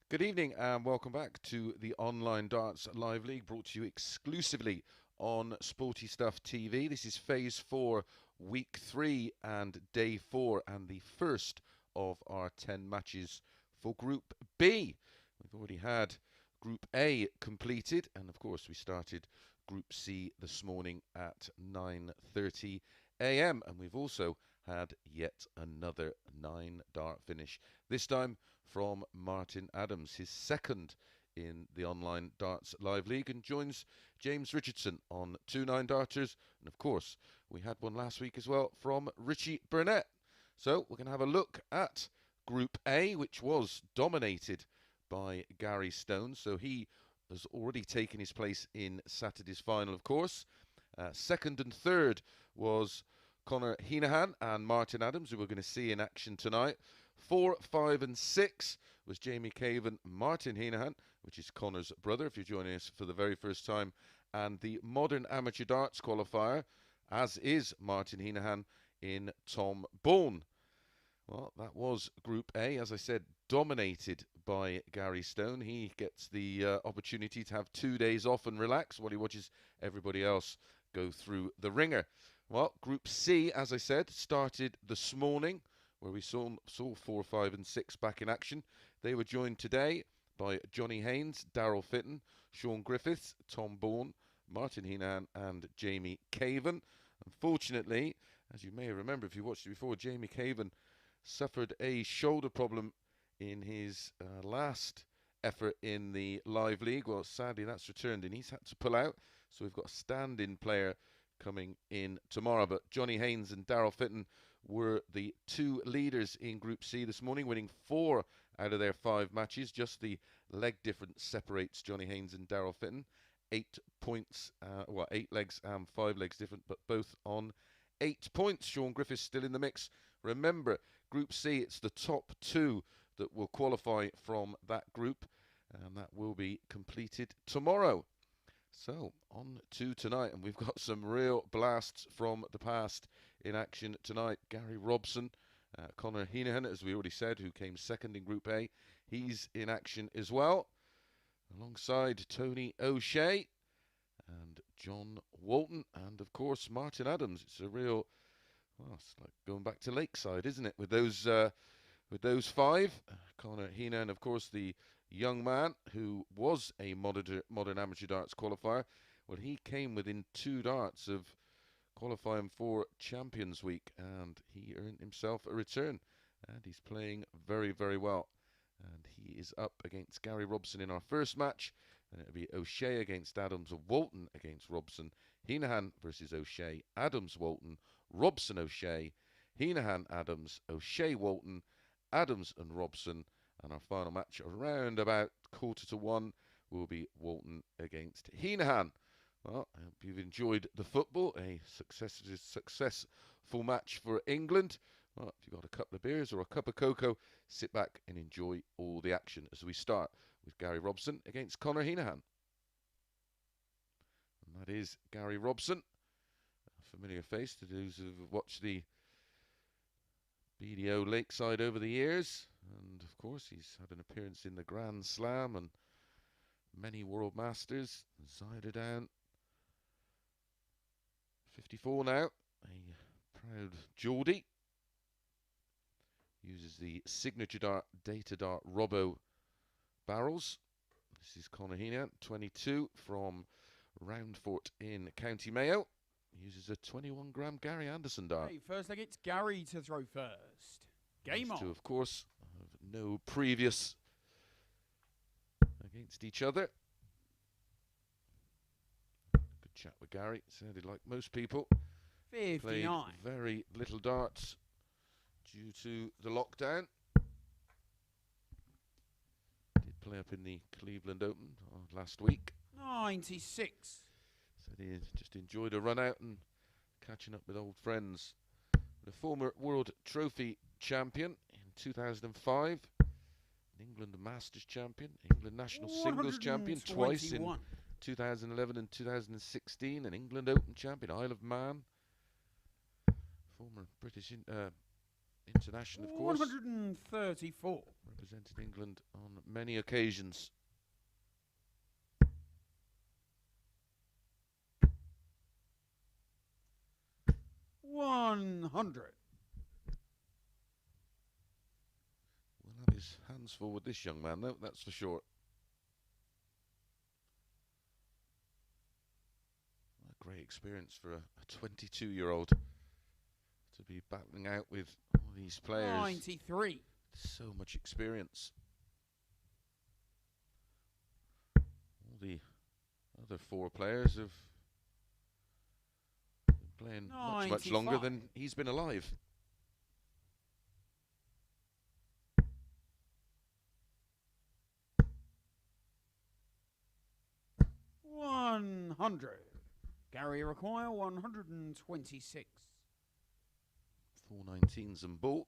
Good evening and welcome back to the Online Darts Live League, brought to you exclusively on Sporty Stuff TV. This is Phase 4, Week 3 and Day 4, and the first of our 10 matches for Group B. We've already had Group A completed, and of course we started Group C this morning at 9:30 a.m. and we've also had yet another 9-dart finish, this time from Martin Adams, his second in the Online Darts Live League, and joins James Richardson on 2 9-darters. And of course, we had one last week as well from Richie Burnett. So we're going to have a look at Group A, which was dominated by Gary Stone. So he has already taken his place in Saturday's final, of course. Second and third was Conor Heneghan and Martin Adams, who we're going to see in action tonight. 4, 5 and 6 was Jamie Caven, Martin Heneghan, which is Conor's brother, if you're joining us for the very first time, and the Modern Amateur Darts qualifier, as is Martin Heneghan, in Tom Bourne. Well, that was Group A, as I said, dominated by Gary Stone. He gets the opportunity to have 2 days off and relax while he watches everybody else go through the ringer. Well, Group C, as I said, started this morning, where we saw 4, 5 and 6 back in action. They were joined today by Johnny Haynes, Daryl Fitton, Sean Griffiths, Tom Bourne, Martin Heneghan and Jamie Caven. Unfortunately, as you may remember if you watched it before, Jamie Caven suffered a shoulder problem in his last effort in the Live League. Well, sadly, that's returned and he's had to pull out. So we've got a stand-in player coming in tomorrow. But Johnny Haynes and Daryl Fitton were the two leaders in Group C this morning, winning 4 out of their 5 matches. Just the leg difference separates Johnny Haynes and Daryl Fitton. 8 points, 8 legs and 5 legs different, but both on 8 points. Sean Griffiths still in the mix. Remember, Group C, it's the top 2 that will qualify from that group, and that will be completed tomorrow. So, on to tonight, and we've got some real blasts from the past in action tonight. Gary Robson, Conor Heneghan, as we already said, who came second in Group A. He's in action as well, alongside Tony O'Shea and John Walton, and of course Martin Adams. It's a real, well, it's like going back to Lakeside, isn't it? With those 5, Conor Heneghan, of course, the young man who was a modern amateur darts qualifier. Well, he came within 2 darts of qualifying for Champions Week, and he earned himself a return, and he's playing very, very well. And he is up against Gary Robson in our first match, and it'll be O'Shea against Adams, Walton against Robson, Heneghan versus O'Shea, Adams, Walton, Robson, O'Shea, Heneghan, Adams, O'Shea, Walton, Adams and Robson. And our final match around about 1:45 will be Walton against Heneghan. Well, I hope you've enjoyed the football. A successful match for England. Well, if you've got a couple of beers or a cup of cocoa, sit back and enjoy all the action as we start with Gary Robson against Conor Heneghan. And that is Gary Robson, a familiar face to those who've watched the BDO Lakeside over the years. And of course, he's had an appearance in the Grand Slam and many World Masters. Zyder down 54 now, a proud Geordie. Uses the signature dart, Data Dart Robbo barrels. This is Conor Heneghan, 22, from Roundfort in County Mayo. Uses a 21-gram Gary Anderson dart. Okay, first leg, it's Gary to throw first. Game on. Two, of course, have no previous against each other. Good chat with Gary. Sounded like most people. 59. Played very little darts due to the lockdown. Did play up in the Cleveland Open last week. 96. Said he just enjoyed a run out and catching up with old friends. The former World Trophy champion in 2005, England Masters champion, England National Singles champion twice in 2011 and 2016, an England Open champion, Isle of Man, former British international, of course. 134. Represented England on many occasions. 100. Will have his hands full with this young man, though, that's for sure. A great experience for a 22-year-old to be battling out with all these players. 93. So much experience. All the other 4 players have been playing much longer than he's been alive. Gary require 126. 419s and ball.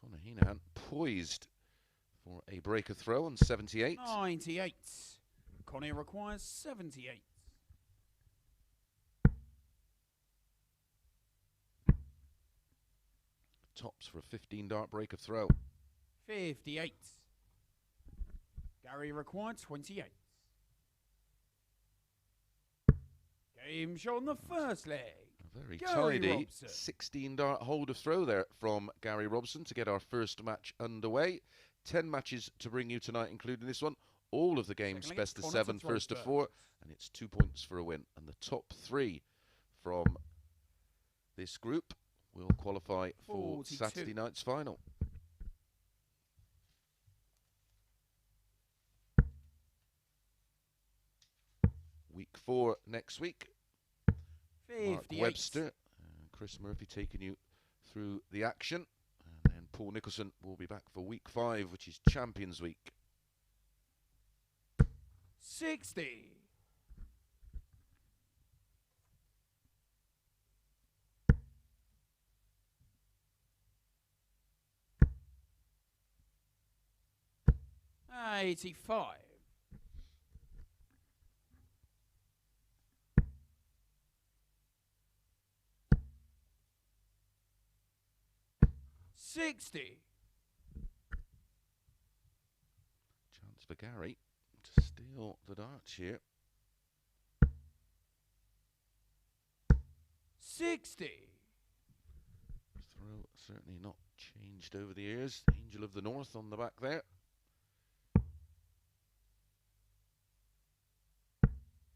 Conor Heneghan poised for a breaker throw on 78. 98. Conor requires 78. Tops for a 15-dart breaker throw. 58. Gary required 28. Game show on the first leg. A very Gary tidy Robson. 16-dart holder throw there from Gary Robson to get our first match underway. 10 matches to bring you tonight, including this one. All of the games Second leg, best of Conor 7, to throw first to first. 4, and it's 2 points for a win. And the top 3 from this group will qualify for 42. Saturday night's final. Week 4 next week. 58. Mark Webster and Chris Murphy taking you through the action. And then Paul Nicholson will be back for week 5, which is Champions Week. 60. 85. 60. Chance for Gary to steal the darts here. 60. Throw certainly not changed over the years. Angel of the North on the back there.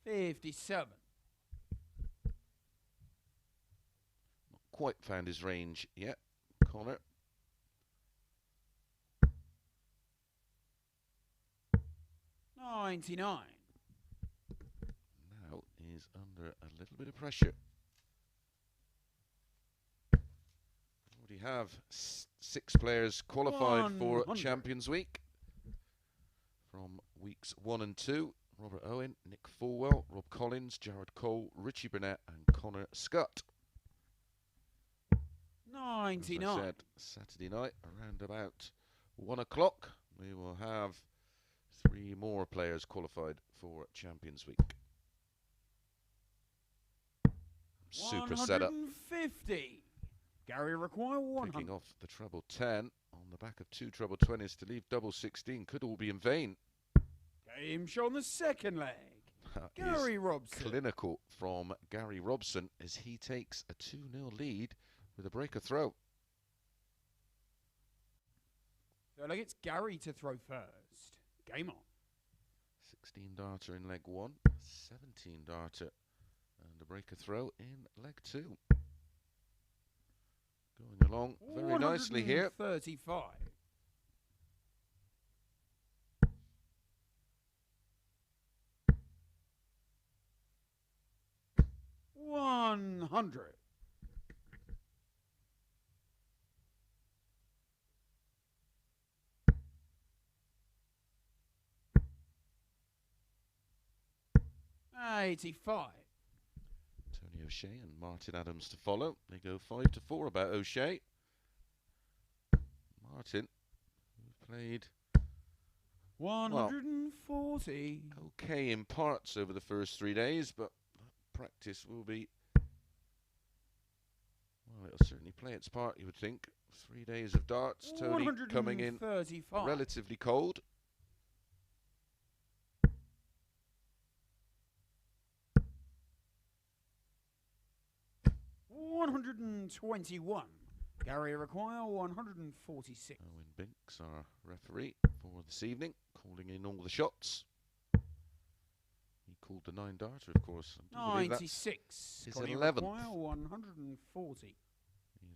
57. Not quite found his range yet, Conor. 99. Now is under a little bit of pressure. Already have 6 players qualified for 100. Champions Week from weeks 1 and 2. Robert Owen, Nick Fulwell, Rob Collins, Jared Cole, Richie Burnett and Connor Scott. As 99. I said, Saturday night around about 1 o'clock we will have 3 more players qualified for Champions Week. Super setup. 150. Gary require 100. Picking off the treble 10 on the back of 2 treble 20s to leave double 16 could all be in vain. Game show on the second leg. That Gary is Robson. clinical from Gary Robson as he takes a 2-0 lead with a breaker throw. Third leg, it's Gary to throw first. Game on. 16 darter in leg 1, 17 darter and a breaker throw in leg 2. Going along very nicely here. 135. 100. 85. Tony O'Shea and Martin Adams to follow. They go 5-4 about O'Shea. Martin, who played 140. okay in parts over the first 3 days, but practice will be, well, it'll certainly play its part, you would think. 3 days of darts. Tony coming in 135. relatively cold. 121. Gary require 146. Owen Binks, our referee for this evening, calling in all the shots. He called the 9-darter, of course. I believe that's 96. his Conor 11th. require 140.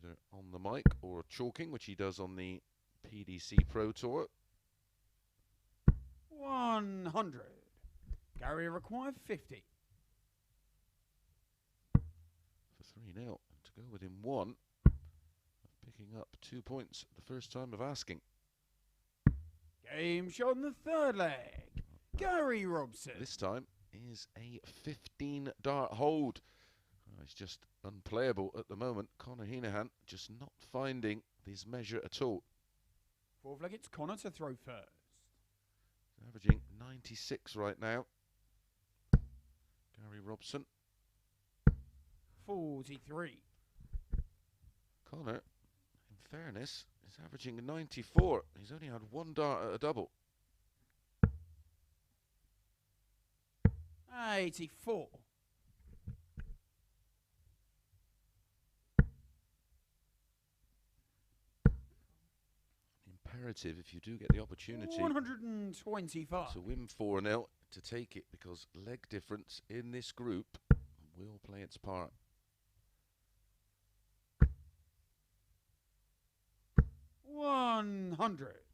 Either on the mic or chalking, which he does on the PDC Pro Tour. 100. Gary require 50. For 3-0. To go within one of picking up 2 points the first time of asking. Game shot in the third leg. Gary Robson. This time is a 15-dart hold. It's just unplayable at the moment. Conor Heneghan just not finding his measure at all. Fourth leg, it's Conor to throw first. He's averaging 96 right now. Gary Robson. 43. Conor, in fairness, is averaging 94. He's only had 1 dart at a double. 84. Imperative, if you do get the opportunity 125. to win 4-0, to take it, because leg difference in this group will play its part. 100.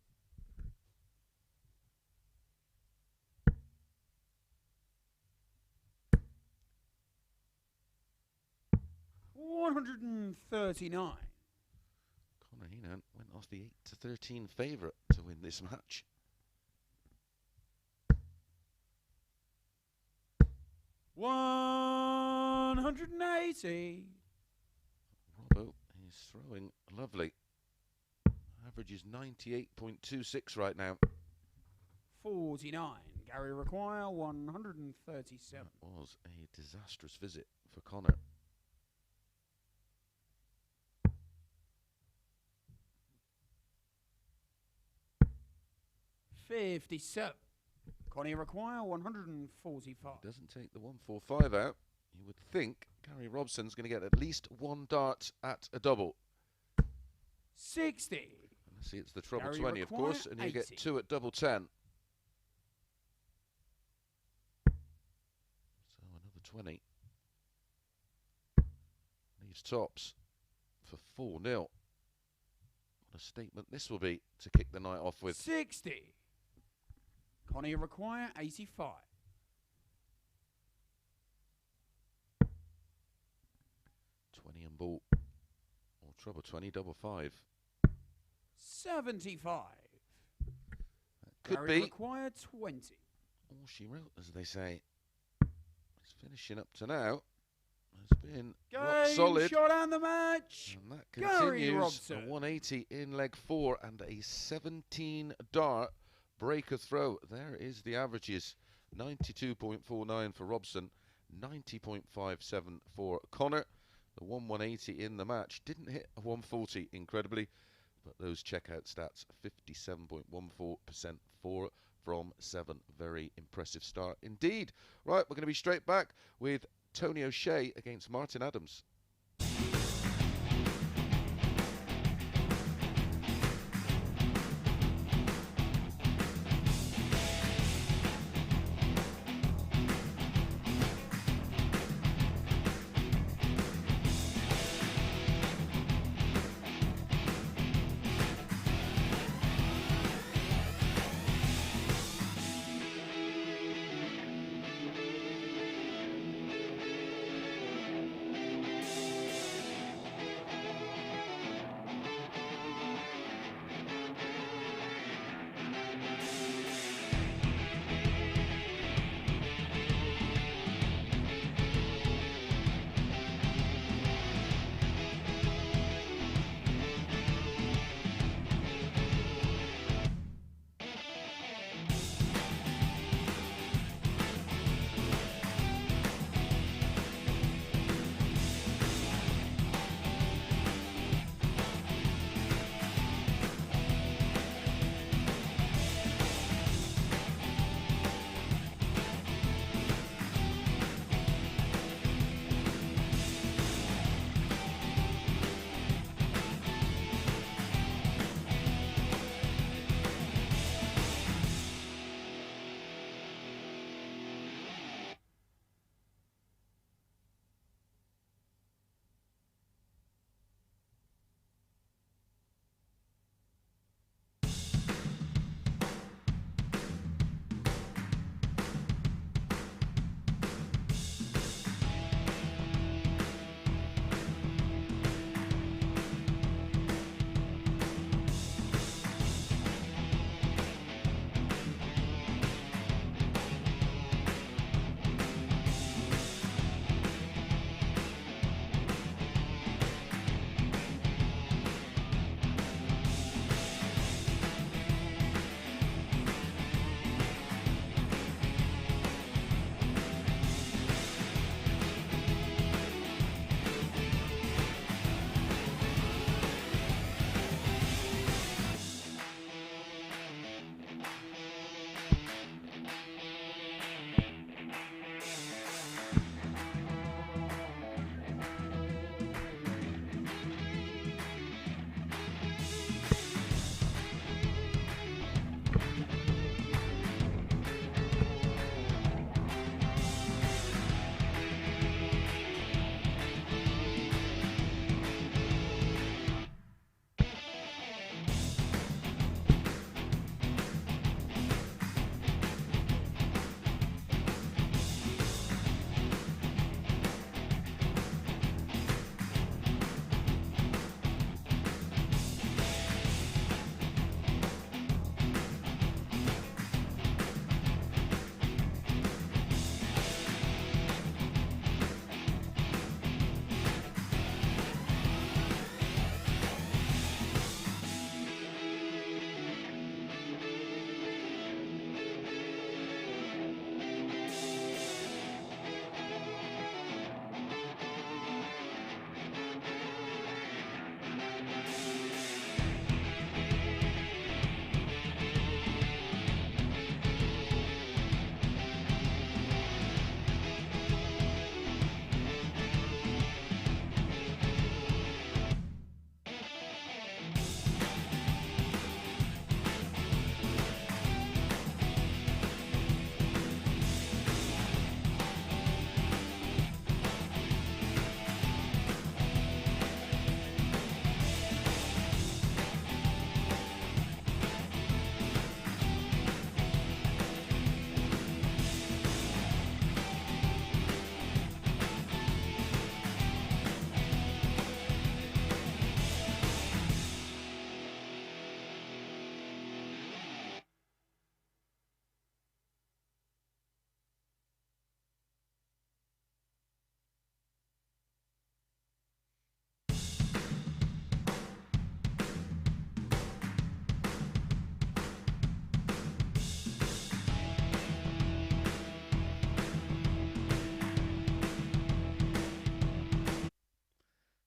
139. Conor Heneghan went off the 8-13 favourite to win this match. 180. Robbo is throwing lovely. Average is 98.26 right now. 49. Gary require 137. That was a disastrous visit for Conor. 57. Conor require 145. Doesn't take the 145 out. You would think Gary Robson's going to get at least 1 dart at a double. 60. And see, it's the treble Gary 20, of require course, and you get 80. 2 at double 10. So another 20. Leaves tops for 4-0. What a statement this will be to kick the night off with. 60. Conor require 85. 20 and ball. Or treble 20, double 5. 75. Could Gary be. require 20. All she wrote, as they say. His finishing up to now has been rock solid. Shot and the match. And that Gary continues. Robson. A 180 in leg 4 and a 17-dart breaker throw. There is the averages. 92.49 for Robson, 90.57 for Conor. The 180 in the match didn't hit a 140, incredibly, but those checkout stats, 57.14% 4 from 7. Very impressive start indeed. Right, we're going to be straight back with Tony O'Shea against Martin Adams.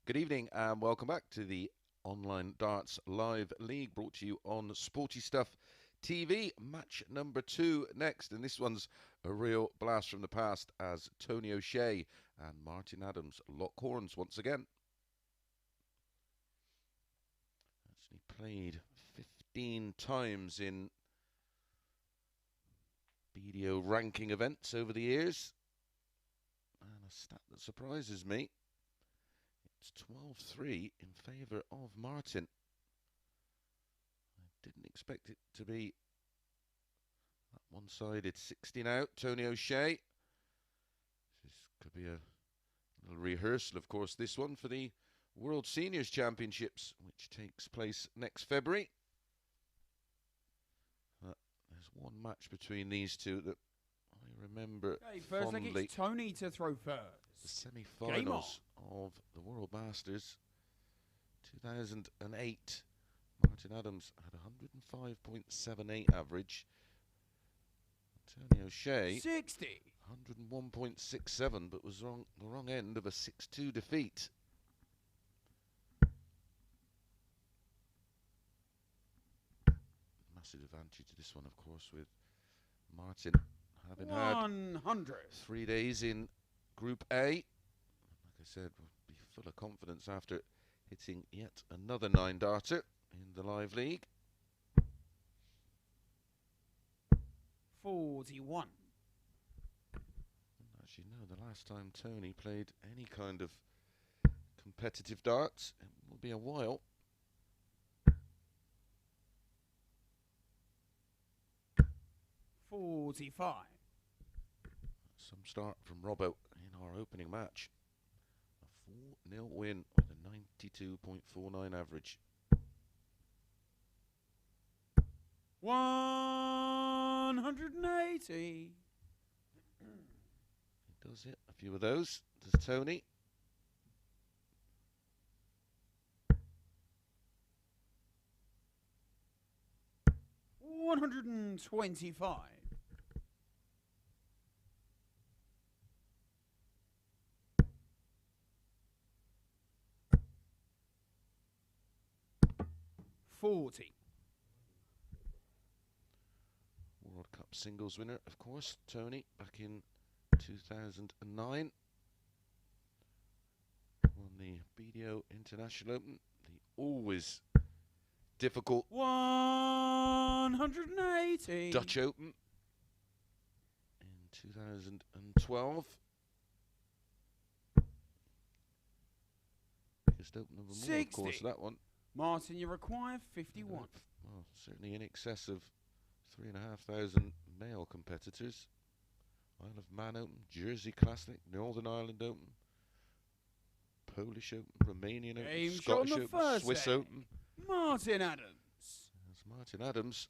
Good evening and welcome back to the Online Darts Live League, brought to you on Sporty Stuff TV. Match number 2 next, and this one's a real blast from the past as Tony O'Shea and Martin Adams lock horns once again. Actually played 15 times in BDO ranking events over the years, and a stat that surprises me. It's 12-3 in favour of Martin. I didn't expect it to be that one-sided. 16 out, Tony O'Shea. This could be a little rehearsal, of course, this one for the World Seniors Championships, which takes place next February. There's one match between these two that I remember first fondly. leg, it's Tony to throw first. The semi-finals of the World Masters 2008. Martin Adams had 105.78 average. Tony O'Shea 60. 101.67, but was the wrong end of a 6-2 defeat. Massive advantage to this one, of course, with Martin having 100. had 3 days in Group A. Like I said, we'll be full of confidence after hitting yet another 9-darter in the live league. 41. As you know, the last time Tony played any kind of competitive darts, it will be a while. $45. Some start from Robbo in our opening match. A 4-0 win with a 92.49 average. 180. He does it. A few of those. Does Tony. $125. $40. World Cup singles winner, of course, Tony, back in 2009. Won the BDO International Open, the always difficult 180. Dutch Open in 2012. Biggest Open of them all, of course, that one. Martin, you require 51. Well, certainly in excess of 3,500 male competitors. Isle of Man Open, Jersey Classic, Northern Ireland Open, Polish Open, Romanian Open, Scottish Open, Swiss Open. Martin Adams. As Martin Adams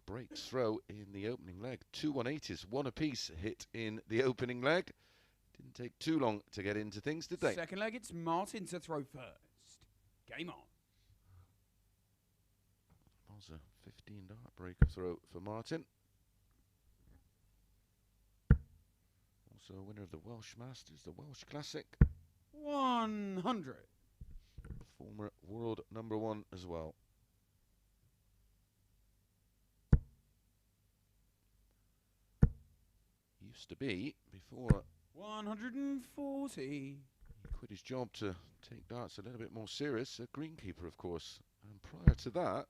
breaks throw in the opening leg. 2 180s, one apiece hit in the opening leg. Didn't take too long to get into things, did they? Second leg, it's Martin to throw first. Game on. Was a 15-dart breaker throw for Martin. Also a winner of the Welsh Masters, the Welsh Classic. 100. Former world #1 as well. Used to be before 140. he quit his job to take darts a little bit more serious, a greenkeeper, of course. And prior to that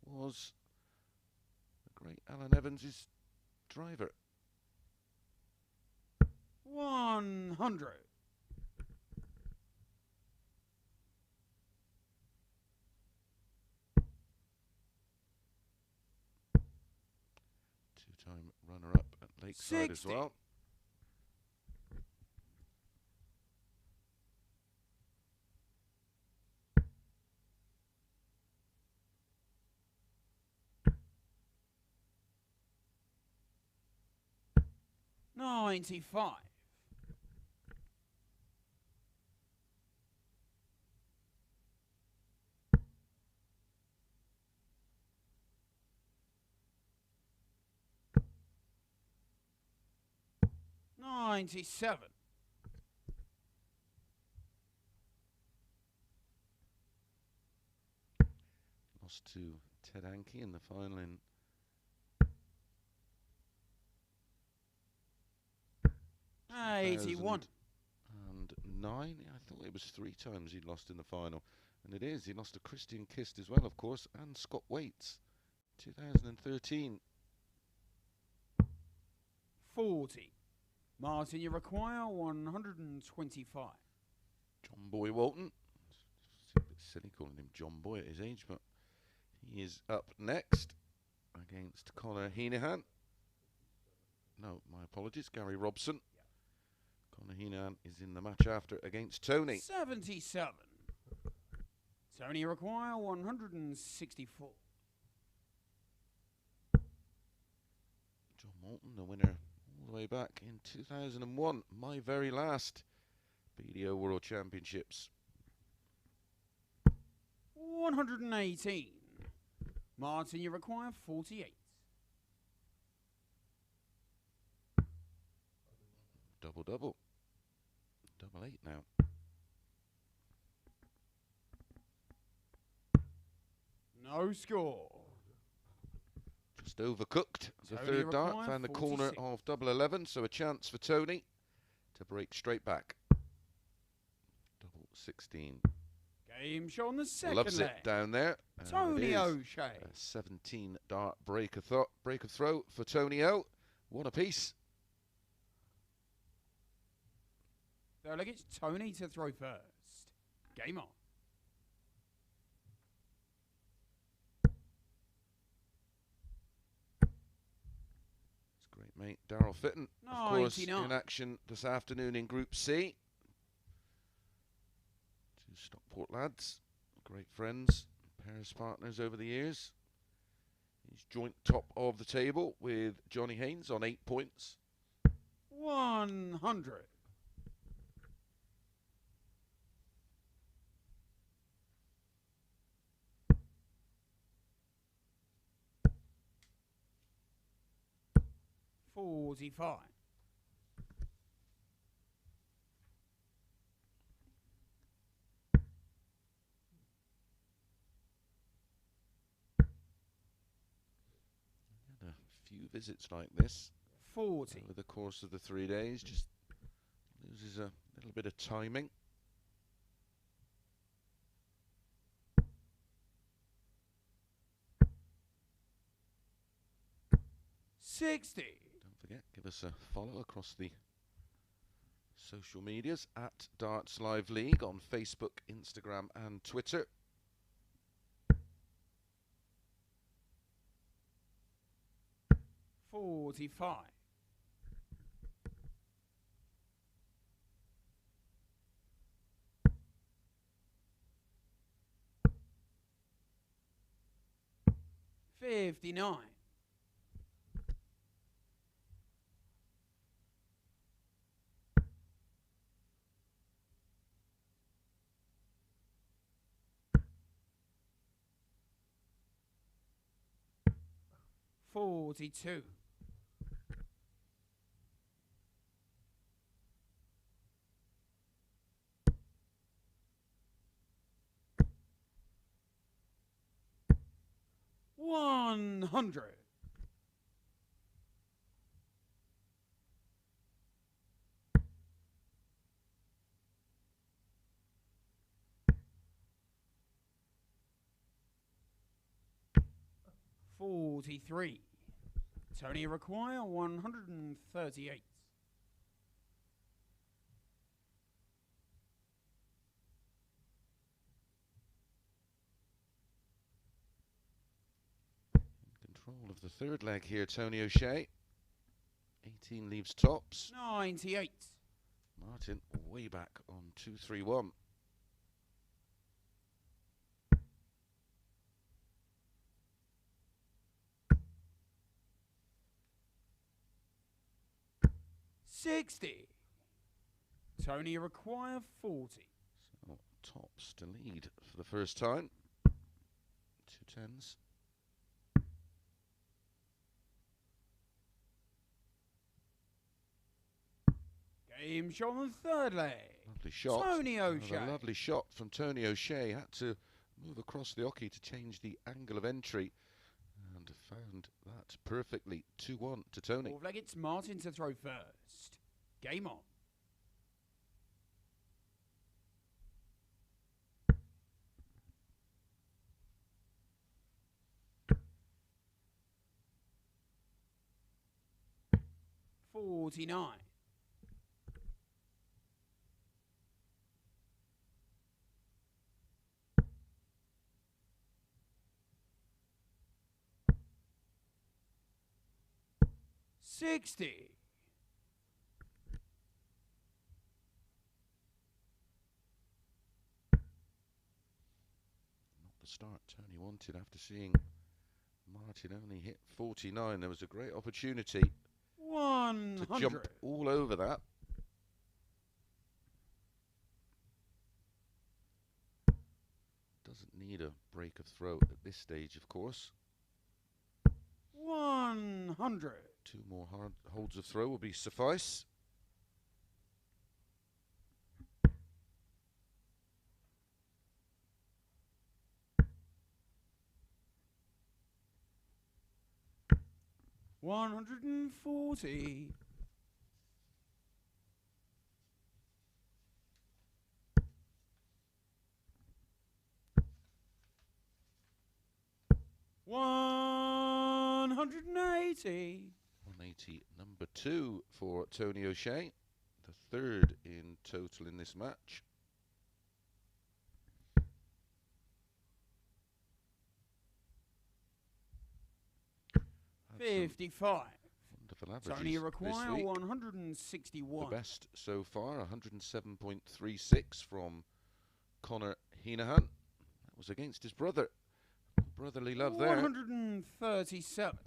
was the great Alan Evans' driver. 100. Two-time runner-up at Lakeside 60. as well. $95. $97. lost to Ted Anke in the final in 81. 2009. I thought it was 3 times he'd lost in the final. And it is. He lost to Christian Kist as well, of course, and Scott Waits. 2013. 40. Martin, you require 125. John Boy Walton. It's a bit silly calling him John Boy at his age, but he is up next against Conor Heneghan. No, my apologies, Gary Robson. Conor Heneghan is in the match after against Tony. 77. Tony, you require 164. John Walton, the winner all the way back in 2001, my very last BDO World Championships. 118. Martin, you require 48. Double, double. Double 8 now. No score. Just overcooked. The Tony third dart required found the corner 46. of double 11, so a chance for Tony to break straight back. Double 16. Game show on the second Loves leg. it down there. And Tony it is O'Shea. a 17 dart break of throw for Tony O. One apiece. So look, it's Tony to throw first. Game on. It's great mate Daryl Fitton, of course, 99. in action this afternoon in Group C. Two Stockport lads, great friends, pairs partners over the years. He's joint top of the table with Johnny Haynes on 8 points. 100. $45. Had a few visits like this 40. over the course of the 3 days. Just loses a little bit of timing. $60. Don't forget, give us a follow across the social medias at Darts Live League on Facebook, Instagram and Twitter. $45. $59. $42. $100. $43. Tony require 138. Control of the third leg here, Tony O'Shea. 18 leaves tops. 98. Martin way back on 2-3-1. $60. Tony require 40. So tops to lead for the first time. 2 tens. Game shot on the third leg. Lovely shot. Tony Another O'Shea. lovely shot from Tony O'Shea. Had to move across the oche to change the angle of entry, and found that perfectly. 2-1 to Tony. Fourth leg, it's Martin to throw first. Game on. $49. 60. Not the start Tony wanted after seeing Martin only hit 49. There was a great opportunity 100. to jump all over that. Doesn't need a break of throw at this stage, of course. 100. 2 more hard holds of throw will be suffice. $140. $180. 180, number 2 for Tony O'Shea, the third in total in this match. $55. Wonderful averages Tony require this week. 161. The best so far, 107.36 from Conor Heneghan. That was against his brother. Brotherly love there. 137.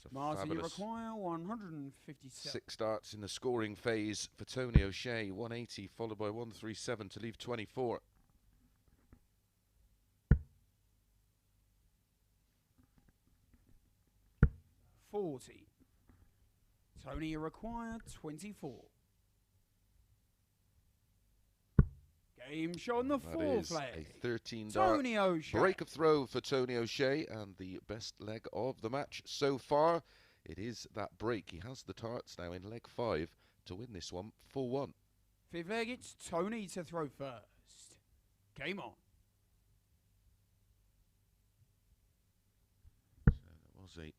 Oh, Martin, you fabulous. require 157. 6 starts in the scoring phase for Tony O'Shea. 180 followed by 137 to leave 24. $40. Tony, you require 24. Game show on the That fourth is leg. a 13-dart Tony O'Shea. break of throw for Tony O'Shea, and the best leg of the match so far. It is that break. He has the tarts now in leg 5 to win this one 4-1. Fifth leg, it's Tony to throw first. Game on. So that was a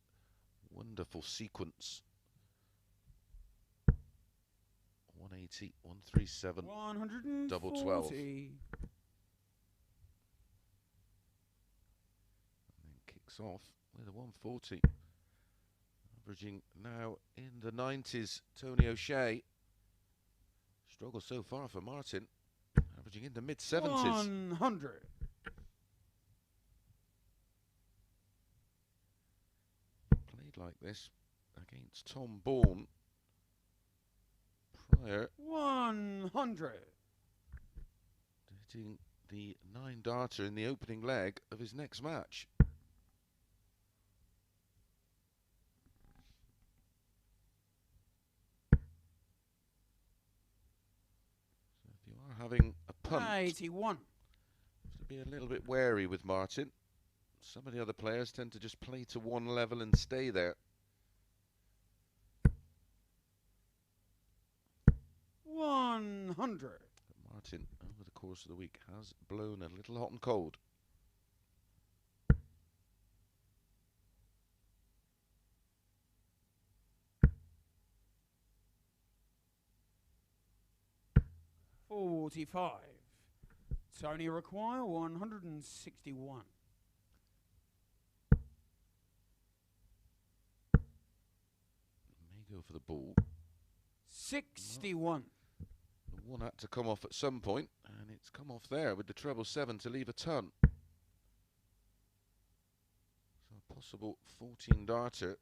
wonderful sequence. 180, 137, 140. double 12. And then kicks off with a 140. Averaging now in the 90s, Tony O'Shea. Struggle so far for Martin. Averaging in the mid-70s. 100. Played like this against Tom Bourne prior, 100. hitting the 9-darter in the opening leg of his next match. So if you are having a punt, 81. have to be a little bit wary with Martin. Some of the other players tend to just play to one level and stay there. 100. But Martin, over the course of the week, has blown a little hot and cold. $45. Tony require 161. May go for the ball. 61. The one had to come off at some point, and it's come off there with the treble 7 to leave a ton. So a possible 14-darter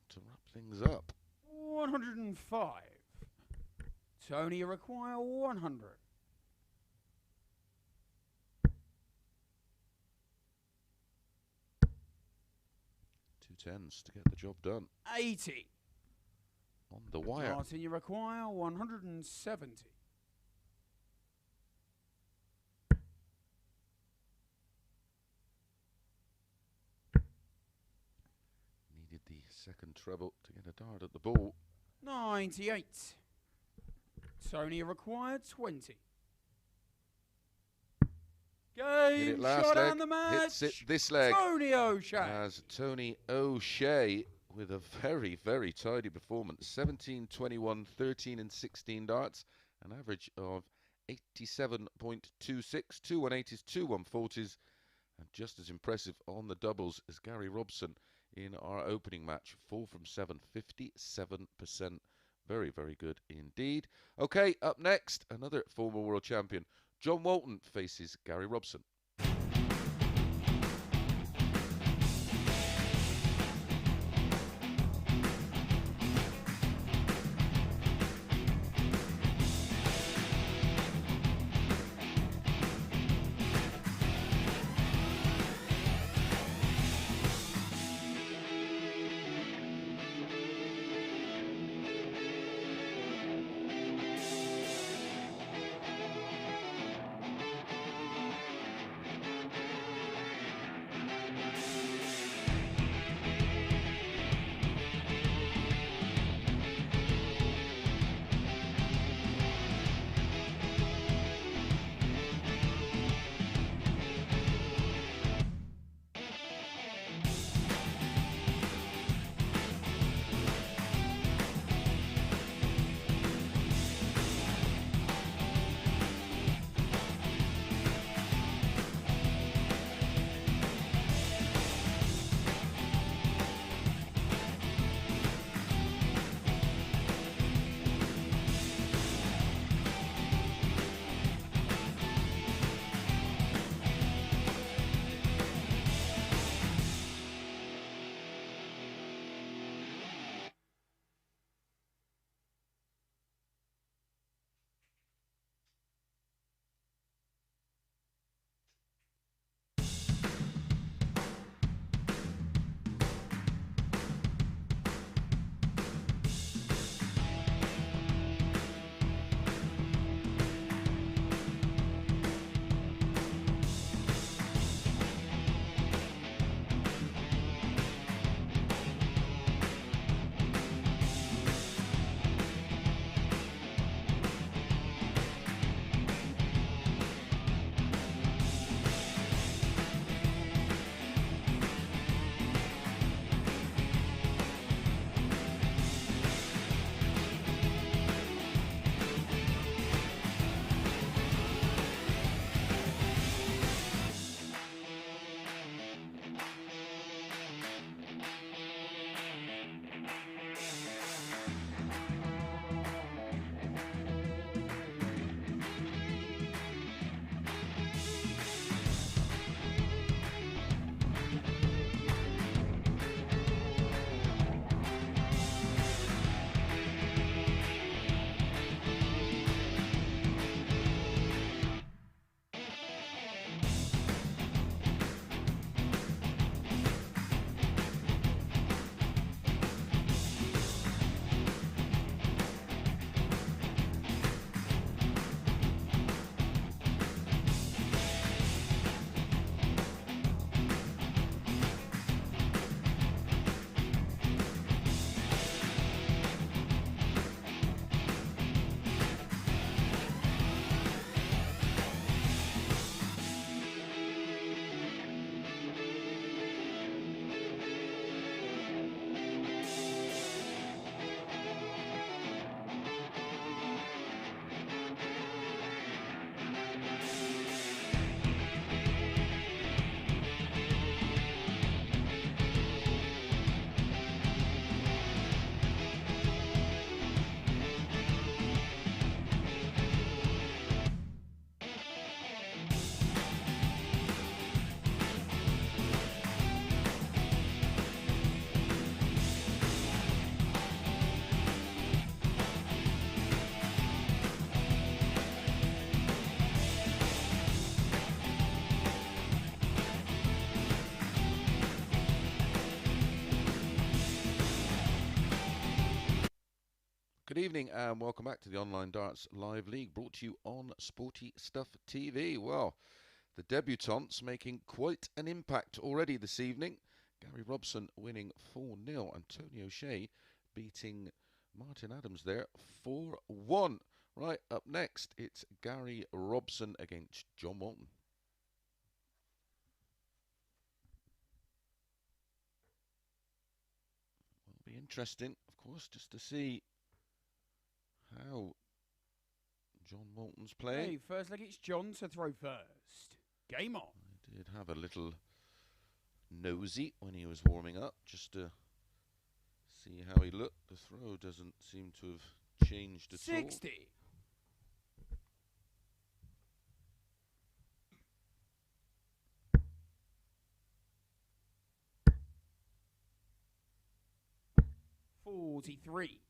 to wrap things up. 105. Tony require 100. Two tens to get the job done. 80. On the wire. Martin, you require 170. Second treble to get a dart at the ball. 98. Tony required 20. Game shot down the match. Hits it this leg. Tony O'Shea. As Tony O'Shea with a very, very tidy performance. 17, 21, 13 and 16 darts. An average of 87.26. 218s, 2 140s. And just as impressive on the doubles as Gary Robson in our opening match. 4 from 7, 57%. Very, very good indeed. Okay, up next, another former world champion. John Walton faces Gary Robson. Good evening and welcome back to the Online Darts Live League, brought to you on Sporty Stuff TV. Well, the debutantes making quite an impact already this evening. Gary Robson winning 4-0. Antonio Shea beating Martin Adams there 4-1. Right, up next, it's Gary Robson against John Walton. Will be interesting, of course, just to see how John Walton's playing. Hey, first leg, it's John to throw first. Game on. I did have a little nosy when he was warming up, just to see how he looked. The throw doesn't seem to have changed at 60. all. 43.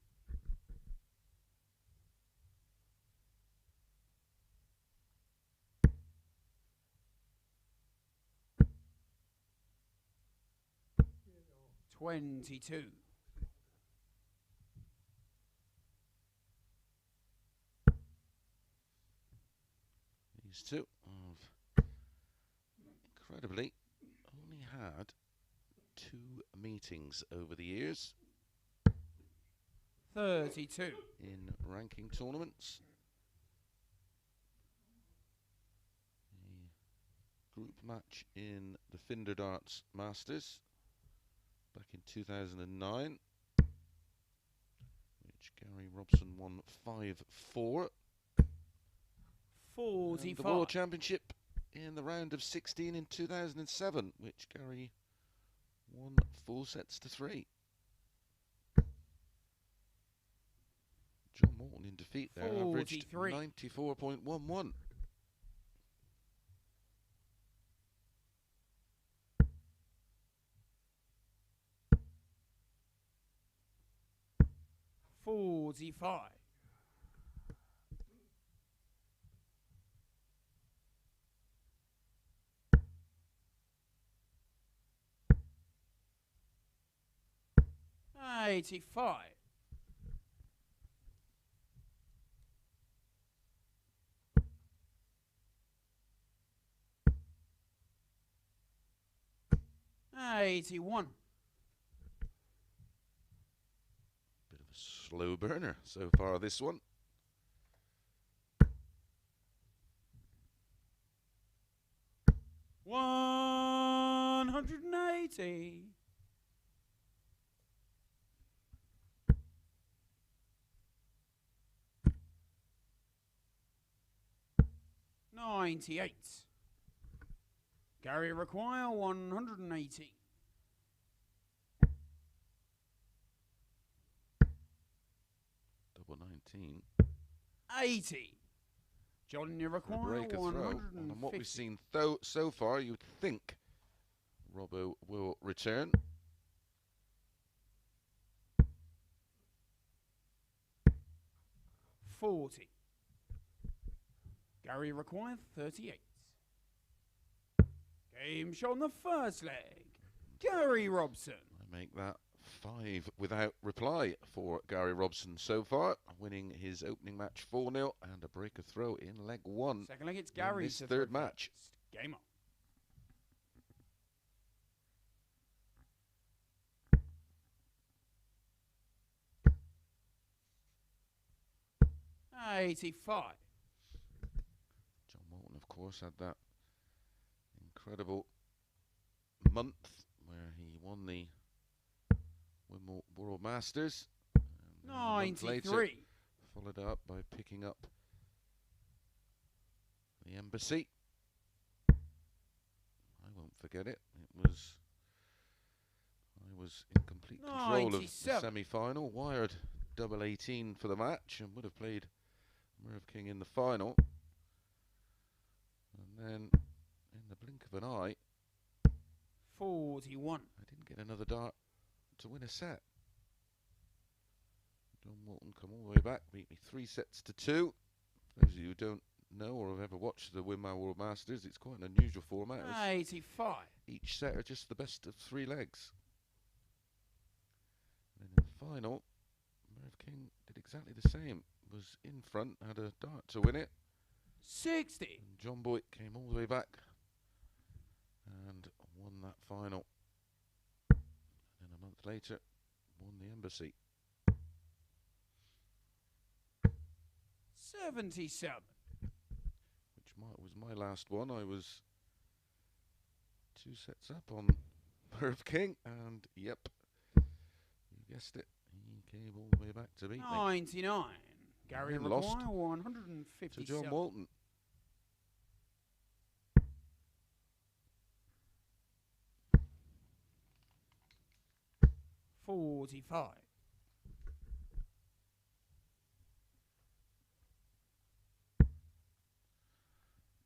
$22. These two have incredibly only had 2 meetings over the years 32. in ranking tournaments. A group match in the Finder Darts Masters back in 2009, which Gary Robson won 5-4. 45. And the World Championship in the round of 16 in 2007, which Gary won 4 sets to 3. John Walton in defeat there, averaged 94.11. $45. $85. $81. Bit of a slow burner so far, this one. $180. $98. Gary require 180. Double 19. 80. John, you require Break a throw. 150. And on what we've seen so far, you would think Robbo will return. $40. Gary require 38. Game shot on the first leg. Gary Robson. I make that 5 without reply for Gary Robson so far, winning his opening match 4-0 and a break of throw in leg 1. Second leg, it's Gary's his third match. First. Game on. $85. John Walton, of course, had that incredible month where he won the World Masters. And a month later, 93. followed up by picking up the Embassy. I won't forget it. I was in complete control of the 97. semi-final. Wired double 18 for the match and would have played Merv King in the final. And then, in the blink of an eye, 41. I didn't get another dart to win a set. John Walton come all the way back, beat me 3 sets to 2. For those of you who don't know or have ever watched the Win My World Masters, it's quite an unusual format. 85. Each set are just the best of 3 legs. And in the final, Merv King did exactly the same. Was in front, had a dart to win it. 60. And John Boyd came all the way back and won that final. month later, won the Embassy. 77. Which was my last one. I was 2 sets up on Merv King, and yep, you guessed it, he came all the way back to beat me. 99. Gary And lost require 157. to John Walton. 45.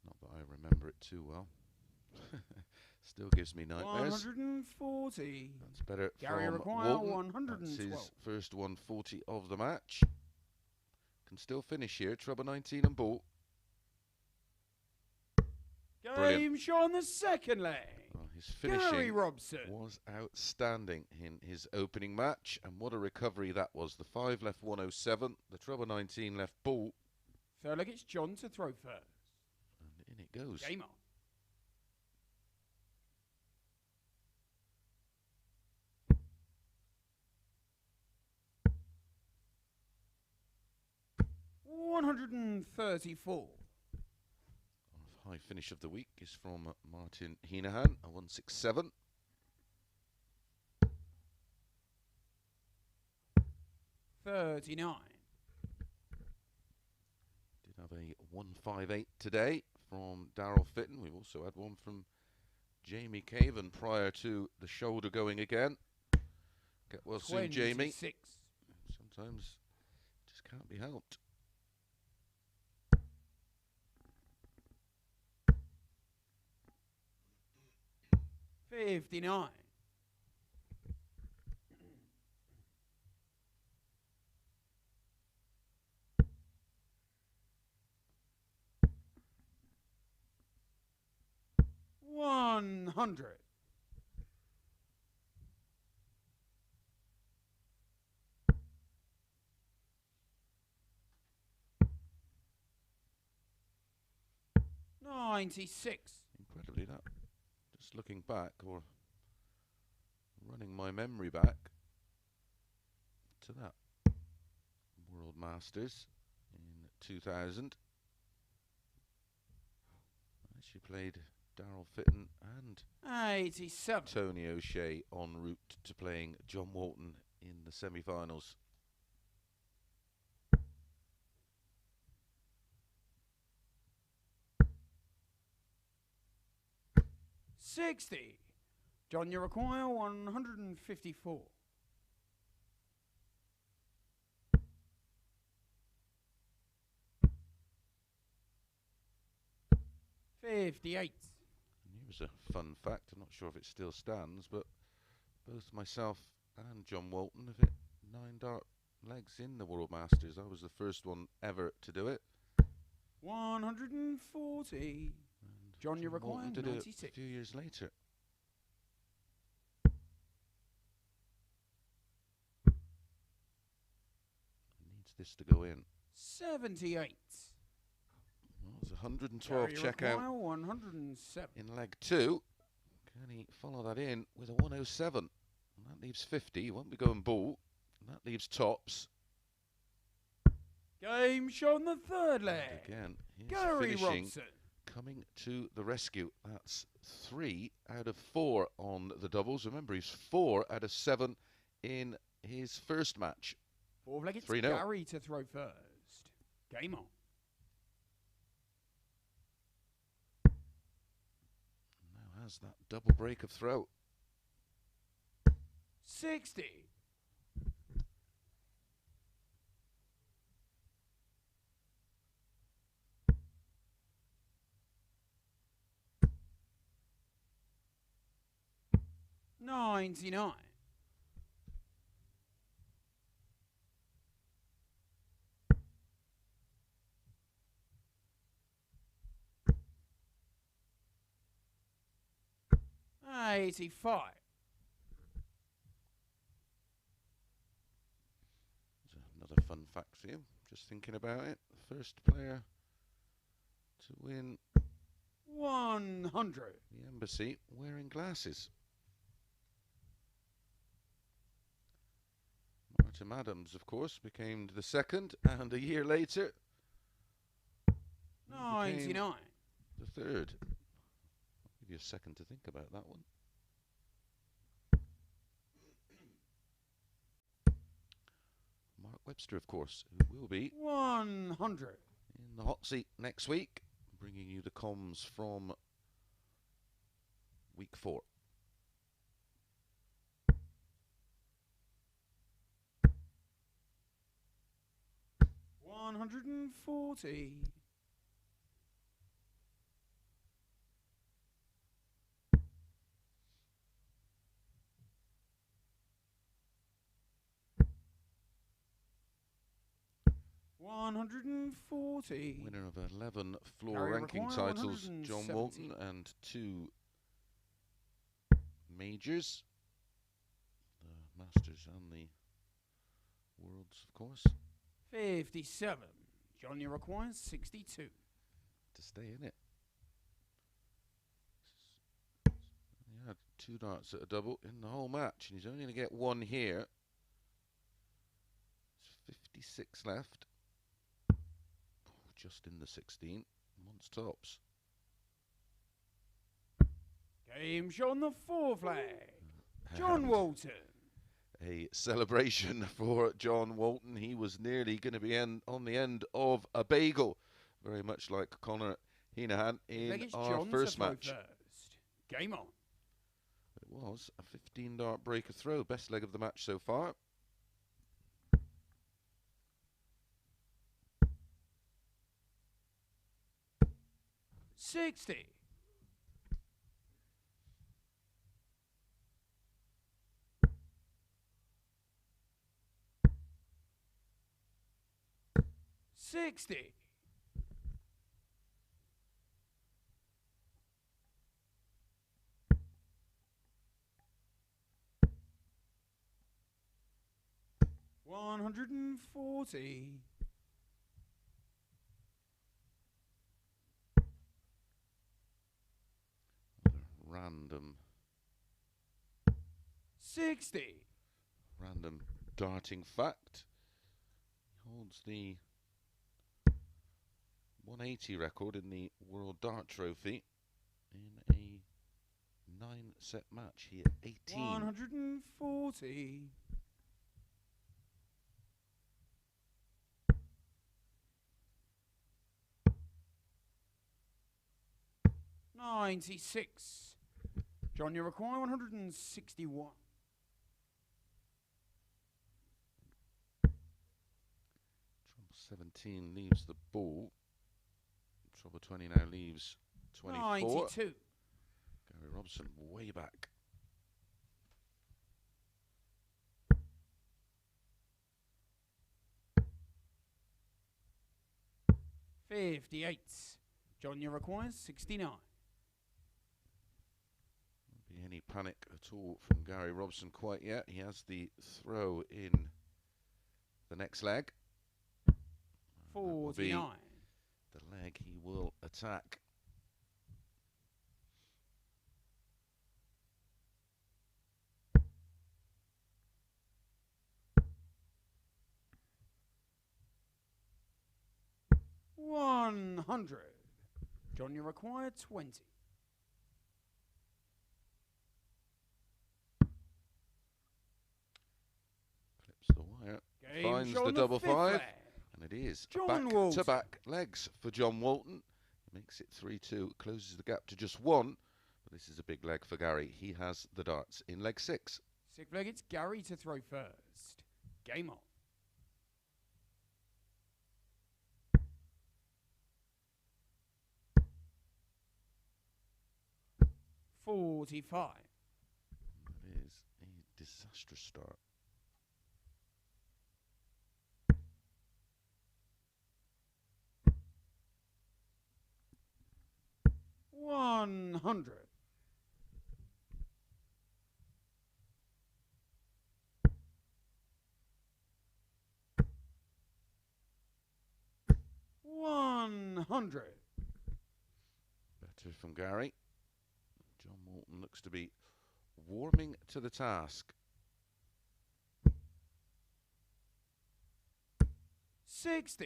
Not that I remember it too well. Still gives me nightmares. 140. That's better Gary from require Walton. 112. That's his first 140 of the match. Can still finish here. Trouble 19 and ball. Game Brilliant. shot on the second leg. Well, his Gary finishing Robson. was outstanding in his opening match, and what a recovery that was. The 5 left 107, the Trouble 19 left ball, Third leg, it's John to throw first. and in it goes. Game on. $134. Our high finish of the week is from Conor Heneghan, a 167. $39. Did have a 158 today from Daryl Fitton. We've also had one from Jamie Caven prior to the shoulder going again. Get well soon, Jamie. 26. Sometimes just can't be helped. $59. $100. $96. Incredibly, that, just looking back or running my memory back to that World Masters in 2000. I actually played Daryl Fitton and 87. Tony O'Shea en route to playing John Walton in the semi-finals. $60. John, you require 154. $58. And here's a fun fact, I'm not sure if it still stands, but both myself and John Walton have hit 9 dart legs in the World Masters. I was the first one ever to do it. 140. And John, you require Walton did it 96. a few years later. Needs this to go in. 78. Well, it was 112 Gary check out require 107. in leg 2. Can he follow that in with a 107? And that leaves 50. He won't be going ball. And that leaves tops. Game shot on the third And leg. again, his Gary finishing Robson. coming to the rescue. That's 3 out of 4 on the doubles. Remember, he's 4 out of 7 in his first match. Fourth leg, it's 3-0. Gary to throw first. Game on. Now has that double break of throw. 60. $99. $85. There's another fun fact for you. Just thinking about it. The first player to win 100. the Embassy wearing glasses. Martin Adams, of course, became the second, and a year later, he became 99. the third. I'll give you a second to think about that one. Mark Webster, of course, who will be 100. in the hot seat next week, bringing you the comms from week 4. $140. $140. Winner of 11 floor Gary ranking require titles, John 170. Walton, and 2 majors, the Masters and the Worlds, of course, 57. Johnny requires 62. to stay in it. He had 2 darts at a double in the whole match, and he's only going to get 1 here. There's 56 left. Just in the 16, once tops. Game shot on the 4 flag. John Walton. A celebration for John Walton. He was nearly going to be on the end of a bagel, very much like Conor Heneghan in our first match. Game on. It was a 15-dart breaker throw, best leg of the match so far. $60. $60. $140. Random 60. Random darting fact. He holds the 180 record in the World Dart Trophy in a 9-set match. He had 18. 140. $96. John, you require 161. Trouble 17 leaves the ball. Trouble 20 now leaves 24. 92. Gary Robson way back. $58. John, you requires 69. Won't be any panic at all from Gary Robson quite yet. He has the throw in the next leg. 49. The leg he will attack. $100. John, you require 20. Clips the wire. Game Finds show the on double 5th 5. flag. And it is John back-to-back legs for John Walton. Makes it 3-2. Closes the gap to just 1. But this is a big leg for Gary. He has the darts in leg 6. 6th leg, it's Gary to throw first. Game on. $45. That is a disastrous start. $100. $100. Better from Gary. John Walton looks to be warming to the task. 60.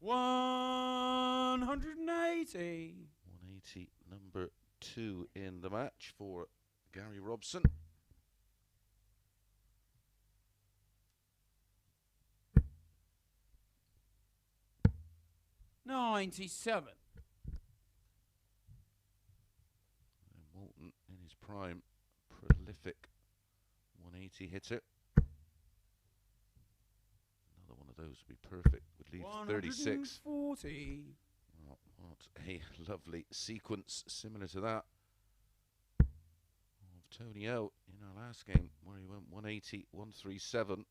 $180. 180, number 2 in the match for Gary Robson. $97. And Walton in his prime, prolific 180 hitter. Another one of those would be perfect. Would leave 36. 140. Oh, what a lovely sequence, similar to that of Tony O in our last game, where he went 180, 137.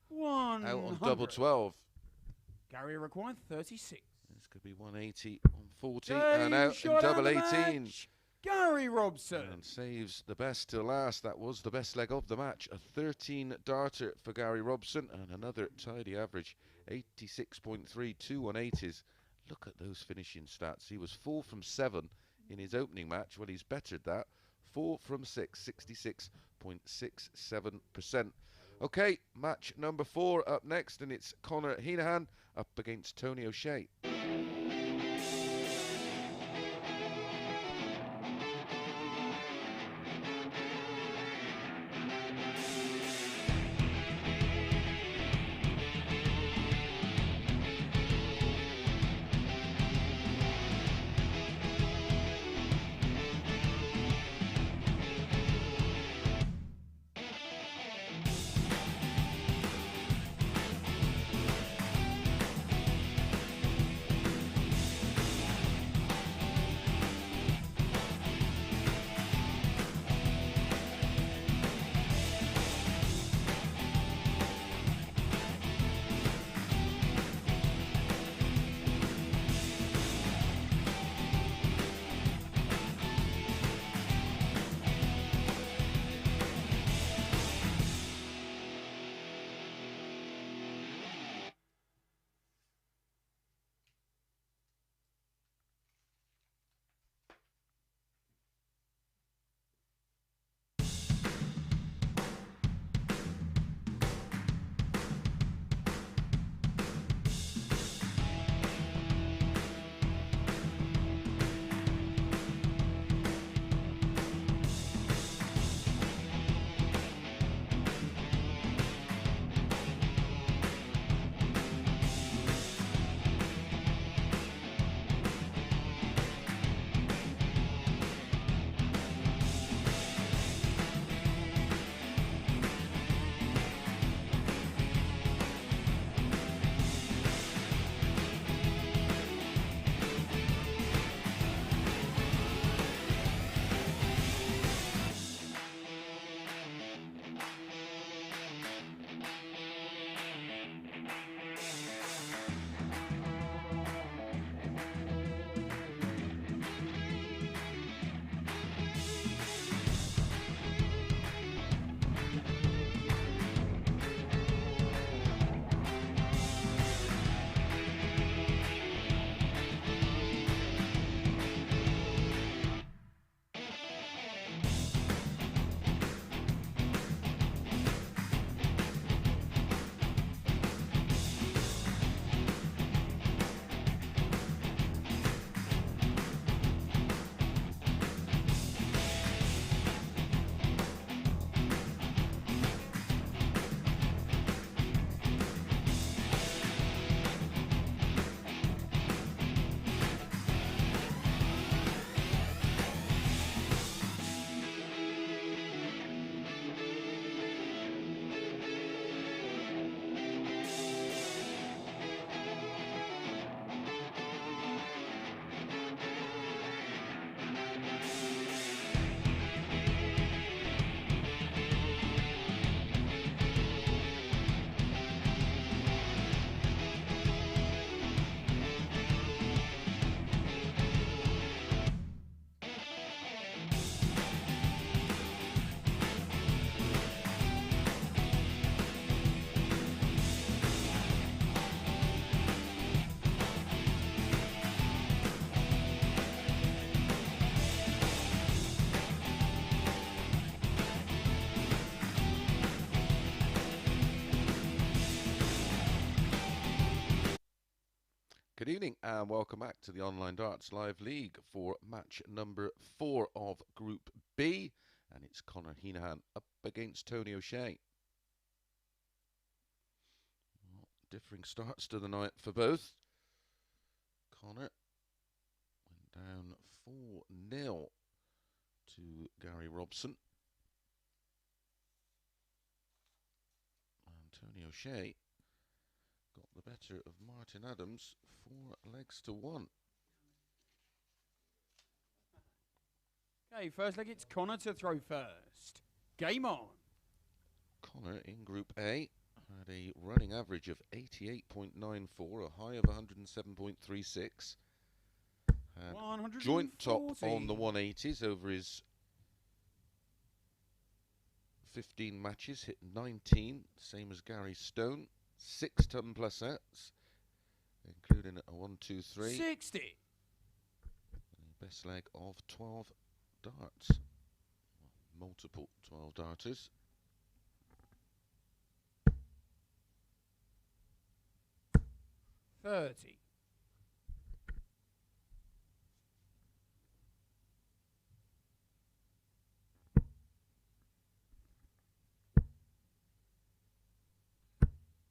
100. Out on double 12. Gary required 36. This could be 180 on 40 Game and out in shot double of the 18. match, Gary Robson. And saves the best till last. That was the best leg of the match. A 13 darter for Gary Robson and another tidy average. 86.3, 2 180s. Look at those finishing stats. He was 4 from 7 in his opening match. Well, he's bettered that. 4 from 6, 66.67%. Okay, match number 4 up next, and it's Conor Heneghan up against Tony O'Shea. Good evening and welcome back to the Online Darts Live League for match number 4 of Group B. And it's Conor Heneghan up against Tony O'Shea. Well, differing starts to the night for both. Conor went down 4-0 to Gary Robson. And Tony O'Shea got the better of Martin Adams 4-1. Okay, first leg, it's Conor to throw first. Game on. Conor in Group A had a running average of 88.94, a high of 107.36. Had joint top on the 180s over his 15 matches, hit 19, same as Gary Stone. 6 ton plus sets, including a 1-2-3. 60. The best leg of 12 darts. Multiple 12 darters. $30.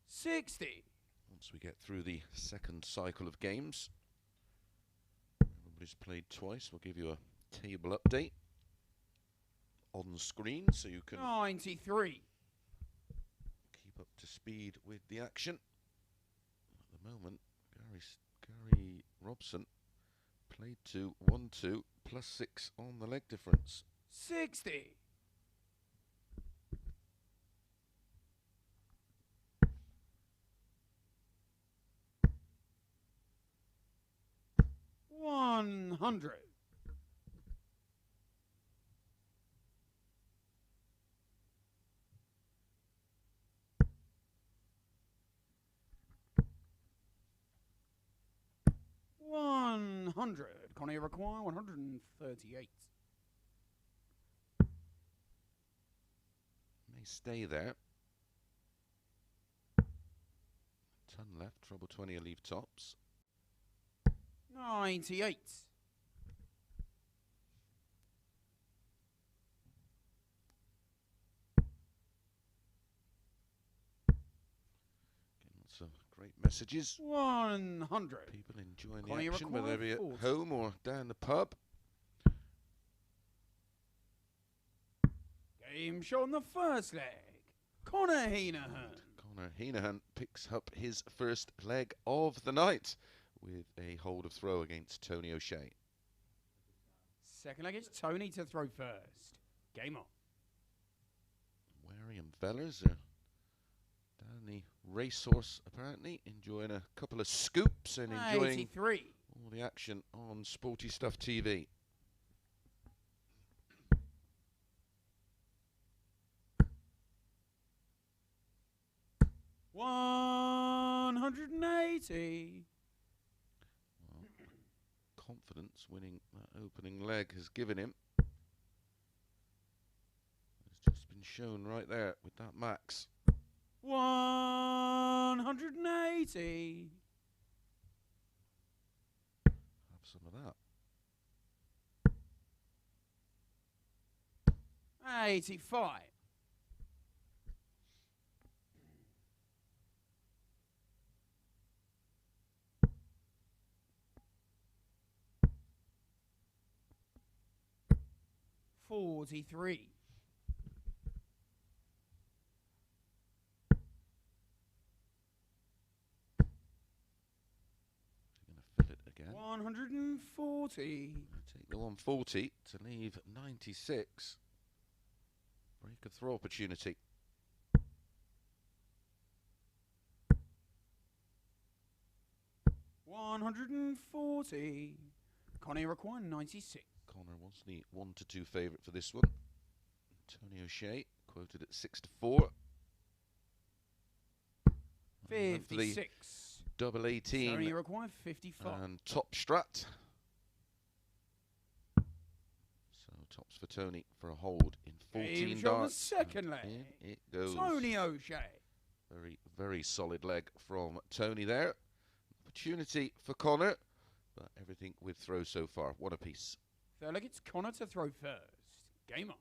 60. Once we get through the second cycle of games, everybody's played twice. We'll give you a table update on the screen so you can 93. keep up to speed with the action. At the moment, Gary Robson played 1-2 plus 6 on the leg difference. 60. 100. 100. Conor require 138. May stay there. Ton left, treble 20 a leave tops. 98. Some great messages. 100. People enjoying Conor the action, whether they be at 40. home or down the pub. Game show on the first leg. Conor Heneghan. Conor Heneghan picks up his first leg of the night with a hold of throw against Tony O'Shea. Second leg, it's Tony to throw first. Game on. Wary and Vellers are down the racehorse, apparently, enjoying a couple of scoops and enjoying 83. all the action on Sporty Stuff TV. $180. Confidence winning that opening leg has given him. It's just been shown right there with that max. 180. Have some of that. 85. 43. 140. Take the 140 to leave 96. Break a throw opportunity. $140. Conor require 96. Conor was the 1-2 favourite for this one. Tony O'Shea quoted at 6-4. 56. Double 18. Tony require 55. And top strat. So tops for Tony for a hold in 14 darts. Second leg. In it goes. Tony O'Shea. Very, very solid leg from Tony there. opportunity for Conor, but everything with throw so far. One apiece. Third leg, it's Conor to throw first. Game on.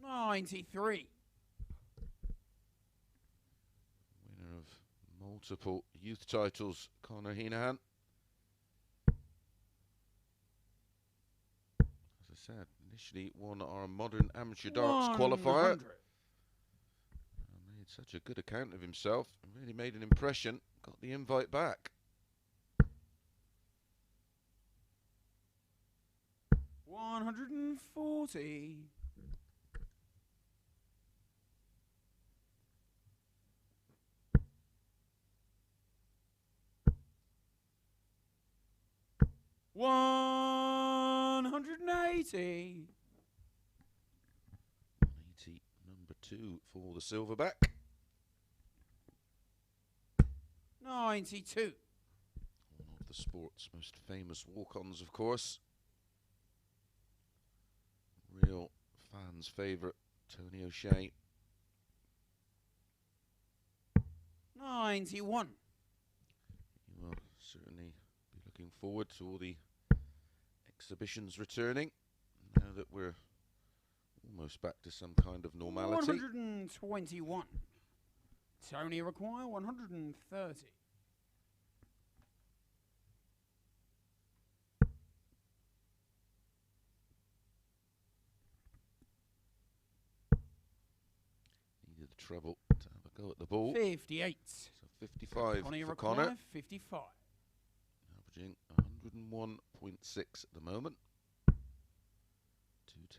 $93. Winner of multiple youth titles, Conor Heneghan. As I said, initially won our modern amateur darts qualifier. Made such a good account of himself and really made an impression. Got the invite back. $140. $180. 180, number 2 for the silverback. 92. One of the sport's most famous walk-ons, of course. Real fans' favourite, Tony O'Shea. 91. You will certainly be looking forward to all the exhibitions returning, now that we're almost back to some kind of normality. 121. Tony require 130. Needed the treble to have a go at the ball. 58. So 55 Conor for Conor. 55. Averaging 101.6 at the moment. 2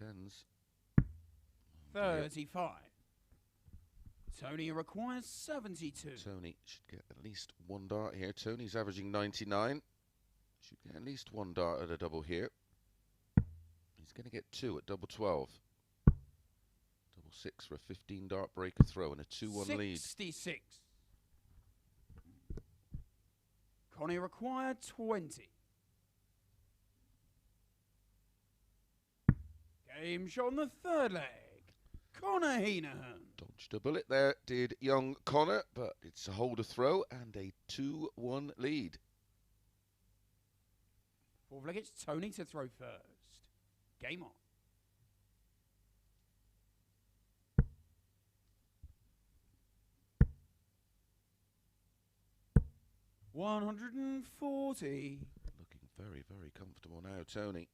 10s. 35. Tony requires 72. Tony should get at least one dart here. Tony's averaging 99. Should get at least one dart at a double here. He's going to get 2 at double 12. Double 6 for a 15 dart breaker throw and a 2-1 lead. 66. Conor required 20. Game shot on the third leg. Conor Heneghan. Dodged a bullet there, did young Conor, but it's a holder throw and a 2-1 lead. Fourth leg, it's Tony to throw first. Game on. $140. Looking very, very comfortable now, Tony.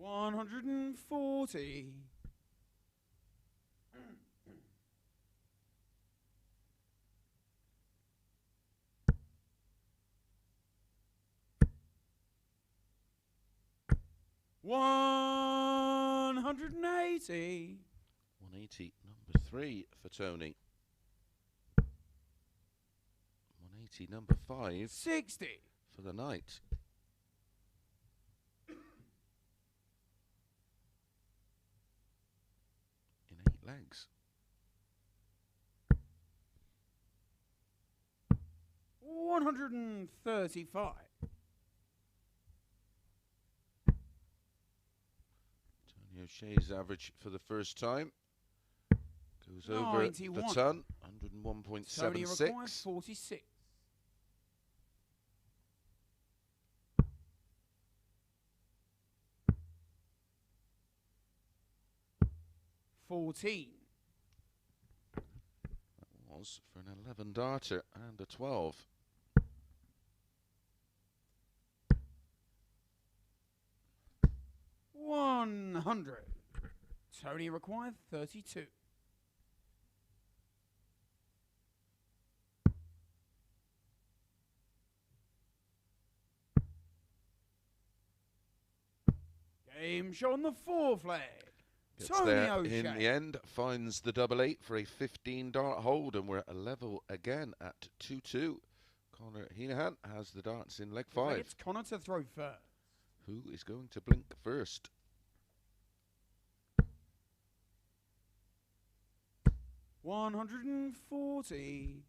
$140. $180. 180, number 3 for Tony. 180, number 5 $60. for the night. In 8 legs. $135. Tony O'Shea's average for the first time goes over 91. the ton, Tony requires 101.76. 46. $14. That was for an 11 darter and a 12. $100. Tony required 32. Game shot on the fourth leg. Gets Tony there O'Shea. in the end, finds the double 8 for a 15 dart hold, and we're at a level again at 2-2. Conor Heneghan has the darts in leg 5. It's Conor to throw first. Who is going to blink first? $140.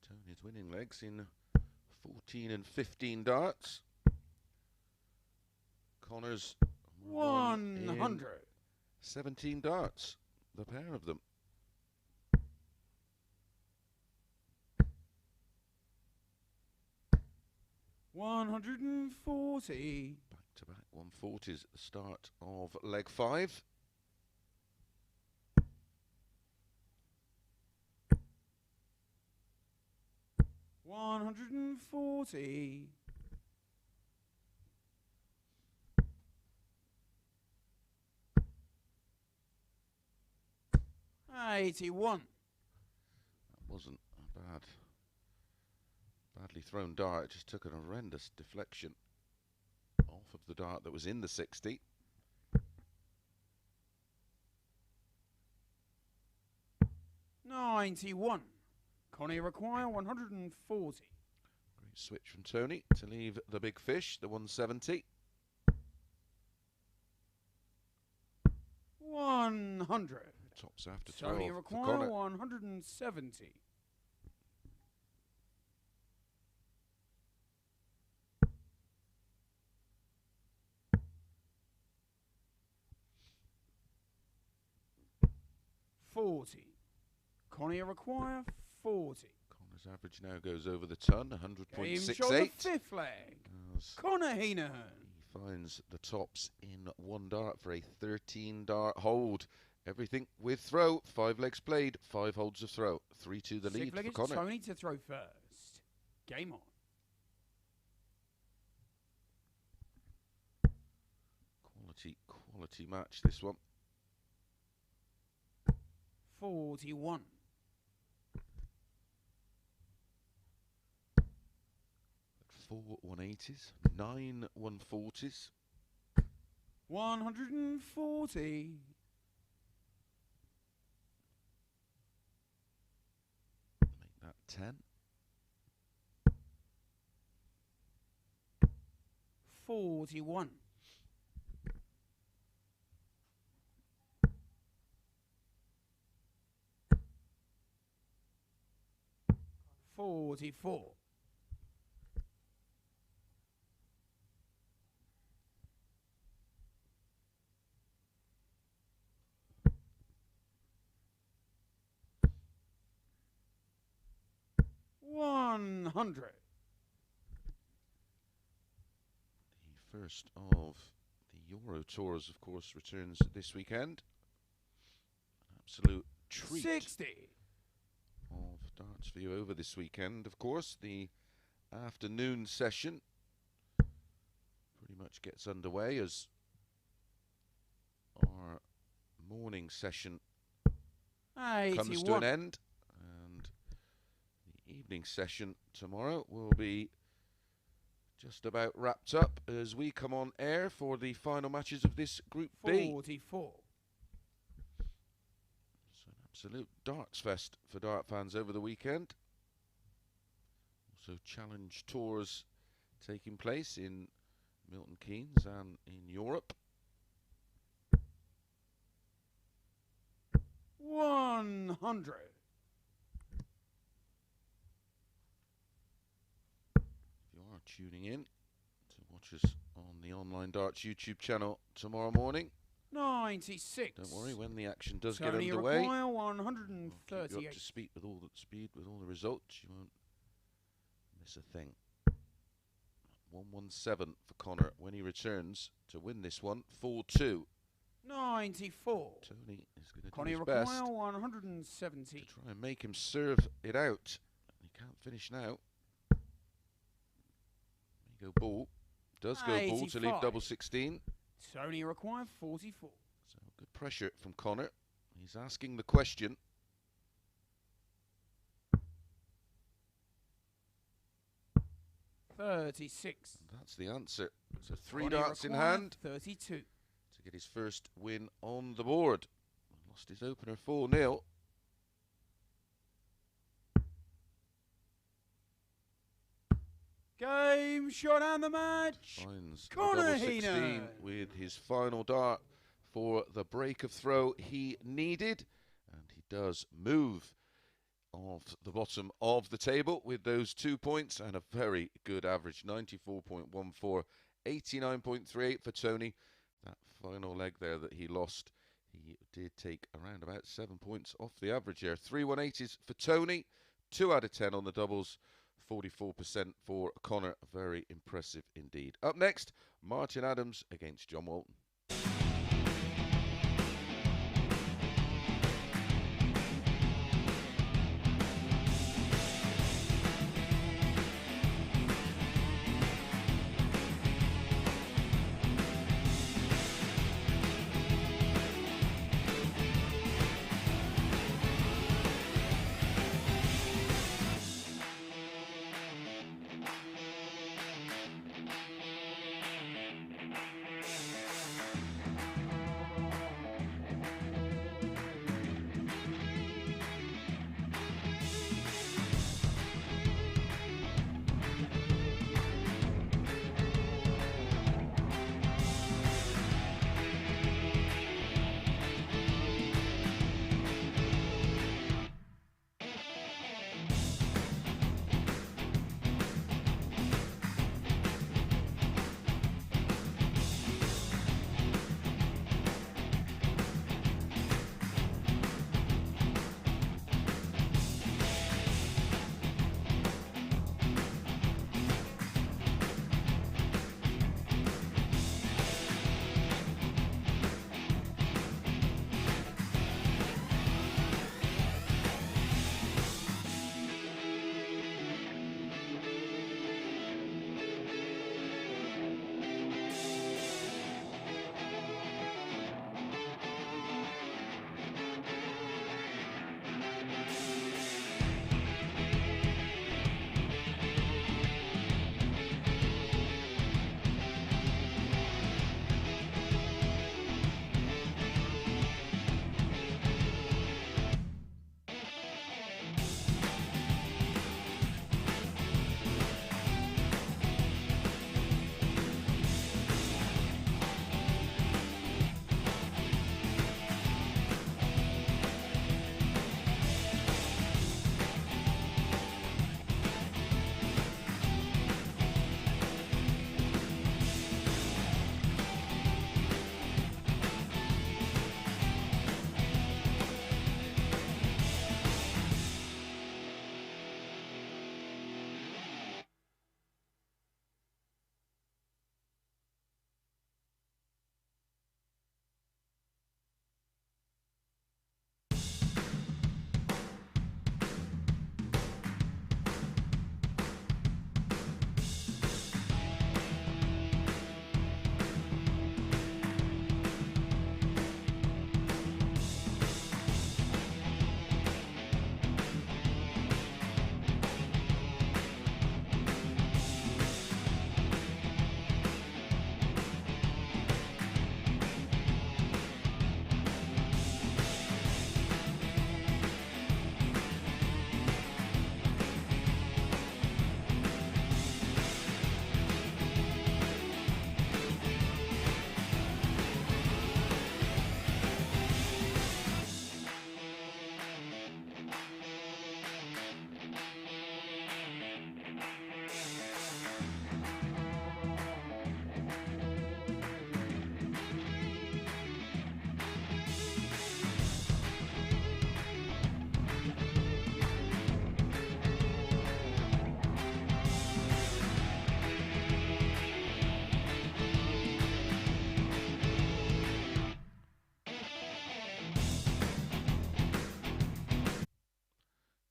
Tony's winning legs in 14 and 15 darts. Conor's 100. 17 darts, the pair of them. $140. Back-to-back 140s at the start of leg 5. $140. $81. That wasn't a badly thrown dart. It just took an horrendous deflection off of the dart that was in the 60. $91. Connie require 140. Great switch from Tony to leave the big fish, the 170. 100. Tops after 12 Tony for require Conor. 170. $40. Connie require 40. Conor's average now goes over the ton, Game show the 100.68. fifth leg. As Conor Heneghan. he finds the tops in one dart for a 13 dart hold. Everything with throw. 5 legs played, 5 holds of throw. 3-2 the lead for Six-legged Conor. Tony to throw first. Game on. Quality match, this one. 41. 4 180s, 9 140s. 140. Make that 10. 41. 44. 100. The first of the Euro Tours, of course, returns this weekend. An absolute treat 60. of darts for you over this weekend. Of course, the afternoon session pretty much gets underway as our morning session comes to an 81. end, and the evening session tomorrow will be just about wrapped up as we come on air for the final matches of this Group B. 44. So an absolute darts fest for dart fans over the weekend. Also challenge tours taking place in Milton Keynes and in Europe. 100. If you are tuning in to watch us on the Online Darts YouTube channel tomorrow morning, 96. don't worry, when the action does get Tony underway, require we'll keep you up 138. to speed with all the results. You won't miss a thing. 117 for Conor when he returns to win this one. 4-2. 94. Tony is going to do Connie his require best 170. to try and make him serve it out. He can't finish now. There you go, ball. Does go ball to leave 85. double 16. Tony require 44. So good pressure from Conor. He's asking the question. $36. That's the answer. So 3 Connie darts in require hand 32. to get his first win on the board. Lost his opener 4-0. Game shot and the match. Finds the Conor double 16 Heneghan. with his final dart for the break of throw he needed. And he does move off the bottom of the table with those 2 points and a very good average, 94.14 89.38 for Tony. That final leg there that he lost, he did take around about 7 points off the average there. 318 is for Tony, 2 out of 10 on the doubles, 44% for Conor. Very impressive indeed. Up next, Martin Adams against John Walton.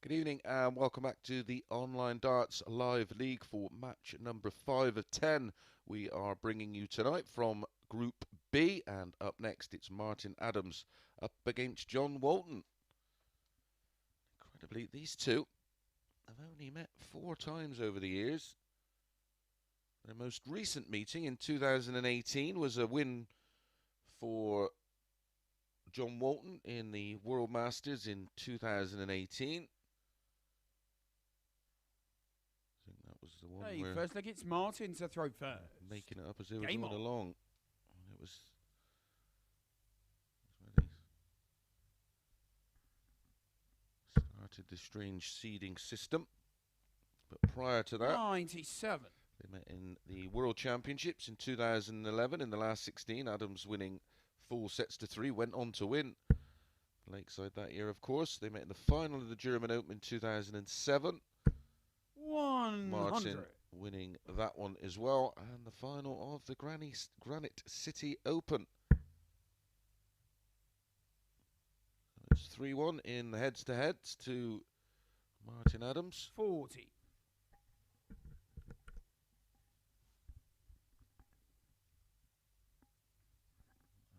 Good evening and welcome back to the Online Darts Live League for match number 5 of 10. We are bringing you tonight from Group B, and up next it's Martin Adams up against John Walton. Incredibly, these two have only met 4 times over the years. Their most recent meeting in 2018 was a win for John Walton in the World Masters in 2018. Was the one hey, where first leg it's Martin to throw first. Making it up as it was Game going on. along. It was started the strange seeding system. But prior to that, 97. They met in the World Championships in 2011 in the last 16. Adams winning 4 sets to 3, went on to win Lakeside that year, of course. They met in the final of the German Open in 2007. 100. Martin winning that one as well. And the final of the Granite City Open. It's 3-1 in the heads-to-heads to Martin Adams. 40.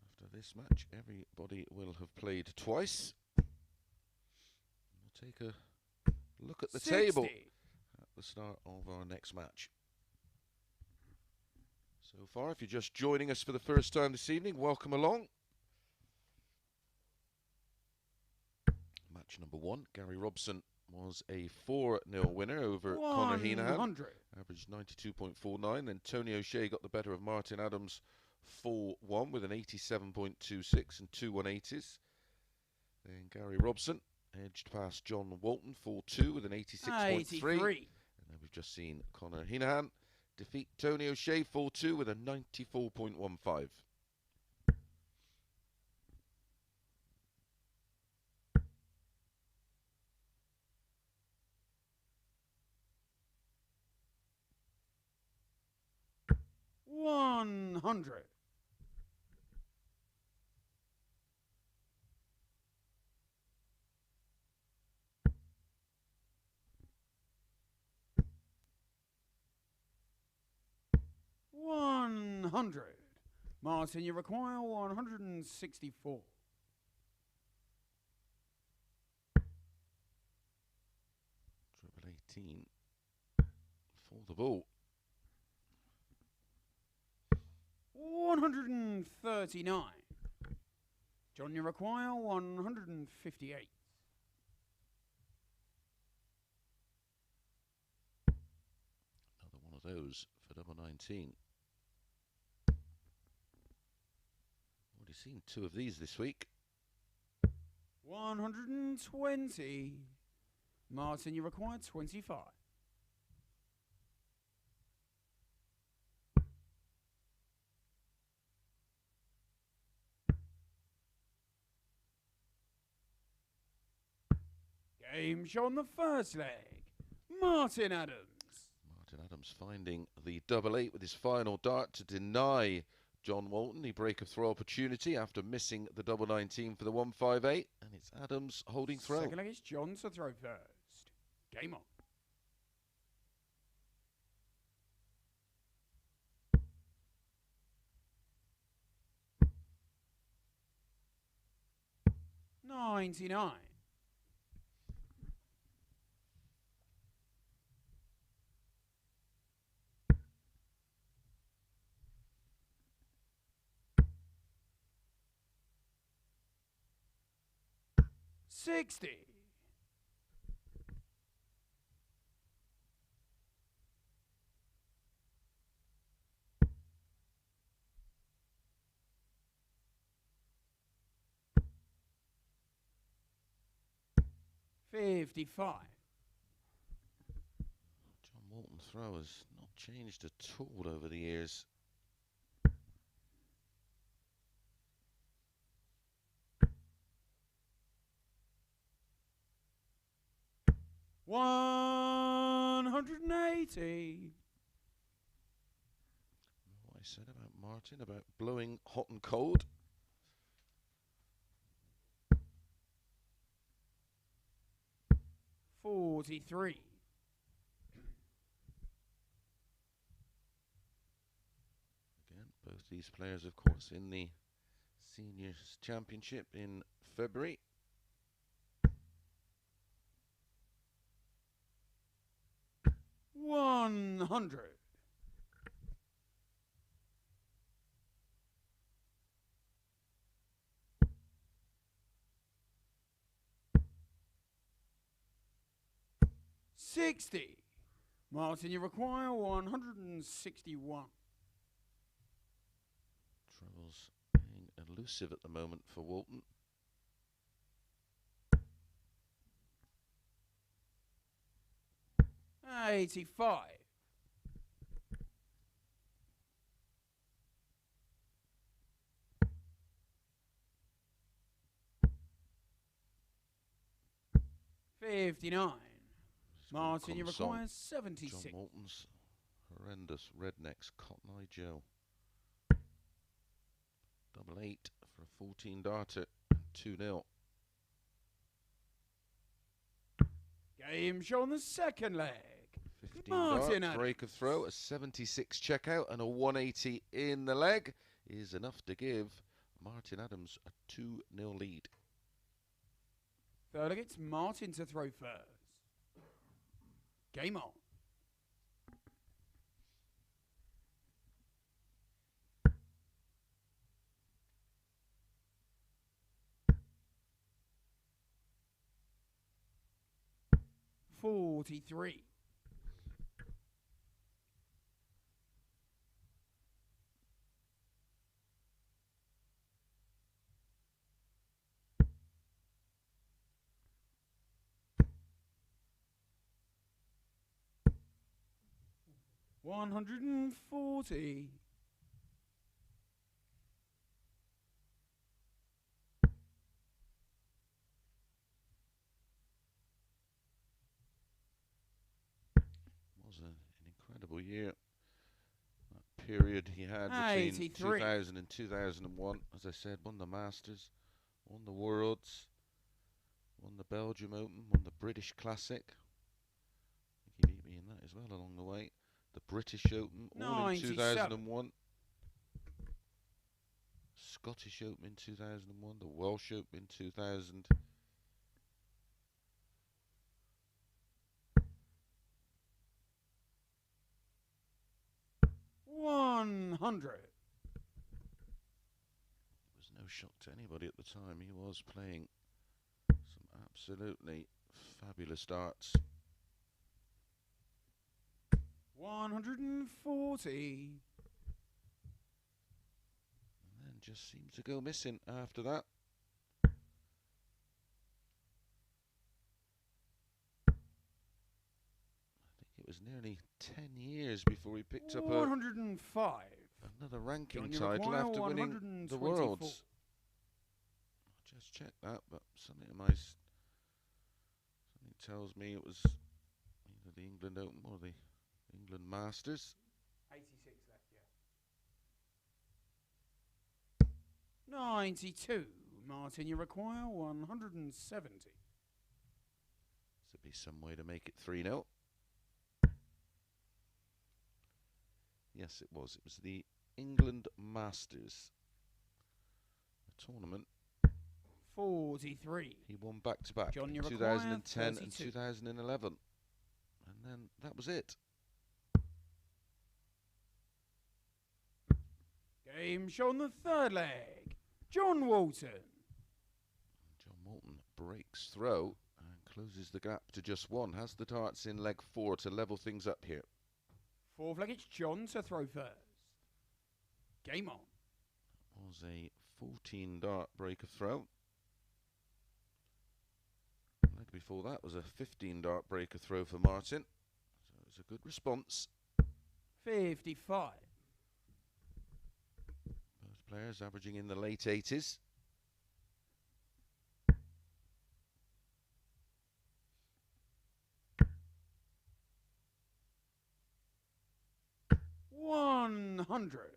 After this match, everybody will have played twice. We'll take a look at the 60. table at the start of our next match. So far, if you're just joining us for the first time this evening, welcome along. Match number 1, Gary Robson was a 4-0 winner over Conor Heneghan. Averaged 92.49. Then Tony O'Shea got the better of Martin Adams 4-1 with an 87.26 and 2 180s. Then Gary Robson edged past John Walton 4-2 with an 86.3. And then we've just seen Conor Heneghan defeat Tony O'Shea 4-2 with a 94.15. $100. 100. Martin, you require 164. Triple 18 for the ball. 139. John, you require 158. Another one of those for double 19. Already seen 2 of these this week. 120. Martin, you require 25. Game show on the first leg. Martin Adams. Martin Adams finding the double 8 with his final dart to deny John Walton the break of throw opportunity after missing the double 19 for the 158. And it's Adams holding throw. Second leg is John to throw first. Game on. $99. 60. 55. John Walton's throw has not changed at all over the years. $180. What I said about Martin, about blowing hot and cold. $43. Again, both these players, of course, in the Seniors Championship in February. $100. 60. Martin, you require 161. Troubles being elusive at the moment for Walton. $85. 59. Score Martin, you comes on. require 76. John Walton's horrendous Rednecks Cotton Eye Joe. Double 8 for a 14 darter. 2-0. Game show on the second leg. 15 Martin dart, break of throw, a 76 checkout, and a 180 in the leg is enough to give Martin Adams a 2-0 lead. Third leg, it's Martin to throw first. Game on. $43. $140. Was an incredible year. That period he had between 83. 2000 and 2001, as I said, won the Masters, won the Worlds, won the Belgium Open, won the British Classic. I think he beat me in that as well along the way. The British Open, all in 2001. Scottish Open in 2001, the Welsh Open in 2000. $100. It was no shock to anybody at the time. He was playing some absolutely fabulous darts. 140. And then just seemed to go missing after that. I think it was nearly 10 years before he picked up 105. another ranking John, you title require after winning the 124. Worlds. I just checked that, but something in something tells me it was either the England Open or the England Masters. 86 left, yeah. 92. Martin, you require 170. This would be some way to make it 3-0. Yes, it was. It was the England Masters, a tournament 43. he won back-to-back John, in you require 2010 and 32. 2011. And then that was it. Game show on the third leg. John Walton. John Walton breaks throw and closes the gap to just one. Has the darts in leg 4 to level things up here. Fourth leg, it's John to throw first. Game on. Was a 14 dart break of throw. Leg before that was a 15 dart break of throw for Martin. So it was a good response. 55. Both players averaging in the late 80s. $100.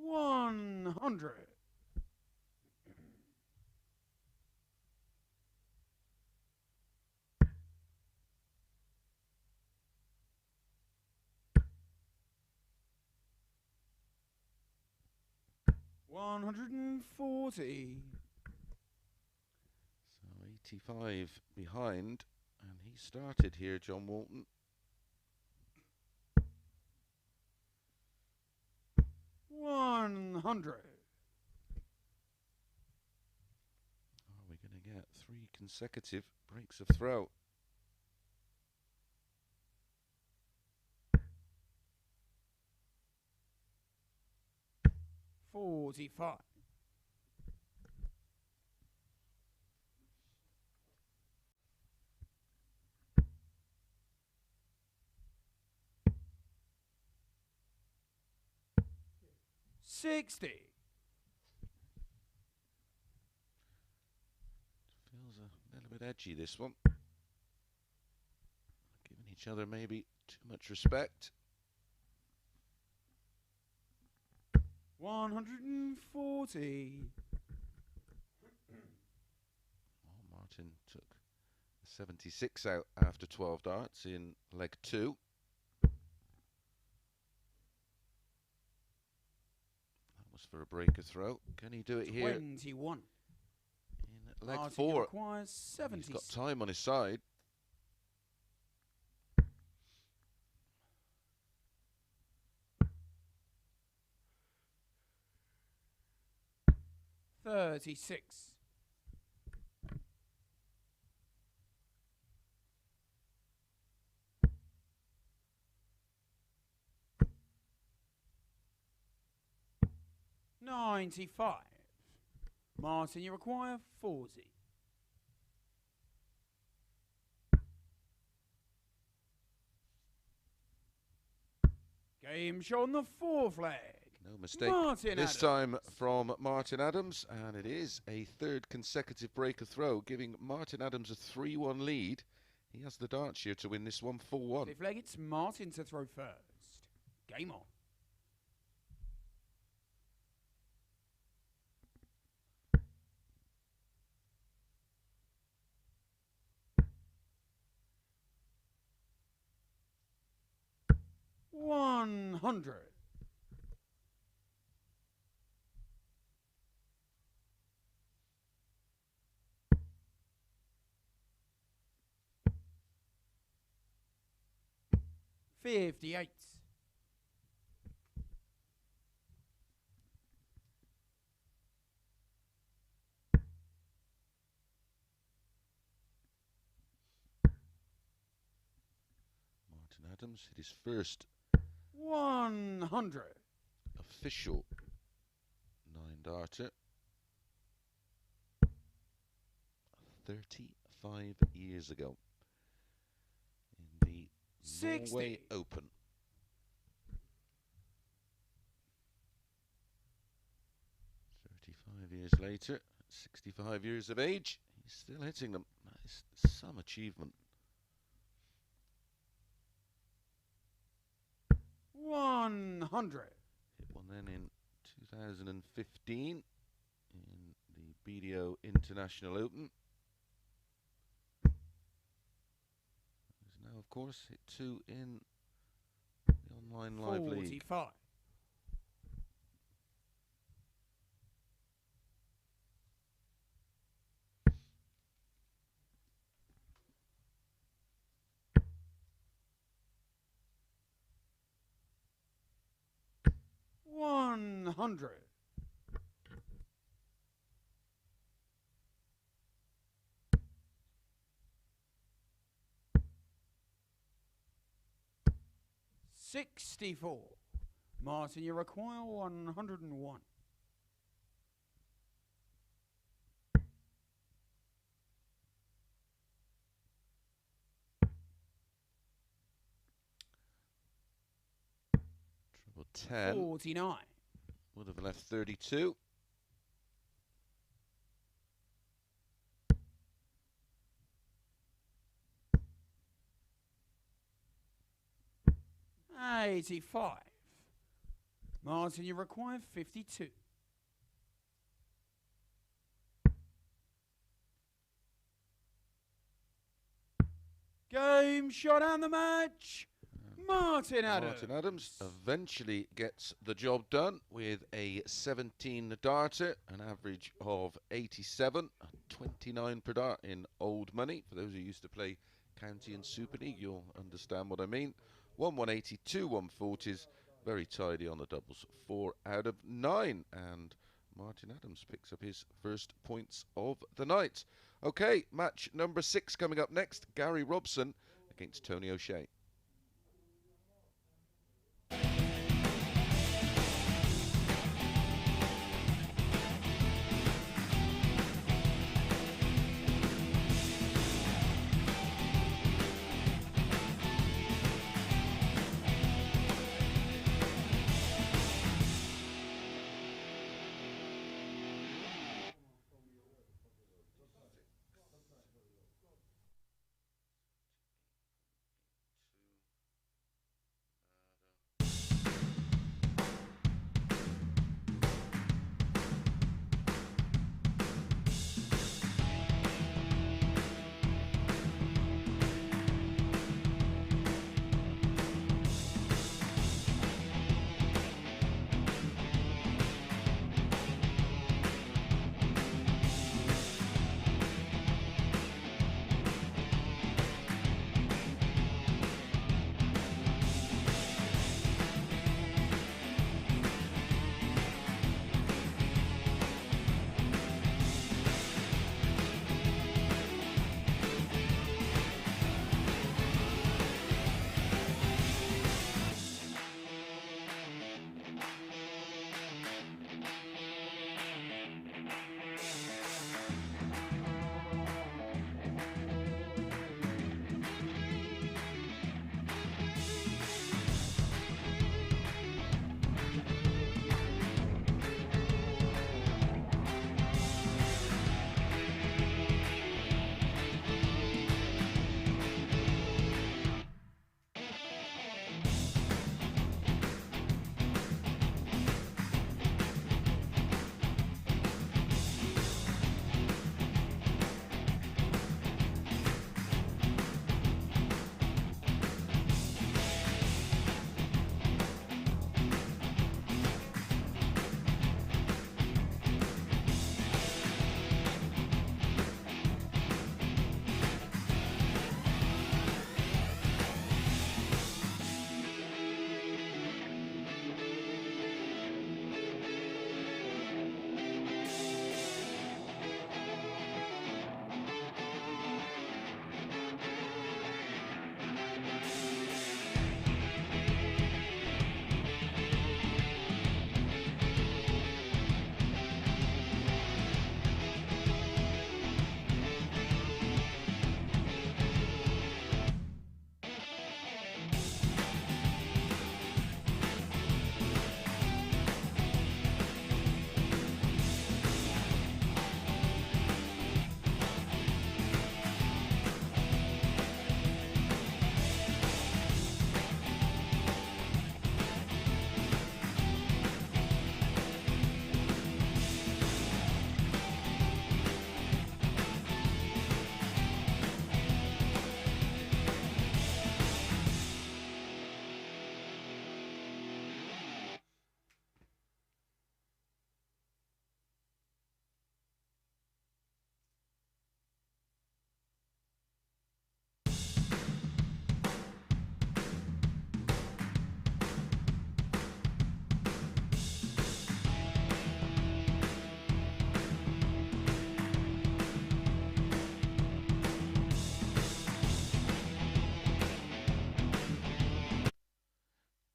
$100. $140. So 85 behind, and he started here, John Walton. $100. Are we going to get 3 consecutive breaks of throw? $45. 60. Feels a little bit edgy, this one. Giving each other maybe too much respect. 140. Oh, Martin took 76 out after 12 darts in leg 2. That was for a breaker throw. Can he do it here? 21. In leg Martin 4. requires 70. He's got time on his side. $36. $95. Martin, you require 40. Game show on the 4 flag. No mistake Martin this Adams. time from Martin Adams, and it is a third consecutive breaker throw, giving Martin Adams a 3-1 lead. He has the darts here to win this one 4-1. 5th leg, it's Martin to throw first. Game on. $100. $58. Martin Adams hit his first 100. official 9-darter 35 years ago in the 60. Norway Open. 35 years later, 65 years of age, he's still hitting them. That is some achievement. 100. Hit one then in 2015 in the BDO International Open. He's now, of course, hit 2 in the Online Live League. 45. $100. $64. Martin, you require 101. Triple 10 $49. would have left 32. $85. Martin, you require 52. Game shot and the match. Martin Adams. Martin Adams eventually gets the job done with a 17-darter, an average of 87, 29 per dart in old money. For those who used to play County and Super League, you'll understand what I mean. 180, 2 140s, very tidy on the doubles. 4 out of 9, and Martin Adams picks up his first points of the night. Okay, match number 6 coming up next. Gary Robson against Tony O'Shea.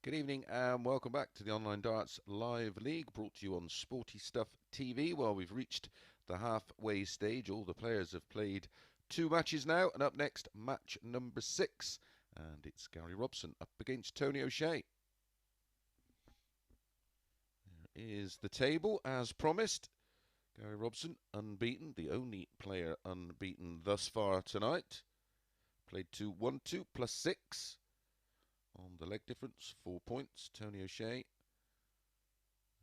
Good evening and welcome back to the Online Darts Live League, brought to you on Sporty Stuff TV. Well, we've reached the halfway stage. All the players have played 2 matches now, and up next, match number 6. And it's Gary Robson up against Tony O'Shea. There is the table as promised. Gary Robson unbeaten, the only player unbeaten thus far tonight. Played 2-1-2 plus 6. On the leg difference, 4 points. Tony O'Shea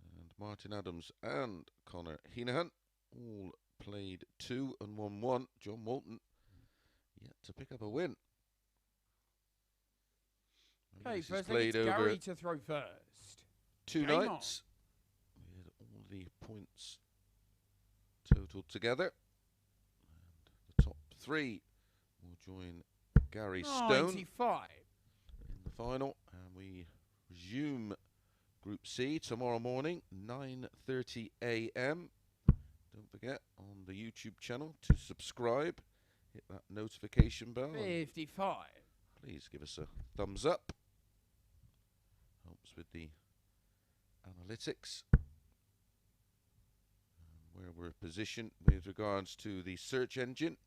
and Martin Adams and Conor Heneghan all played 2 and 1-1. John Walton yet to pick up a win. Okay, first it's Gary to throw first. 2 nights. We had all the points totaled together. And the top 3 will join Gary Stone. 95. Final, and we resume Group C tomorrow morning, 9:30 a.m. Don't forget on the YouTube channel to subscribe, hit that notification bell. 55. Please give us a thumbs up. Helps with the analytics. And where we're positioned with regards to the search engine.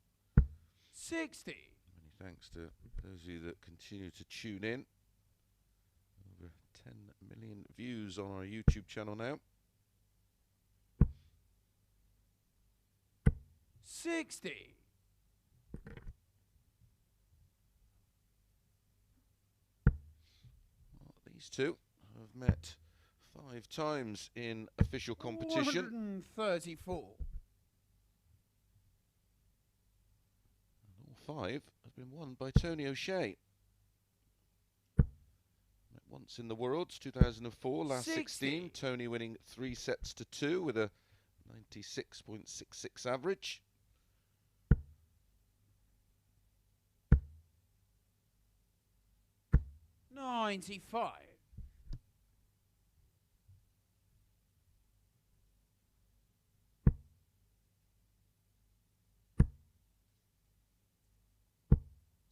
60. Many thanks to those of you that continue to tune in. Over 10 million views on our YouTube channel now. 60. Well, these two have met 5 times in official competition. 134. And all 5 have been won by Tony O'Shea. Met once in the Worlds, 2004, last 16. Tony winning 3 sets to 2 with a 96.66 average. $95.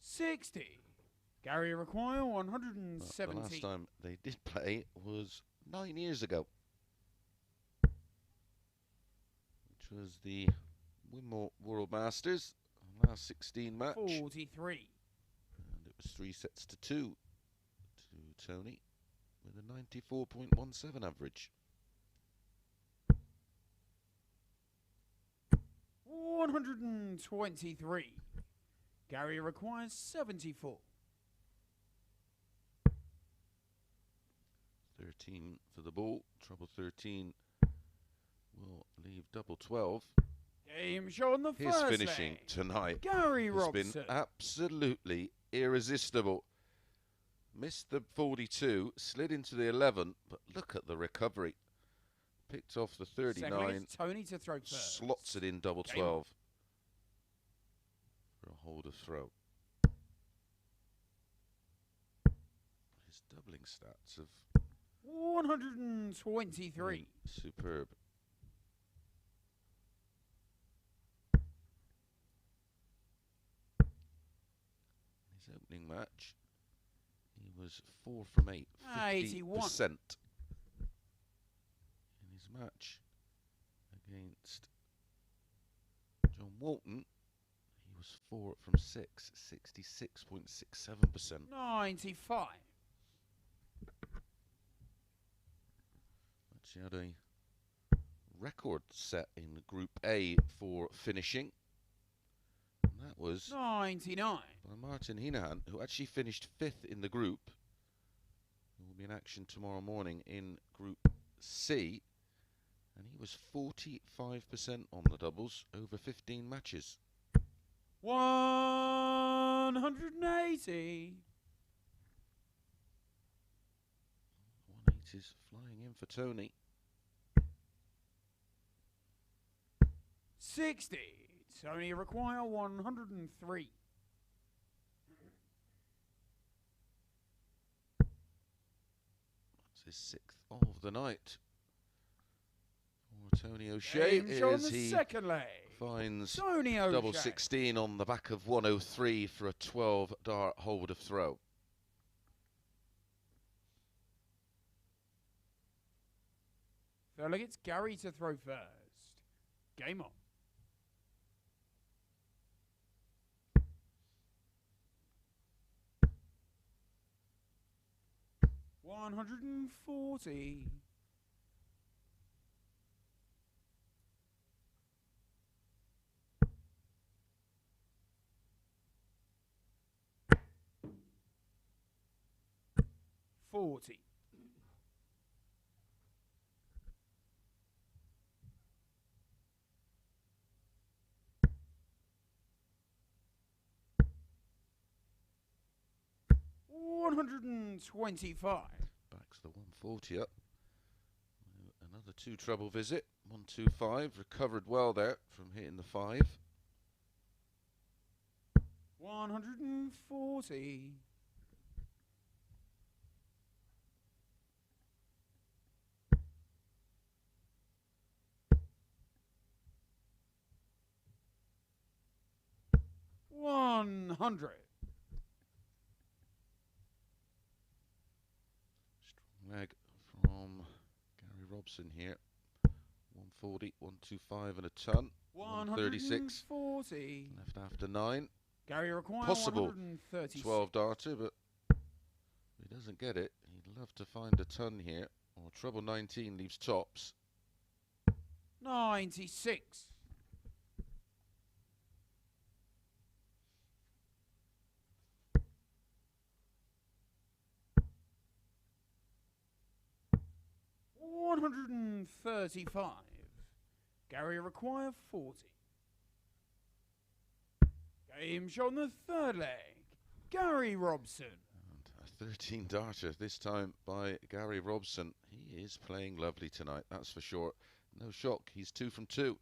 60. Gary require 170. The last time they did play was 9 years ago, which was the Wimbledon World Masters, last 16 match. 43. And it was 3 sets to 2 to Tony with a 94.17 average. 123. Gary requires 74. 13 for the ball. Trouble 13 will leave double 12. Game show on the His first finishing leg. tonight Gary has Robson. been absolutely irresistible. Missed the 42, slid into the 11, but look at the recovery. Picked off the 39. Tony to throw first. Slots it in double 12 for a hold of throw. His doubling stats of 123. Superb. His opening match, he was 4 from 8, 50%. In his match against John Walton, he was 4 from 6, 66.67%. 95. She had a record set in Group A for finishing. And that was 99. by Martin Heneghan, who actually finished 5th in the group. He will be in action tomorrow morning in Group C. And he was 45% on the doubles over 15 matches. 180. 180 is flying in for Tony. 60. Tony require 103. That's his 6th of the night for Tony O'Shea as he second leg. finds Tony O'Shea. double 16 on the back of 103 for a 12 dart hold of throw. Third leg, it's Gary to throw first. Game on. $140. 40. $125. Backs the 140 up. Another two treble visit. 125. Recovered well there from hitting the 5. 140. $100. Strong leg from Gary Robson here. 140, 125 and a ton. 136. 140. Left after 9. Gary requires Possible 136. 12 darter, but he doesn't get it. He'd love to find a ton here. Or treble 19 leaves tops. 96. $135. Gary require 40. Game shot on the third leg. Gary Robson. And a 13 darter this time by Gary Robson. He is playing lovely tonight, that's for sure. No shock, he's 2 from 2.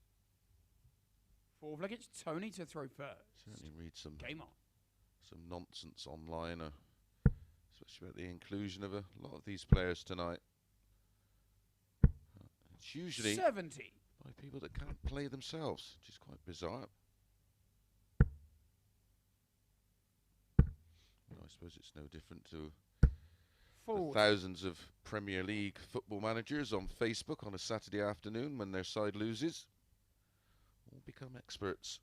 Fourth leg, it's Tony to throw first. Certainly read some Game on. some nonsense online, especially about the inclusion of a lot of these players tonight. It's usually 70. by people that can't play themselves, which is quite bizarre. Well, I suppose it's no different to the 40. thousands of Premier League football managers on Facebook on a Saturday afternoon when their side loses. All become experts.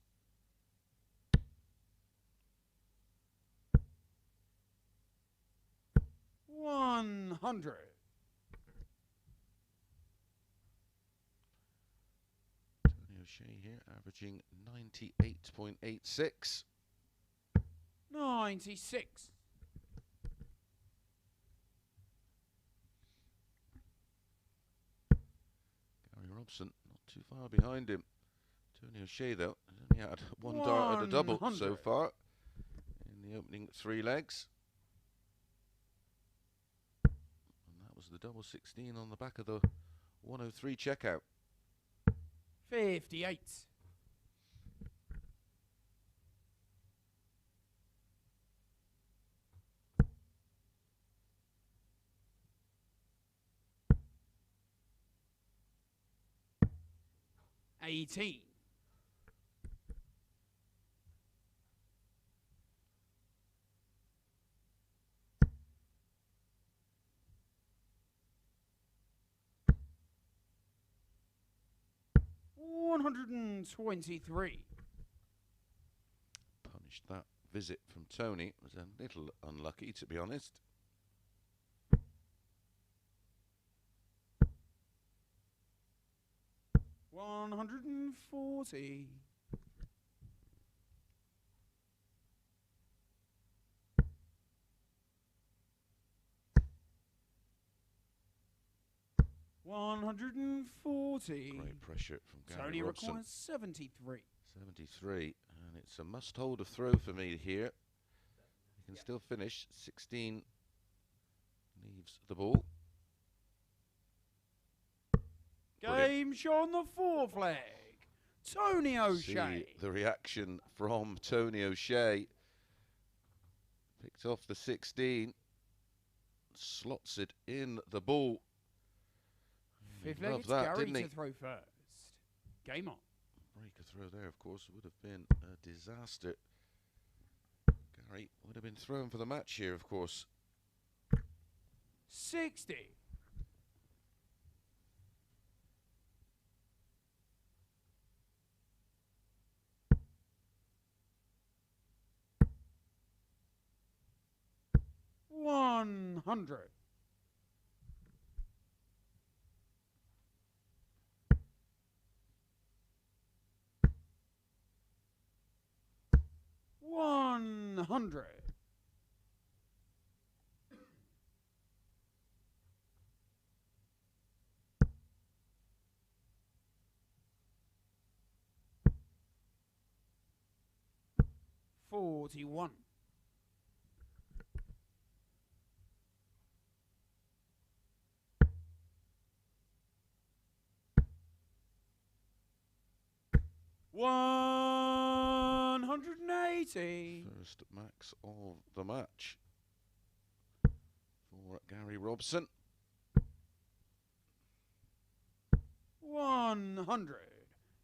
$100. Tony O'Shea here, averaging 98.86. 96. Gary Robson not too far behind him. Tony O'Shea, though, has only had one dart at a double 100. so far in the opening 3 legs. And that was the double 16 on the back of the 103 checkout. 58. $18. $123. Punished that visit from Tony. It was a little unlucky, to be honest. $140. $140. Great pressure from Gary Tony Robson. requires 73. 73, and it's a must-hold of throw for me here. He can still finish. 16 leaves the ball. Game shot on the fourth leg. Tony O'Shea. See the reaction from Tony O'Shea. Picked off the 16. Slots it in the ball. Fifth leg, Loved it's that, Gary didn't he? to throw first. Game on. Break a throw there, of course, would have been a disaster. Gary would have been thrown for the match here, of course. 60. 100. $100. $41. $180. First max of the match for Gary Robson. 100.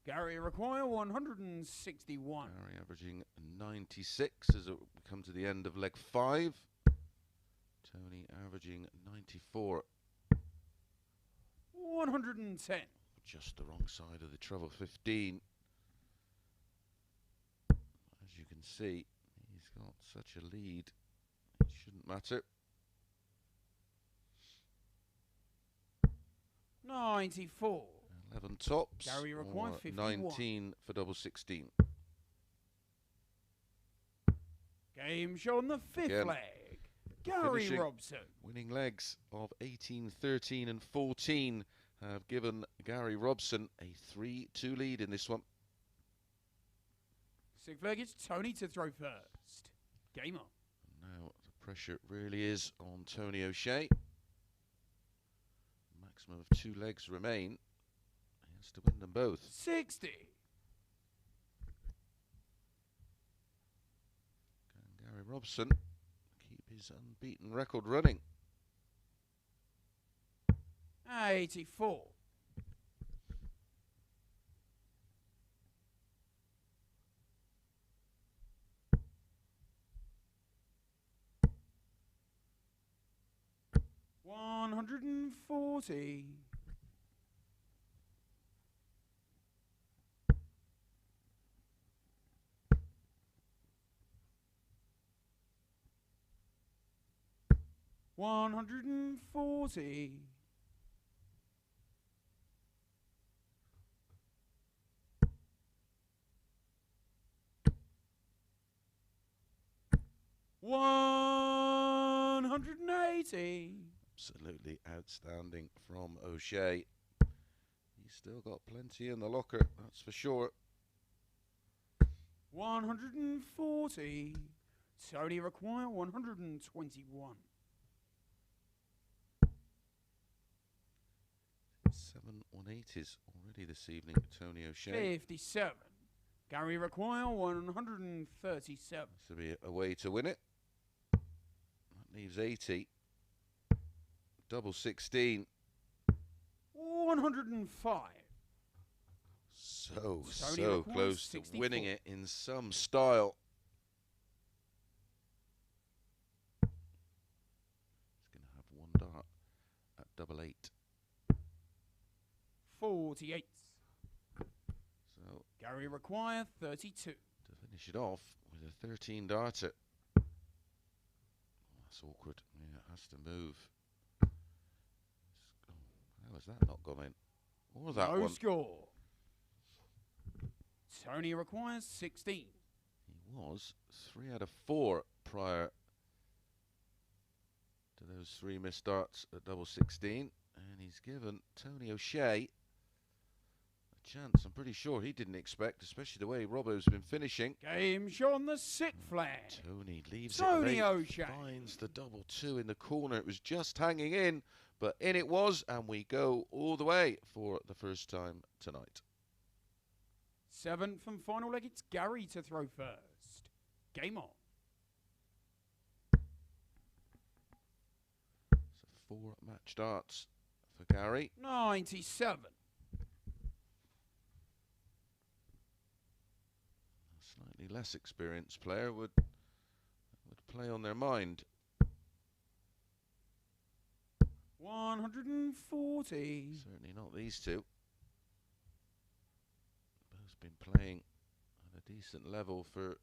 Gary require 161. Gary averaging 96 as we come to the end of leg 5. Tony averaging 94. 110. Just the wrong side of the treble 15. As you can see, he's got such a lead. It shouldn't matter. 94. 11 tops. Gary require or 51. 19 for double 16. Game show on the fifth Again, leg. Gary finishing Robson. Winning legs of 18, 13 and 14 have given Gary Robson a 3-2 lead in this one. Sixth leg, it's Tony to throw first. Game on. Now the pressure really is on Tony O'Shea. Maximum of 2 legs remain. He has to win them both. 60. Can Gary Robson keep his unbeaten record running? 84. $140. $140. $180. Absolutely outstanding from O'Shea. He's still got plenty in the locker, that's for sure. 140. Tony require 121. 7 180s already this evening, Tony O'Shea. 57. Gary require 137. This will be a way to win it. That leaves 80. Double 16. 105. So requires close to 64. winning it in some style. He's going to have one dart at double 8. 48. So Gary require 32. to finish it off with a 13 darter. That's awkward. Yeah, it has to move. How has that not gone in? Or that No one? score. Tony requires 16. He was 3 out of 4 prior to those 3 missed darts at double 16, and he's given Tony O'Shea a chance. I'm pretty sure he didn't expect, especially the way Robbo's been finishing. Game show on the sixth flag. Tony leaves Tony it late, O'Shea finds the double 2 in the corner. It was just hanging in, but in it was, and we go all the way for the first time tonight. 7th and final leg, it's Gary to throw first. Game on. So 4 match darts for Gary. 97. A slightly less experienced player would play on their mind. 140. Certainly not these two. Both been playing at a decent level for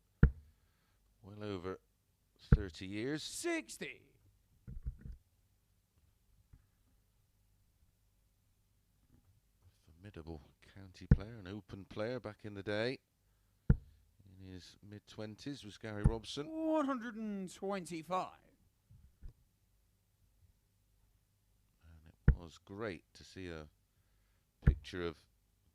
well over 30 years. 60. Incredible county player, an open player back in the day. In his mid-20s was Gary Robson. 125. And it was great to see a picture of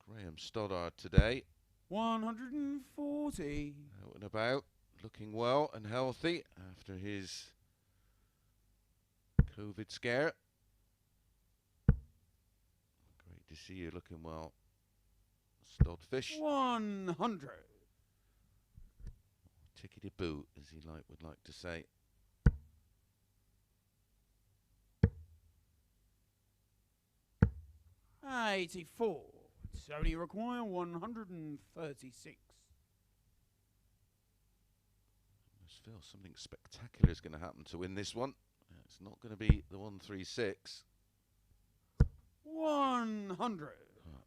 Graham Stoddard today. 140. Out and about, looking well and healthy after his COVID scare. Great to see you looking well, Stodfish. 100. Tickety boo, as he would like to say. '84. It's only require 136. I just feel something spectacular is going to happen to win this one. It's not going to be the 136. 100.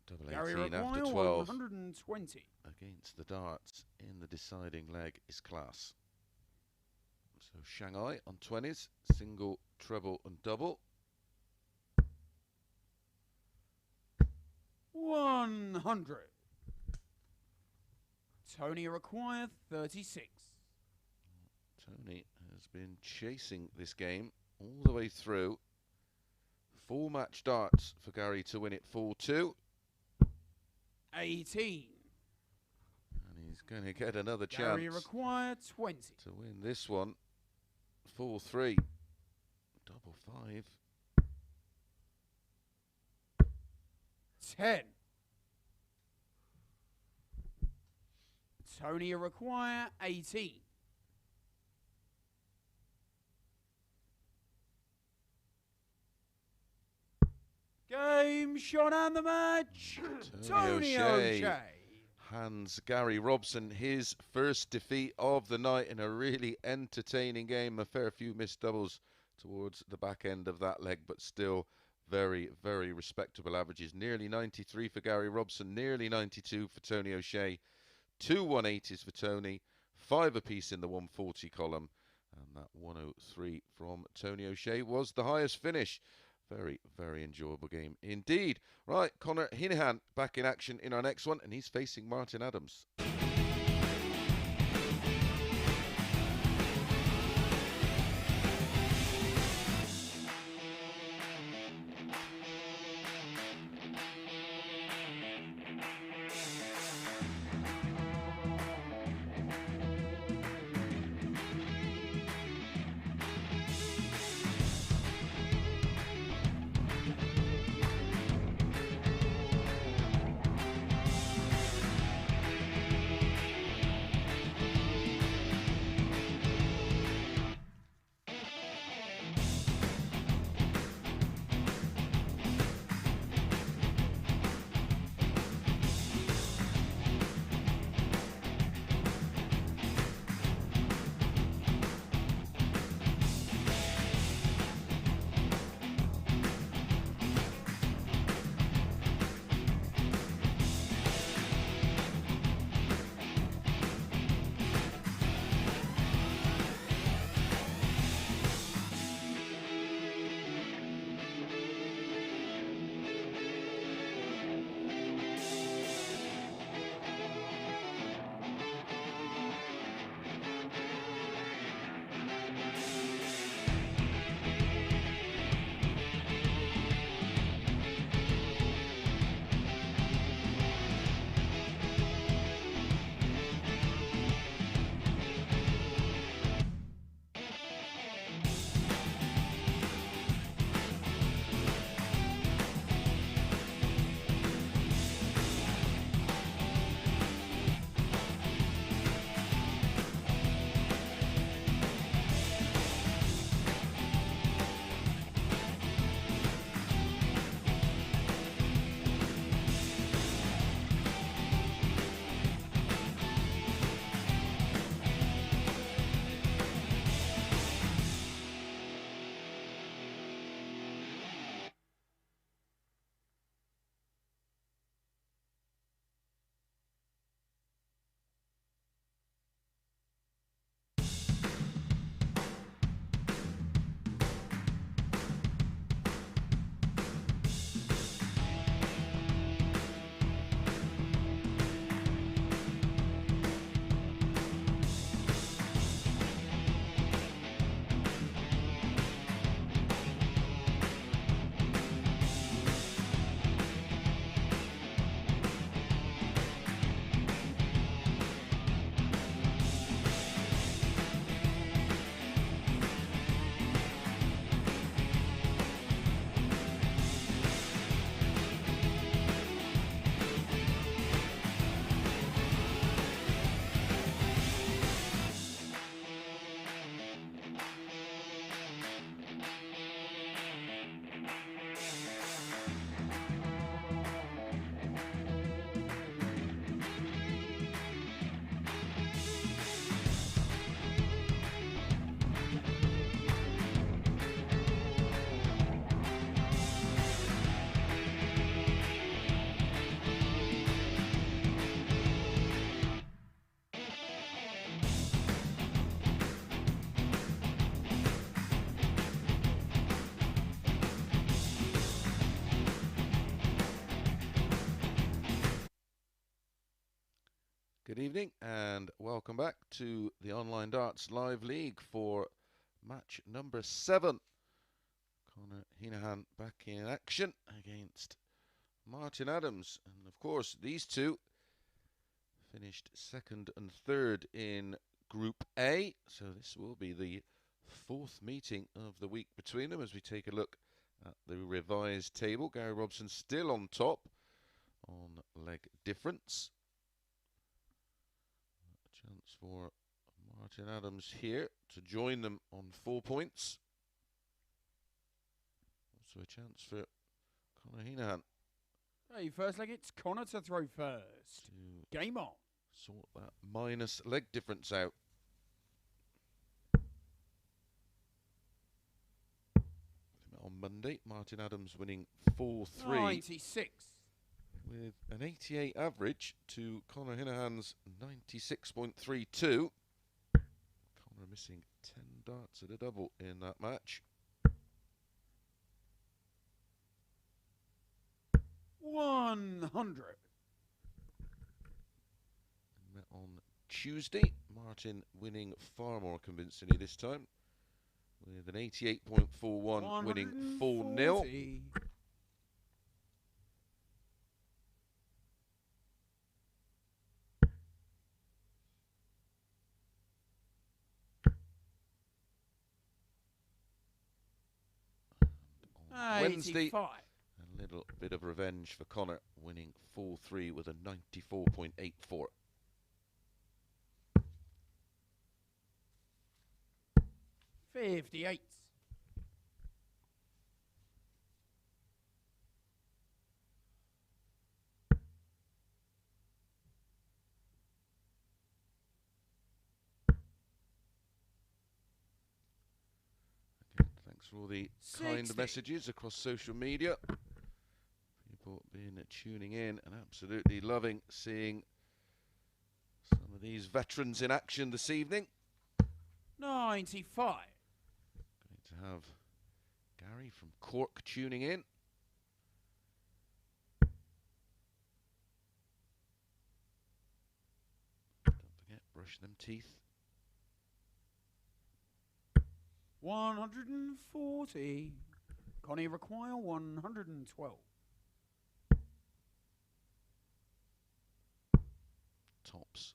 Double Gary 18 after require 12 120. against the darts in the deciding leg is class. So Shanghai on 20s, single, treble and double. 100. Tony require 36. Tony has been chasing this game all the way through. 4-match darts for Gary to win it 4-2. 18. And he's going to get another Gary chance require 20. to win this one 4-3. Double 5. 10. Tony require 18. Game shot and the match. Tony O'Shea hands Gary Robson his first defeat of the night in a really entertaining game. A fair few missed doubles towards the back end of that leg, but still very, very respectable averages. Nearly 93 for Gary Robson, nearly 92 for Tony O'Shea. 2 180s for Tony, 5 apiece in the 140 column, and that 103 from Tony O'Shea was the highest finish. Very, very enjoyable game indeed. Right, Conor Heneghan back in action in our next one, and he's facing Martin Adams. Good evening and welcome back to the Online Darts Live League for match number 7. Conor Heneghan back in action against Martin Adams. And of course, these two finished second and third in Group A. So this will be the 4th meeting of the week between them as we take a look at the revised table. Gary Robson still on top on leg difference. Chance for Martin Adams here to join them on 4 points. Also a chance for Conor Heneghan. Hey, first leg, it's Conor to throw first. Game on. Sort that minus leg difference out. On Monday, Martin Adams winning 4-3. 96. With an 88 average to Conor Heneghan's 96.32. Conor missing 10 darts at a double in that match. 100. Met on Tuesday, Martin winning far more convincingly this time. With an 88.41 winning 4-0. Wednesday, 85. a little bit of revenge for Conor, winning 4-3 with a 94.84. 58. Thanks for all the 60. kind messages across social media. People been tuning in and absolutely loving seeing some of these veterans in action this evening. 95. Great to have Gary from Cork tuning in. Don't forget, brush them teeth. 140. Connie require 112. Tops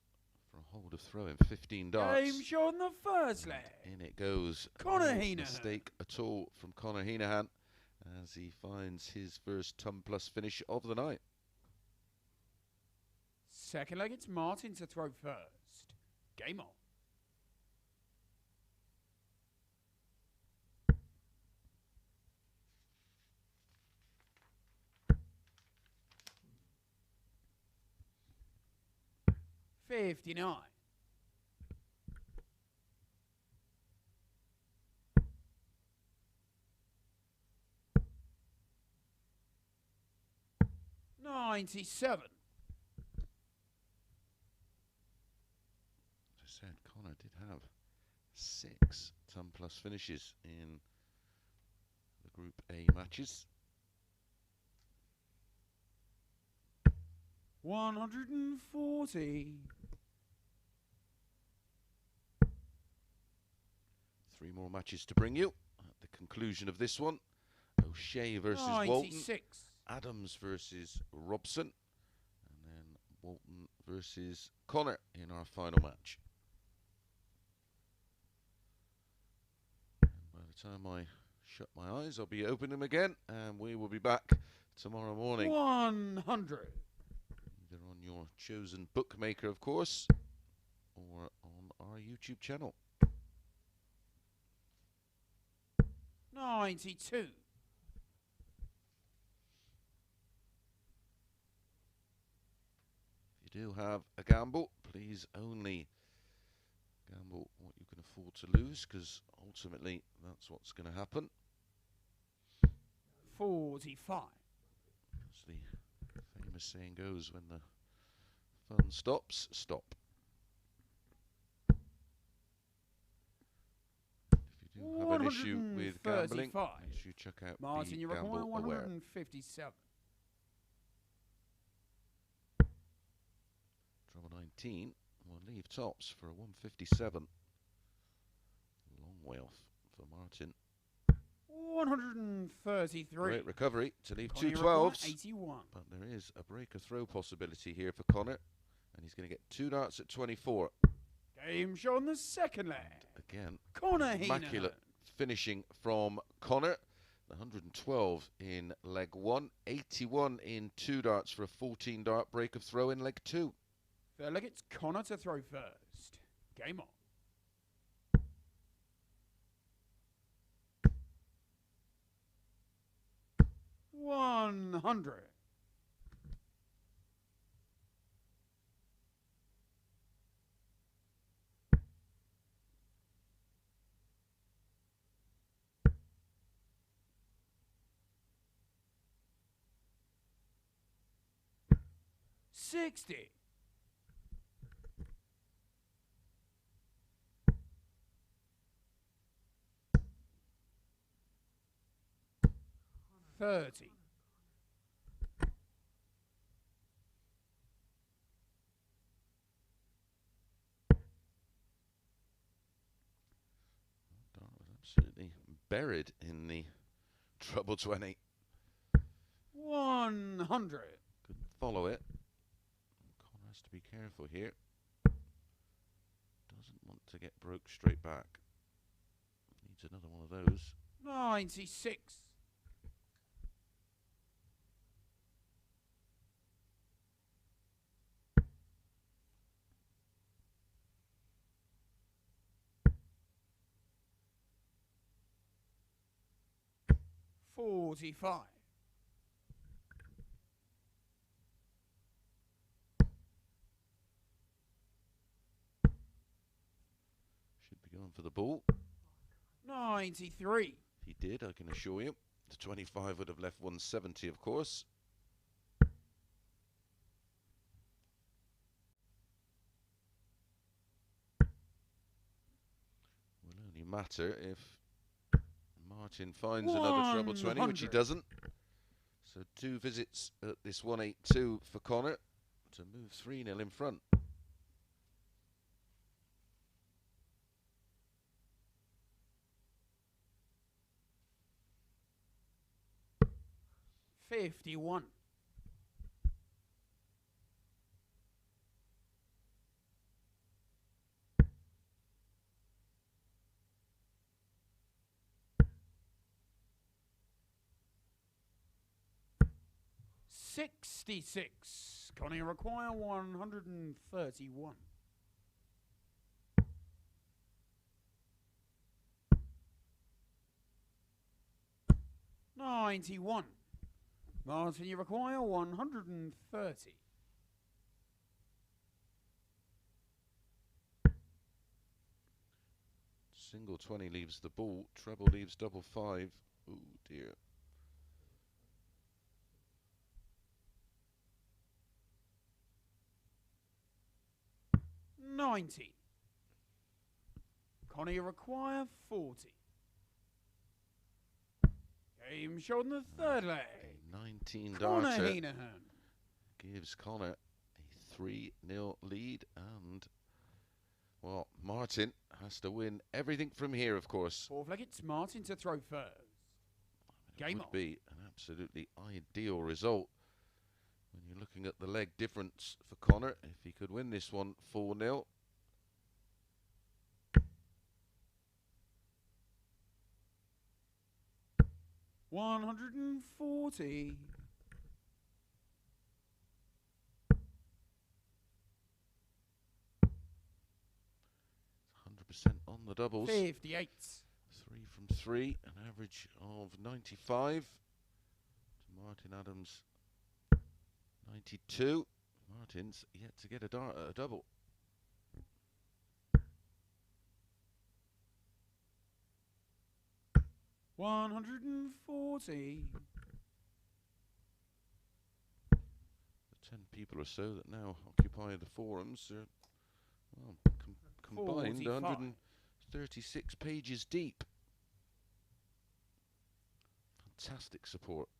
for a hold of throw in 15 darts. Game shot on the first leg. In it goes. Conor No Heneghan. mistake at all from Conor Heneghan as he finds his first ton plus finish of the night. Second leg, it's Martin to throw first. Game on. 59. 97. As I said, Conor did have 6 ton plus finishes in the Group A matches. 140. 3 more matches to bring you at the conclusion of this one. O'Shea versus 96. Walton. Adams versus Robson. And then Walton versus Conor in our final match. And by the time I shut my eyes, I'll be opening them again. And we will be back tomorrow morning. 100. Either on your chosen bookmaker, of course, or on our YouTube channel. 92. If you do have a gamble, please only gamble what you can afford to lose, because ultimately that's what's going to happen. 45. As the famous saying goes, when the fun stops, stop. If you do have an issue with gambling, make sure you check out Martin, you require Gamble Aware. 157. Drama 9 18 will leave tops for a 157. Long way off for Martin. 133. Great recovery to leave Conor two Heneghan, 12s. 81. But there is a breaker throw possibility here for Conor. And he's going to get 2 darts at 24. Game show on the second leg. Again, Conor immaculate Heneghan. finishing from Conor. The 112 in leg 1, 81 in 2 darts for a 14 dart break of throw in leg 2. Third leg, it's Conor to throw first. Game on. $100. 60. 30. 'Absolutely buried in the treble 20. 100. Couldn't follow it. Conor has to be careful here. Doesn't want to get broke straight back. Needs another one of those. 96. 45. Should be going for the ball. 93. If he did, I can assure you. The 25 would have left 170, of course. Will only matter if Martin finds another treble 20, which he doesn't. So 2 visits at this 182 for Conor to move 3-0 in front. $51. 66. Conor require 131. 91. Martin, you require 130. Single 20 leaves the ball, treble leaves double 5. Oh dear. $90. Conor, you require 40. Game show on the third leg. A 19 Conor darter Heneghan. gives Conor a 3-0 lead, and well, Martin has to win everything from here, of course. Fourth leg, it's Martin to throw first. Game would on. be an absolutely ideal result when you're looking at the leg difference for Conor. If he could win this one 4-0. $140. 100% on the doubles. 58. 3 from 3, an average of 95. To Martin Adams, 92. Martin's yet to get a double. $140. The 10 people or so that now occupy the forums are, well, combined 45. 136 pages deep. Fantastic support.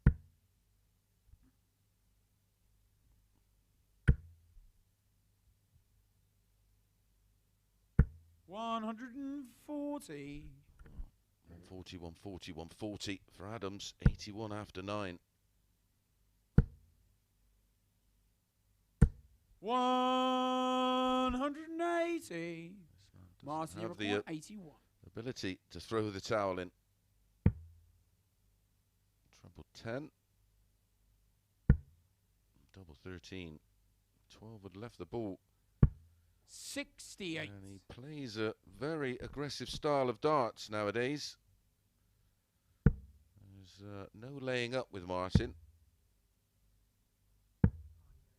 140. 140, 140, 140 for Adams. 81 after 9. 180. Martin, you Have the require 81. ability to throw the towel in. Treble 10. Double 13. 12 had left the ball. 68. And he plays a very aggressive style of darts nowadays. There's no laying up with Martin.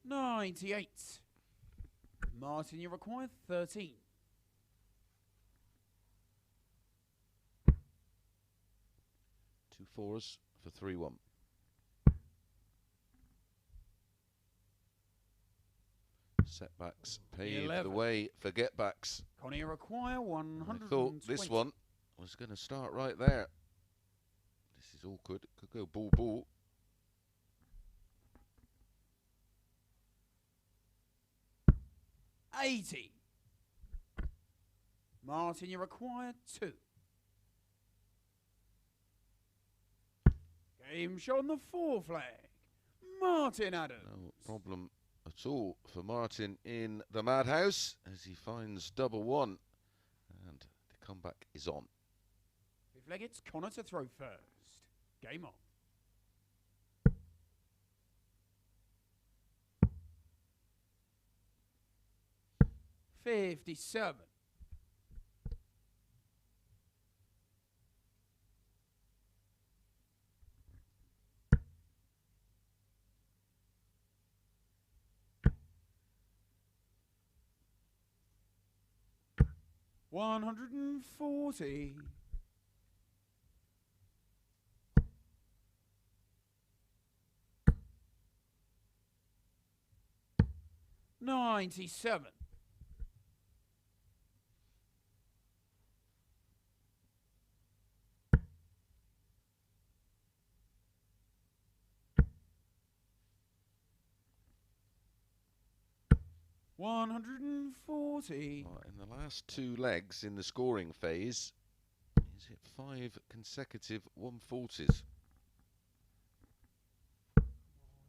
98. Martin, you require 13. Two fours for 3-1. Setbacks paved 11. the way for getbacks. Conor, you require 120. I thought this one was going to start right there. This is awkward. Could go ball, ball. $80. Martin, you require 2. Game shot on the 4 flag. Martin Adams. No problem at all for Martin in the madhouse as he finds double 1. And the comeback is on. 5th leg, it's Conor to throw first. Game on. $57. $140. $97. $140. In the last 2 legs in the scoring phase, he's hit 5 consecutive 140s.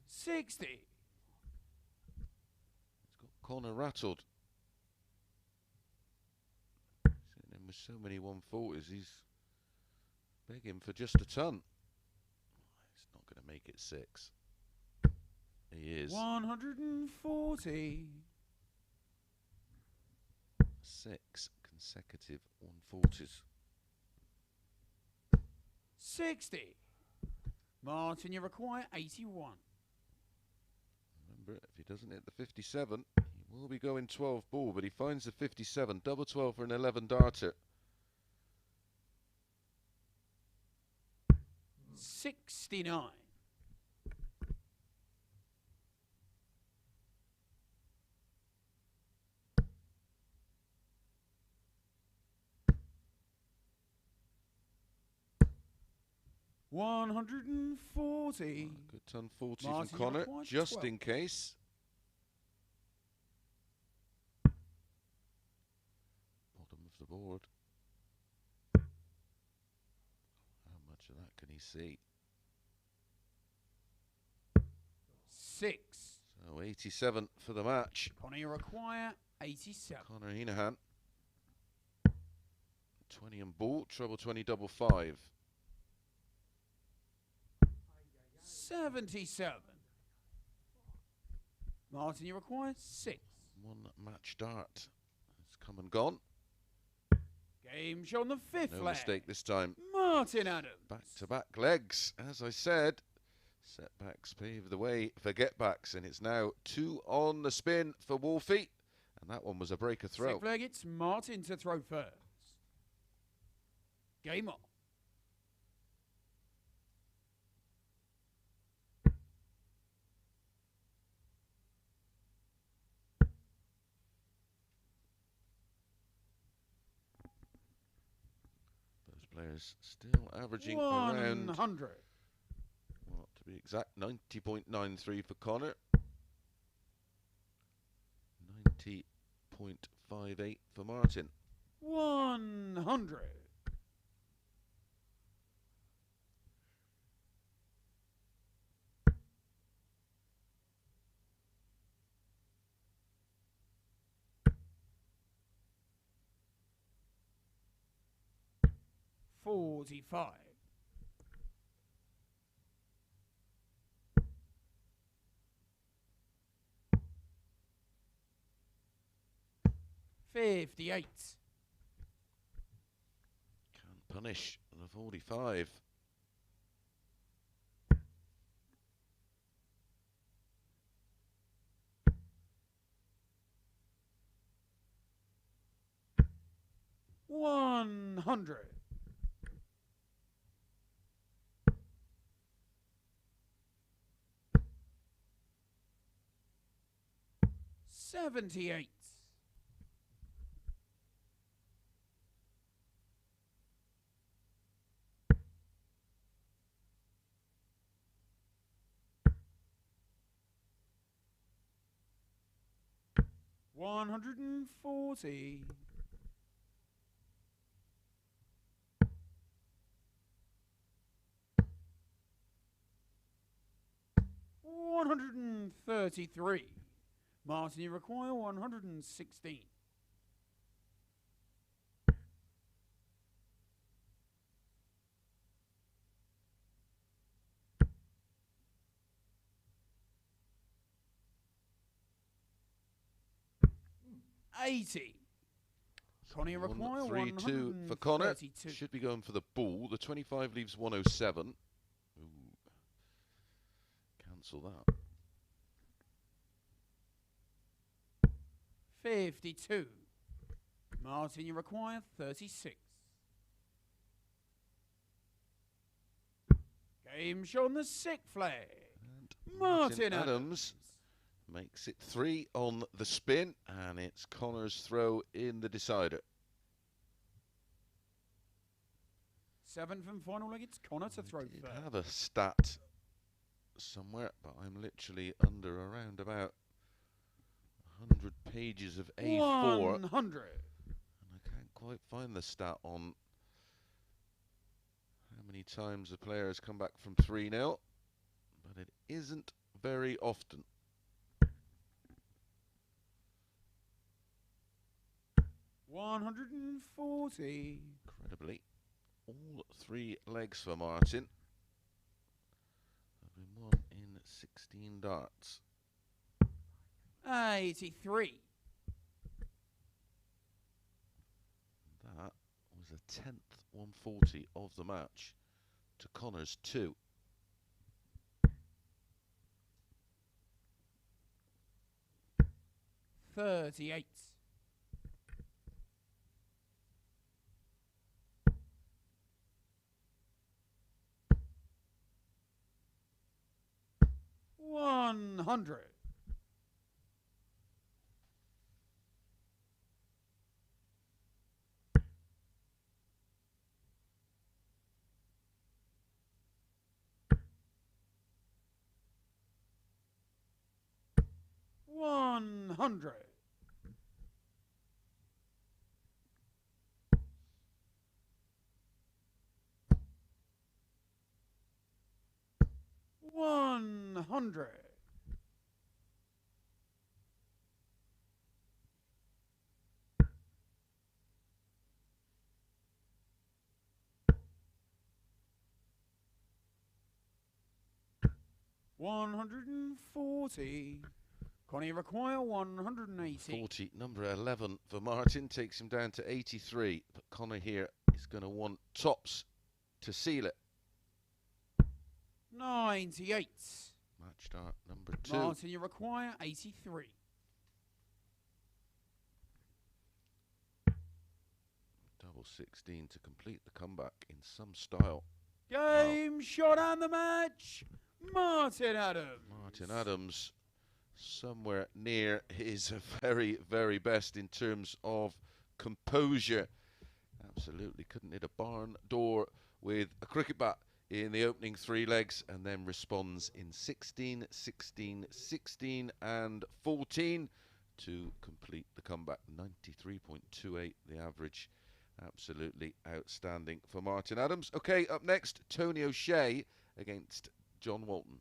60. He's got Conor rattled. Sitting in with so many 140s, he's begging for just a ton. He's not going to make it 6. He is. 140. 6 consecutive 140s. 60. Martin, you require 81. Remember, if he doesn't hit the 57, he will be going 12 ball, but he finds the 57. Double 12 for an 11 darter. 69. $140. Good ton 40 Martin, from Conor, required just 12. in case. Bottom of the board. How much of that can he see? 6. So 87 for the match. Conor, you require 87. Conor Heneghan. 20 and ball, treble 20, double 5. 77. Martin, you require 6. 1 match dart. It's come and gone. Game show on the 5th No leg. mistake this time. Martin Adams. Back-to-back legs, as I said. Setbacks pave the way for getbacks, and it's now 2 on the spin for Wolfie. And that one was a breaker throw. 6th leg, it's Martin to throw first. Game on. Those players still averaging around, 100. well, to be exact, 90.93 for Conor. 90.58 for Martin. 100. $45. 58. Can't punish the 45. 100. 78. 140. 133. Martin, you require 116. 80. Conor, you require 3-2 for Conor. 132. Should be going for the ball. The 25 leaves 107. Ooh. Cancel that. 52. Martin, you require 36. Game shown the sick flag. And Martin Adams makes it 3 on the spin, and it's Conor's throw in the decider. 7th and final leg, it's Conor to throw I first. have a stat somewhere, but I'm literally under around about 100 pages of A4. 100. And I can't quite find the stat on how many times a player has come back from 3-0, but it isn't very often. 140. Incredibly, all 3 legs for Martin have been won in 16 darts. 83. That was a 10th 140 of the match to Conor's 2. 38. 100. 100. 100. 140. Conor, you require 180. 40, number 11 for Martin, takes him down to 83. But Conor here is going to want tops to seal it. 98. Match dart number 2. Martin, you require 83. Double 16 to complete the comeback in some style. Game shot and the match. Martin Adams. Martin Adams, somewhere near his very, very best in terms of composure. Absolutely couldn't hit a barn door with a cricket bat in the opening 3 legs, and then responds in 16, 16, 16 and 14 to complete the comeback. 93.28 the average. Absolutely outstanding for Martin Adams. Okay, up next, Tony O'Shea against John Walton.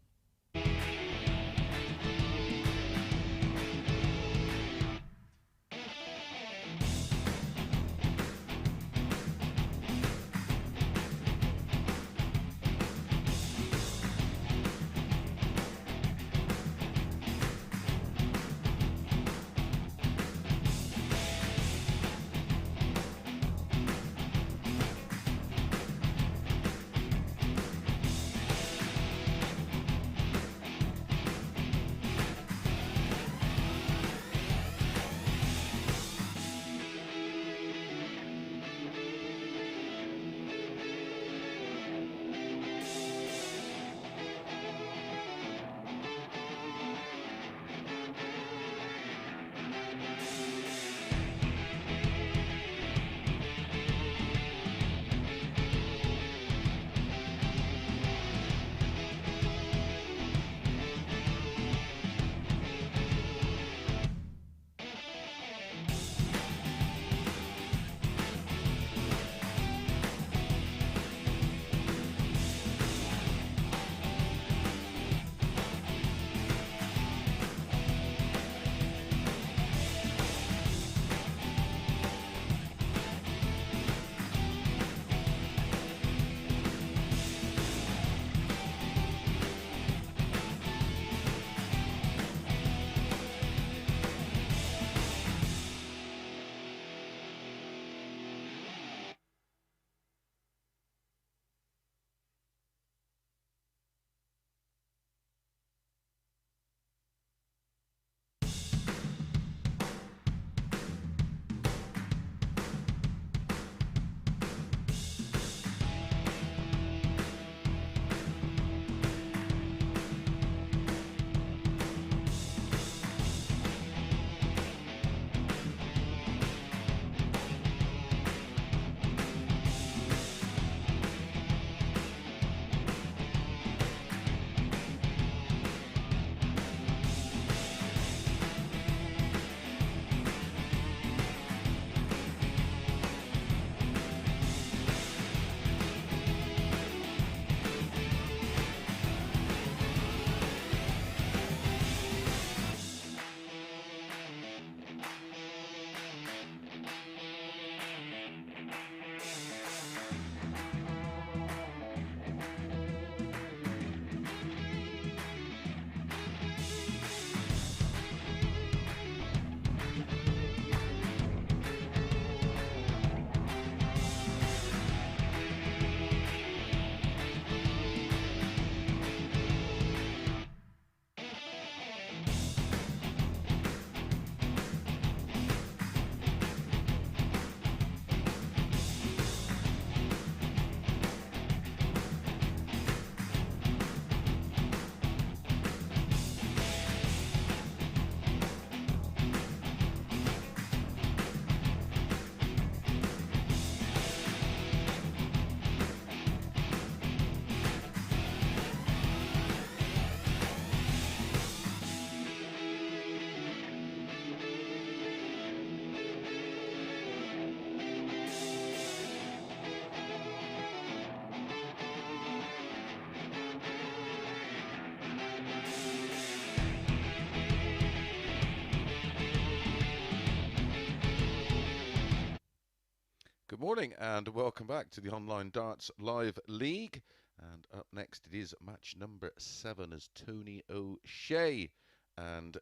Good morning and welcome back to the Online Darts Live League. And up next it is match number 7 as Tony O'Shea and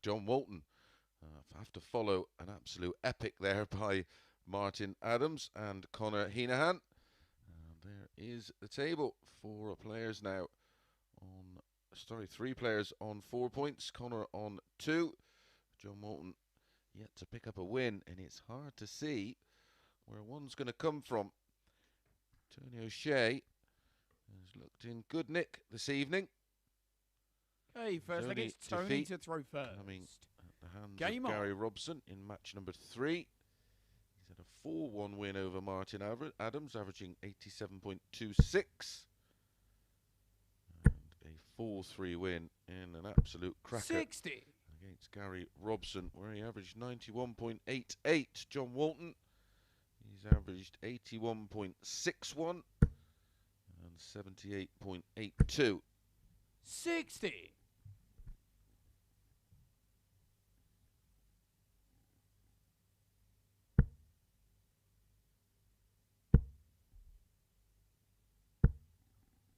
John Walton have to follow an absolute epic there by Martin Adams and Conor Heneghan. And there is the table. 4 players now on, 3 players on 4 points. Conor on 2. John Walton yet to pick up a win, and it's hard to see where one's going to come from. Tony O'Shea has looked in good nick this evening. Okay, first leg it's Tony to throw first. Coming at the hands of Gary Robson in match number 3. He's had a 4-1 win over Martin Adams, averaging 87.26. And a 4-3 win in an absolute cracker 60 against Gary Robson, where he averaged 91.88. John Walton, he's averaged 81.61 and 78.82. 60.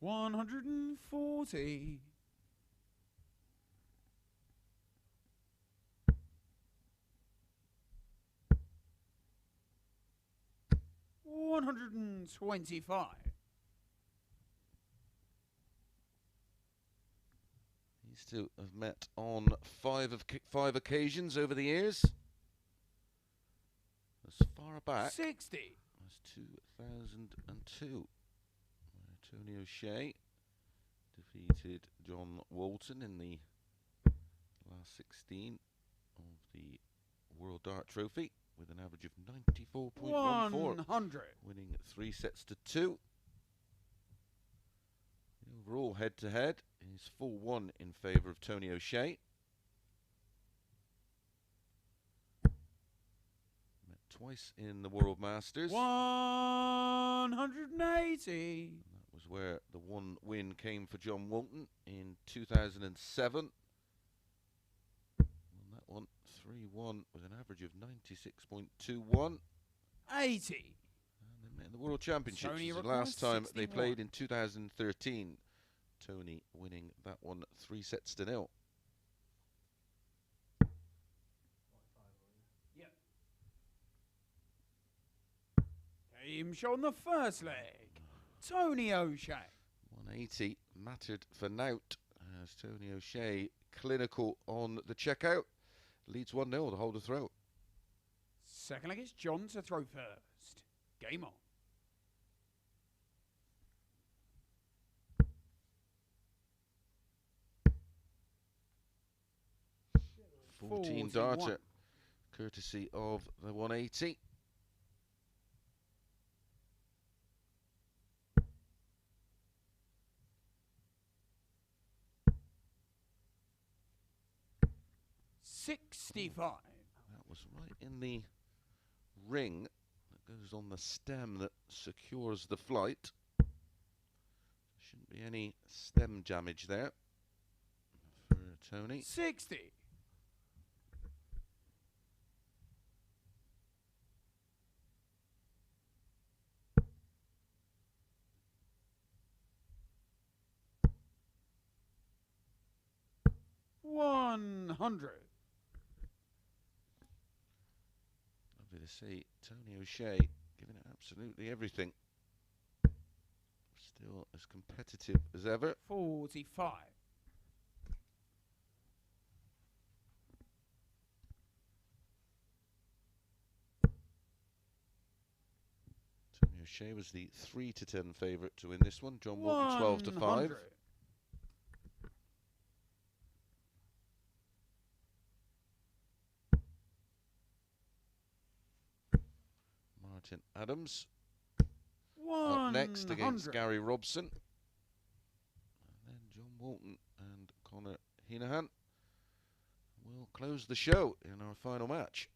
140. 125. These two have met on five occasions over the years. As far back 60. as 2002, where Tony O'Shea defeated John Walton in the last 16 of the World Dart Trophy with an average of 94.14, 100. winning 3-2. The overall head-to-head is 4-1 in favour of Tony O'Shea. Met twice in the World Masters. 180. And that was where the one win came for John Walton in 2007. Won that one 3-1 with an average of 96.21. 80. And they met in the World Championships. Tony The last time they 61. played in 2013. Tony winning that one 3-0. Yep. Game show on the first leg. Tony O'Shea. 180 mattered for Nout as Tony O'Shea clinical on the checkout. Leads 1-0 to hold the throw. Second leg is John to throw first. Game on. 14 darter, courtesy of the 180. $65. That was right in the ring that goes on the stem that secures the flight. Shouldn't be any stem damage there for Tony. 60. 100. Lovely to see Tony O'Shea giving it absolutely everything. Still as competitive as ever. 45. Tony O'Shea was the 3-10 favourite to win this one. John Walton 12-5. 100. Martin Adams 100. up next against Gary Robson. And then John Walton and Conor Heneghan will close the show in our final match.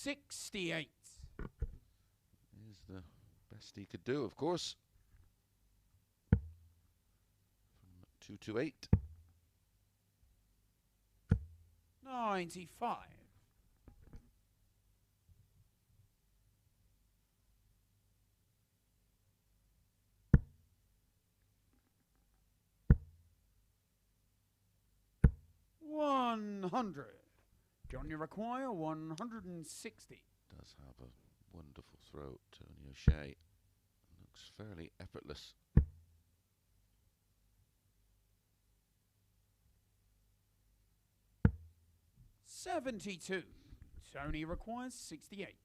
$68. Is the best he could do, of course. From 2-8. 95. 100. John, you require 160. Does have a wonderful throw, Tony O'Shea. Looks fairly effortless. $72. Tony requires 68.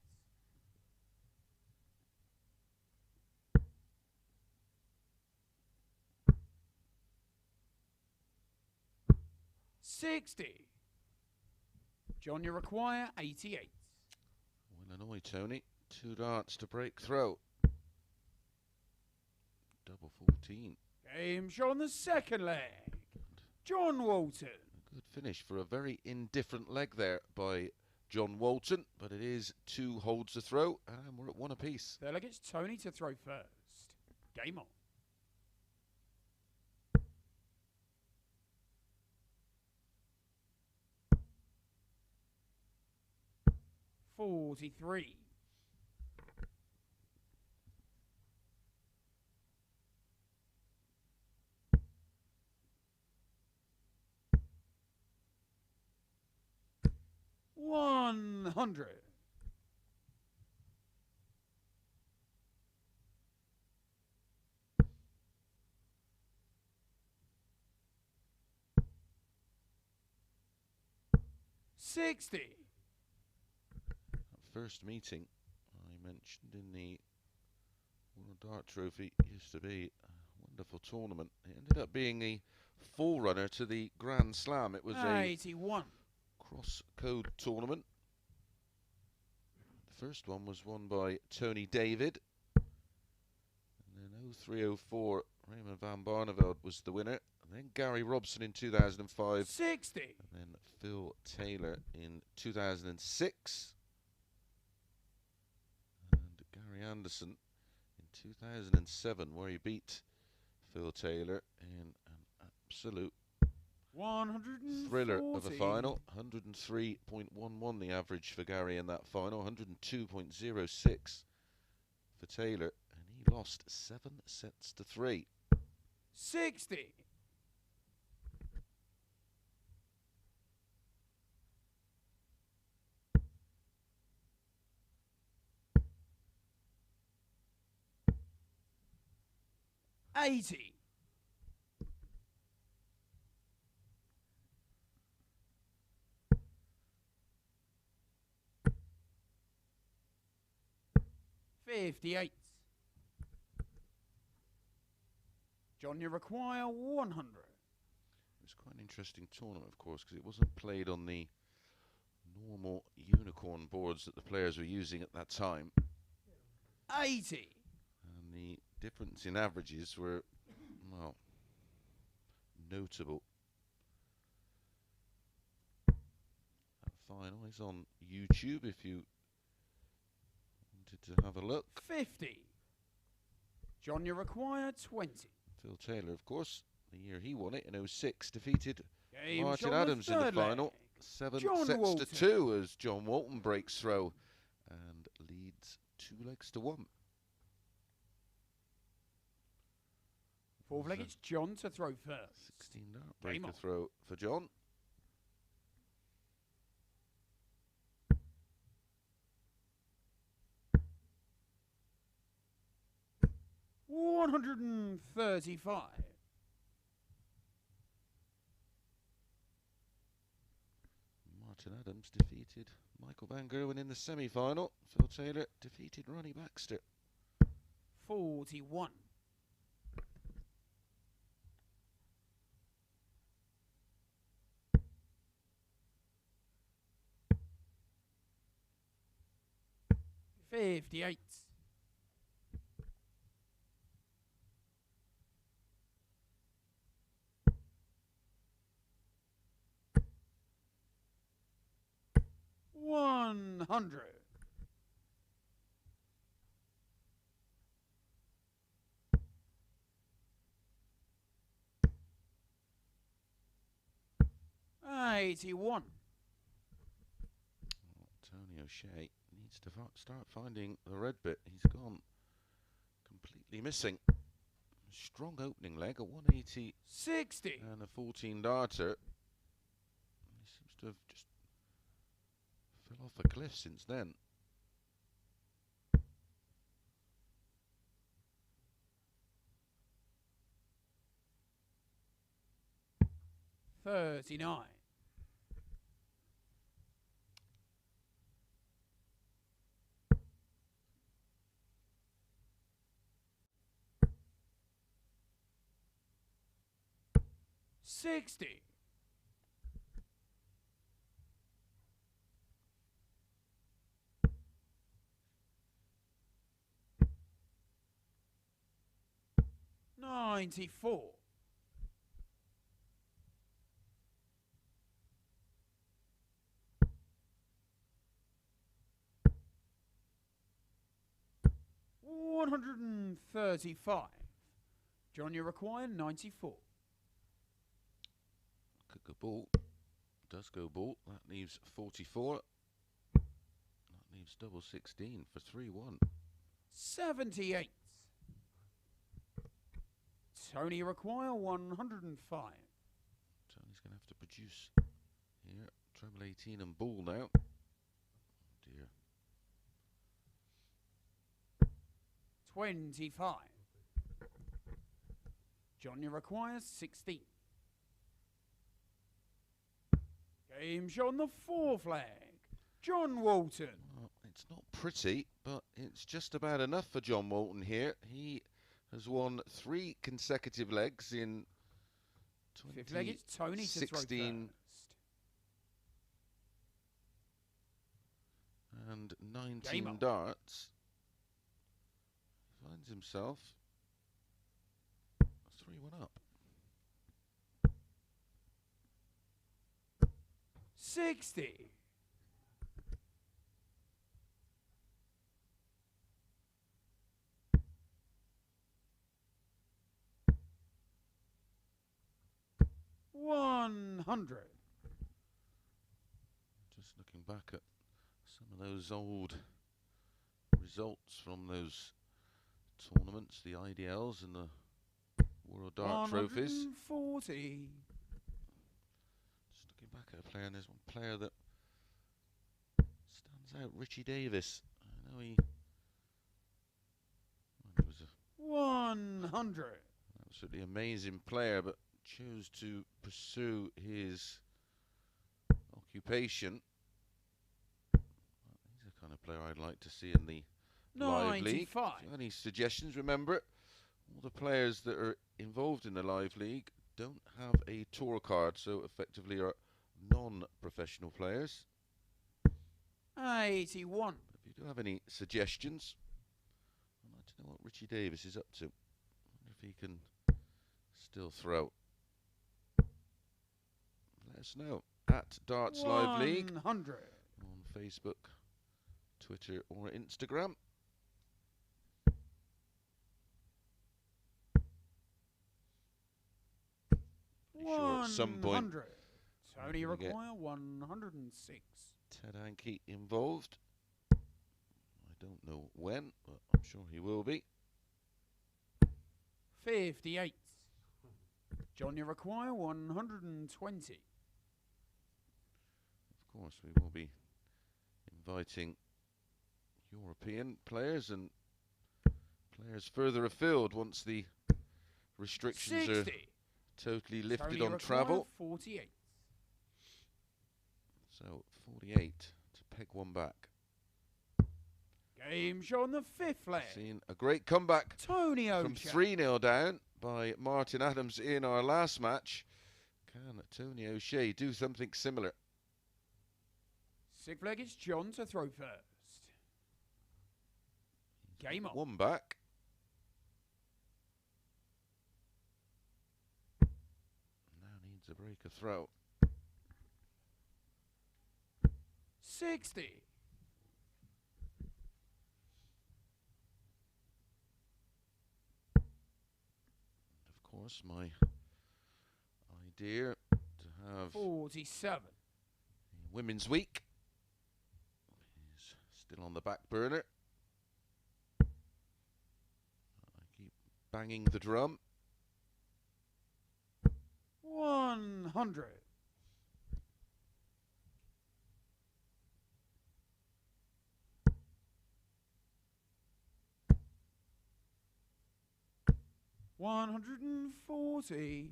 $60. John, you require 88. Well annoyed, Tony. 2 darts to break throw. Double 14. Game shot on the second leg. John Walton. A good finish for a very indifferent leg there by John Walton, but it is 2 holds to throw, and we're at 1 apiece. Third leg, it's Tony to throw first. Game on. $43. $100. $60. First meeting I mentioned in the World Dart Trophy used to be a wonderful tournament. It ended up being the forerunner to the Grand Slam. It was 81. a cross-code tournament. The first one was won by Tony David, and then 0304 Raymond van Barneveld was the winner, and then Gary Robson in 2005, 60. and then Phil Taylor in 2006. Gary Anderson in 2007, where he beat Phil Taylor in an absolute thriller of a final. 103.11 the average for Gary in that final, 102.06 for Taylor, and he lost 7 sets to 3. 60. $80. $58. John, you require 100. It was quite an interesting tournament, of course, because it wasn't played on the normal unicorn boards that the players were using at that time. 80. And the difference in averages were, well, notable. That final is on YouTube if you wanted to have a look. 50. John, you require 20. Phil Taylor, of course, the year he won it in 06, defeated Game Martin shot on Adams in the third leg. final. 7 John sets Walton. to 2 as John Walton breaks throw and leads 2 legs to 1. Fourth leg, it's John to throw first. 16 dart Game breaker on. throw for John. $135. Martin Adams defeated Michael Van Gerwen in the semi-final. Phil Taylor defeated Ronnie Baxter. 41. $58. $100. $81. Tony O'Shea needs to start finding the red bit. He's gone completely missing. Strong opening leg, a 180 $60. and a 14 darter. He seems to have just fell off a cliff since then. $39. $60. 94. $135. John, you require 94. Could go ball. Does go ball. That leaves 44. That leaves double 16 for 3-1. 78. Tony, you require 105. Tony's going to have to produce here. Treble 18 and ball now. Oh dear. 25. John, you require 16. Game show on the 4 flag. John Walton. Well, it's not pretty, but it's just about enough for John Walton here. He has won 3 consecutive legs in 5th leg, it's Tony to throw 16 first. and 19 darts. Finds himself 3-1 up. 60. $100. Just looking back at some of those old results from those tournaments, the IDLs and the World Dart Trophies. 140. Just looking back at a player, and there's one player that stands out, Richie Davis. I know he was a 100. absolutely amazing player, but chose to pursue his occupation. He's the kind of player I'd like to see in the Live League. 95. If you have any suggestions, remember, all the players that are involved in the Live League don't have a tour card, so effectively are non-professional players. 81. If you do have any suggestions, I'd like to know what Richie Davis is up to. I wonder if he can still throw. Let us know at Darts Live League 100. on Facebook, Twitter or Instagram. Sure, at some point 100. Tony require 106. Ted Hankey involved. I don't know when, but I'm sure he will be. 58. John, you require 120. Of course, we will be inviting European players and players further afield once the restrictions 60. are totally lifted Tony on require travel. 48. So 48 to peg one back. Game show on the 5th leg. Seen a great comeback Tony from 3-0 down by Martin Adams in our last match. Can Tony O'Shea do something similar? 6th leg, it's John to throw first. Game on. One back. Now needs a break of throw. 60. Of course, my idea to have 47. Women's Week is still on the back burner. I keep banging the drum. 100. $140.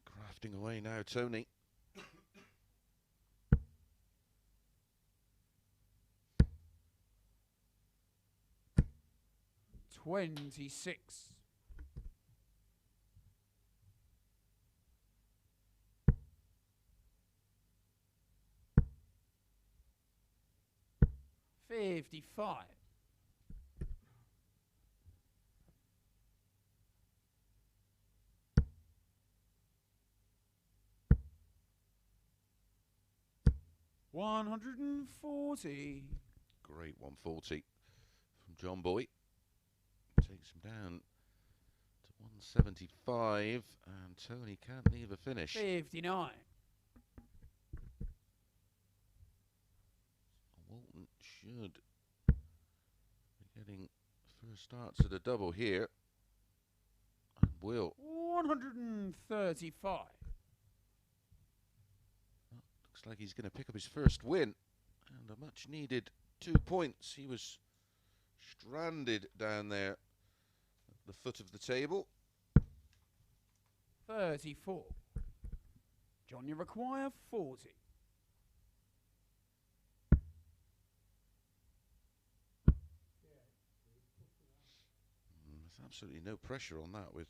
Crafting away now, Tony. $26. $55. 140. Great 140 from John Boy. Takes him down to 175, and Tony can't leave a finish. 59. Walton should be getting first starts at a double here, and will. 135. Looks like he's going to pick up his first win, and a much needed 2 points. He was stranded down there at the foot of the table. 34. John, you require 40. There's absolutely no pressure on that, with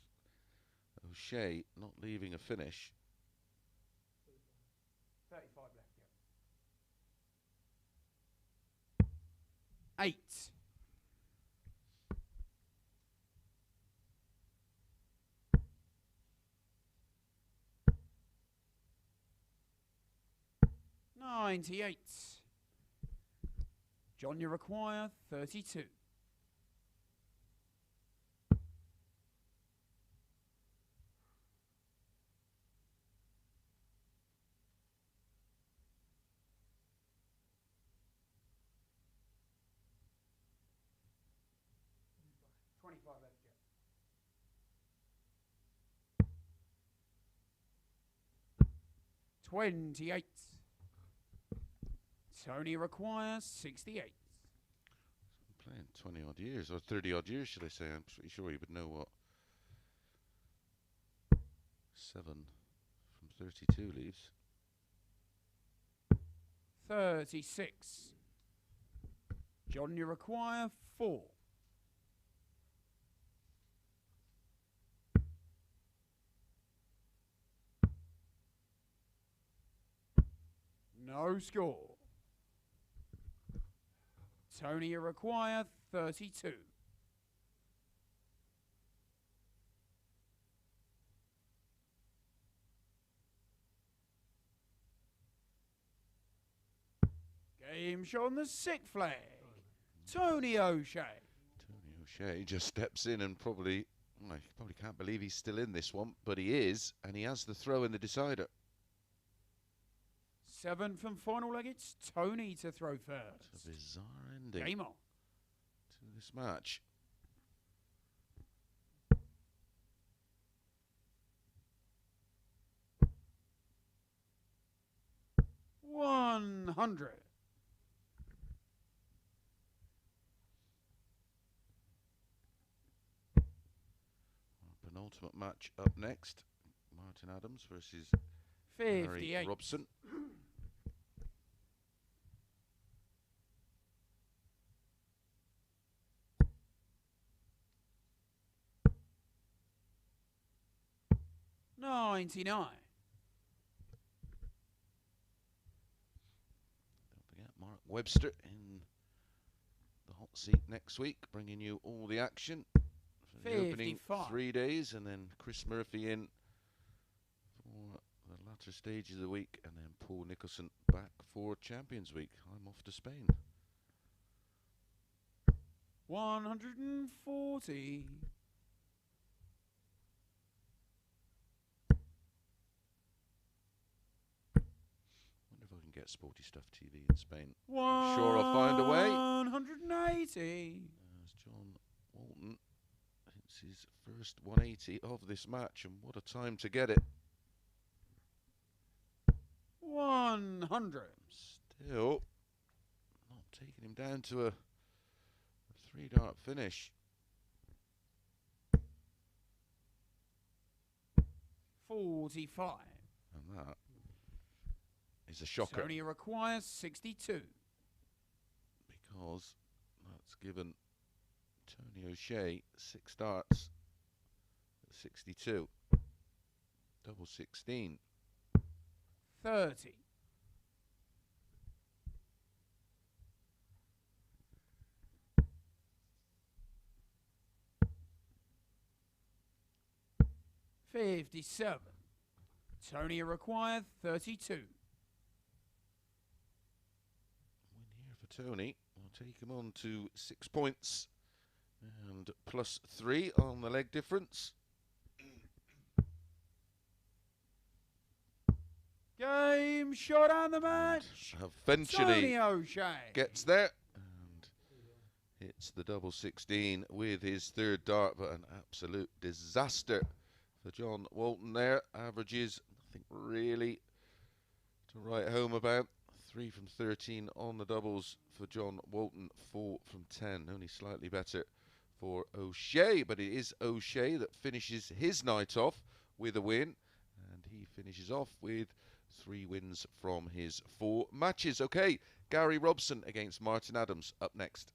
O'Shea not leaving a finish. 35 left, yeah. 8. $98. John, you require 32. Left, yeah. 28. Tony requires 68. Playing 20 odd years, or 30 odd years, should I say. I'm pretty sure he would know what 7 from 32 leaves. 36. John, you require 4. No score. Tony, you require 32. Game show on the sick flag. Tony O'Shea. Tony O'Shea just steps in and probably, well, he probably can't believe he's still in this one, but he is, and he has the throw in the decider. 7 from final leg. It's Tony to throw first. It's a bizarre ending Game on. to this match. $100. Penultimate match up next. Martin Adams versus 58. Robson. $99. Don't forget Mark Webster in the hot seat next week, bringing you all the action for the opening 3 days, and then Chris Murphy in for the latter stage of the week, and then Paul Nicholson back for Champions Week. I'm off to Spain. 140. Wonder if I can get Sporty Stuff TV in Spain. Sure, I'll find a way. 180. As John Walton hits his first 180 of this match, and what a time to get it. 100. Still not taking him down to a 3-dart finish. 45. And that is a shocker, Tony requires 62. because that's given Tony O'Shea 6 darts at 62. Double 16. 30. $57. Tony required 32. Tony will take him on to 6 points and +3 on the leg difference. Game shot on the match. And eventually Tony O'Shea gets there and hits the double 16 with his third dart, but an absolute disaster for John Walton there. Averages nothing really to write home about. 3 from 13 on the doubles for John Walton, 4 from 10. Only slightly better for O'Shea, but it is O'Shea that finishes his night off with a win, and he finishes off with 3 wins from his 4 matches. Okay, Gary Robson against Martin Adams up next.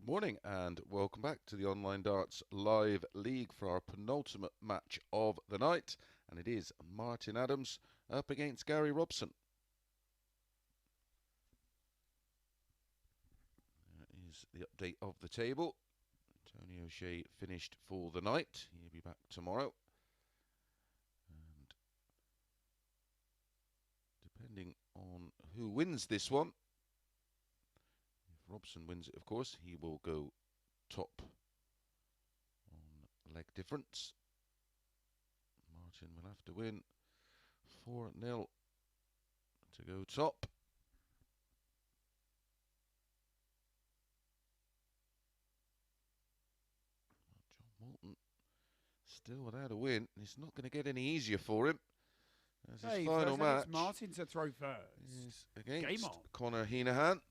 Morning and welcome back to the Online Darts Live League for our penultimate match of the night, and it is Martin Adams up against Gary Robson. That is the update of the table. Tony O'Shea finished for the night. He'll be back tomorrow. And who wins this one. If Robson wins it, of course, he will go top on leg difference. Martin will have to win 4-0 to go top. John Walton still without a win. It's not going to get any easier for him. As his final match, Martin to throw first. Is against Game on. Conor Heneghan.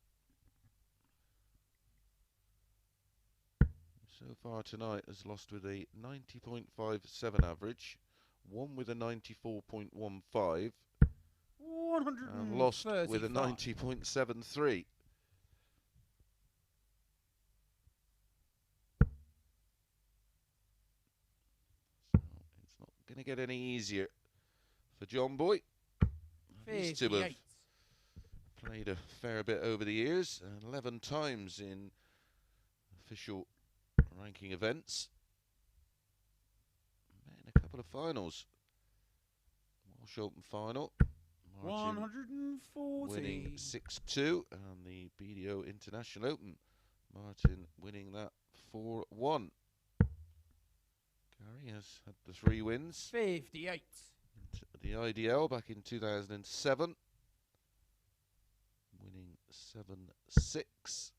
So far tonight has lost with a 90.57 average, won with a 94.15, and lost with a 90.73. So it's not going to get any easier for John Boy. These two have played a fair bit over the years, 11 times in official ranking events. Met in a couple of finals. Welsh Open final. Martin 140. winning 6-2, and the BDO International Open. Martin winning that 4-1. Gary has had the 3 wins. 58. The IDL back in 2007, winning 7-6.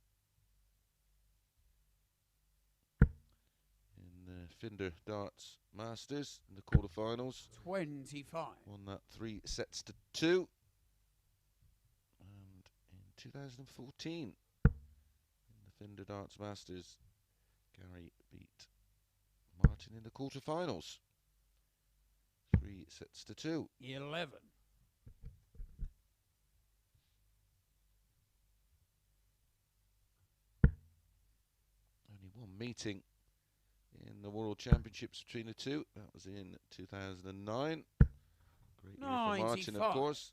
In the Finder Darts Masters in the quarterfinals, 25. won that 3 sets to 2. And in 2014, in the Finder Darts Masters, Gary beat Martin in the quarterfinals. 3 sets to 2. 11. Only one meeting in the World Championships between the two. That was in 2009. Great year for Martin, of course.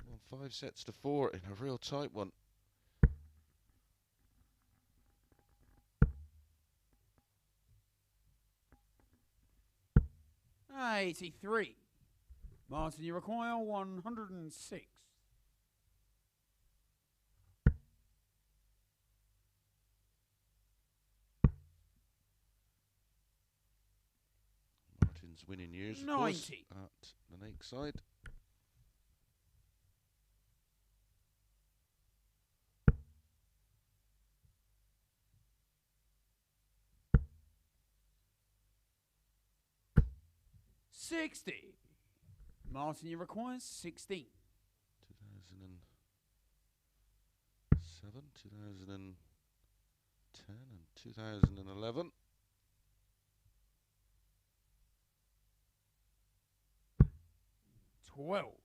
Won 5 sets to 4 in a real tight one. '83. Martin, you require 106. Martin's winning years, of 90. course, at the Lakeside. $60. Martin, you require 16. 2007, 2010 and 2011. $12.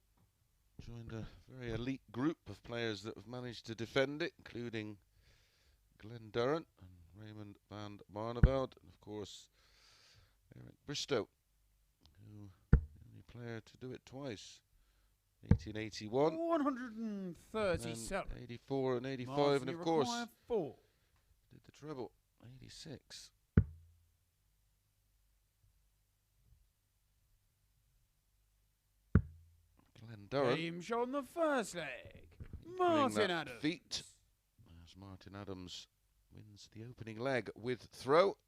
Joined a very elite group of players that have managed to defend it, including Glenn Durrant and Raymond van Barneveld, and of course Eric Bristow, who the only player to do it twice. 1881, 137. 84 and 85, Martin, and of course 4. did the treble, 86. Glenn Durrant. Game shot on the first leg. Martin Adams. Feet as Martin Adams wins the opening leg with throw.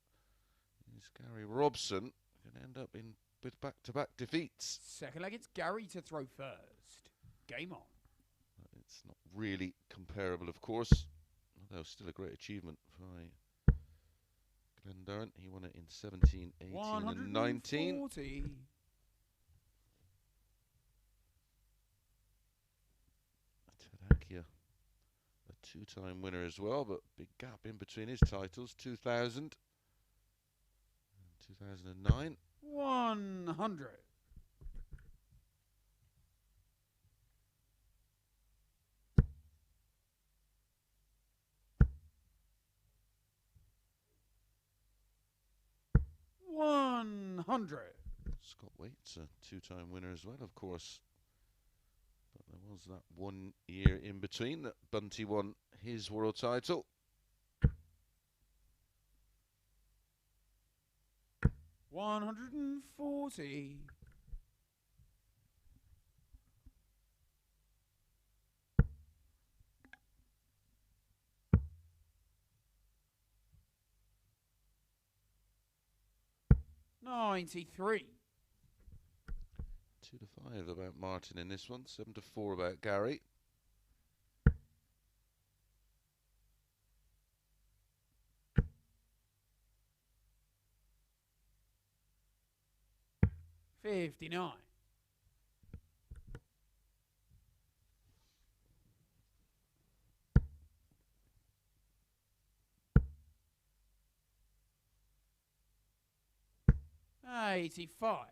Is Gary Robson going to end up with back-to-back defeats? Second leg, it's Gary to throw first. Game on. It's not really comparable, of course, although still a great achievement by Glenn Durrant. He won it in 17, 18 and 19. 140. Tadakia, a 2-time winner as well, but big gap in between his titles, 2000 and 2009. 100. Scott Waite's a 2-time winner as well, of course. But there was that 1 year in between that Bunty won his world title. 140. 93. 2-5 about Martin in this one. 7-4 about Gary. $59. 85.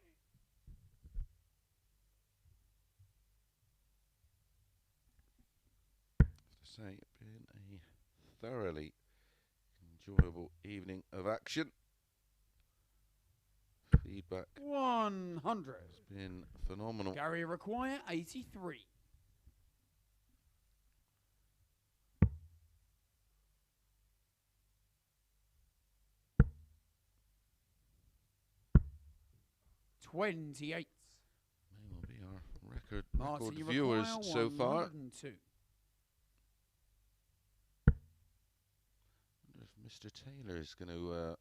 Say it's been a thoroughly enjoyable evening of action. Feedback 100. has been phenomenal. Gary require 83. 28. May well be our record Martin, you viewers require so far. 102. Wonder if Mr. Taylor is going to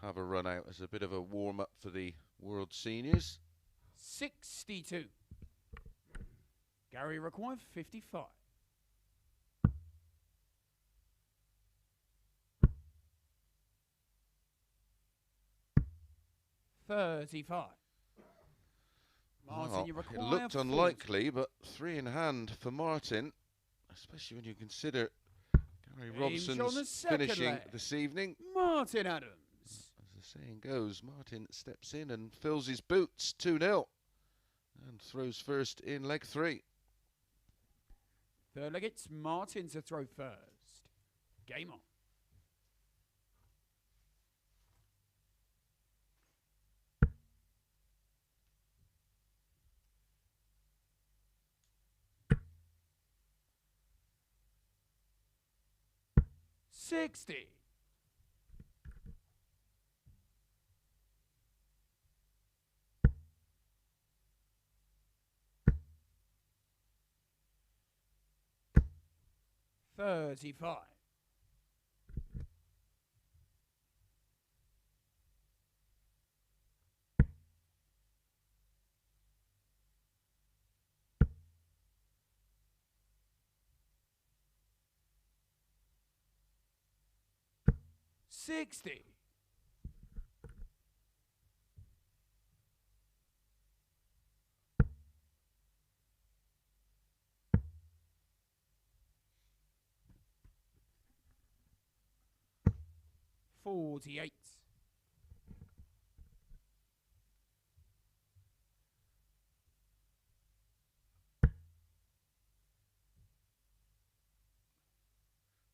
have a run out as a bit of a warm up for the World Seniors. 62. Gary required 55. 35. Martin, Well, you it require looked 40. unlikely, but 3 in hand for Martin, especially when you consider Gary Aim on the Robson's second finishing leg. this evening. Martin Adams. As the saying goes, Martin steps in and fills his boots. 2-0 and throws first in leg 3. Third leg, it's Martin to throw first. Game on. $60. 35. 60. 48.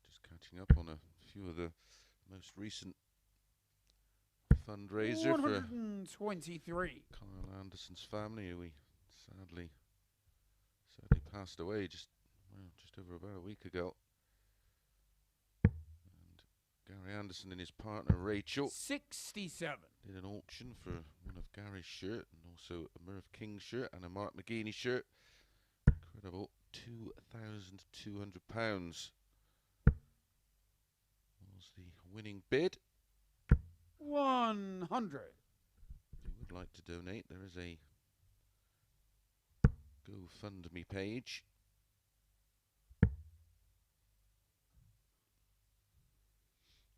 Just catching up on a few of the most recent fundraiser for 123. Kyle Anderson's family, who he sadly passed away just over about a week ago. And Gary Anderson and his partner Rachel 67. did an auction for one of Gary's shirt and also a Merv King shirt and a Mark McGeaney shirt. Incredible, £2,200 was the winning bid. 100. If you would like to donate, there is a GoFundMe page.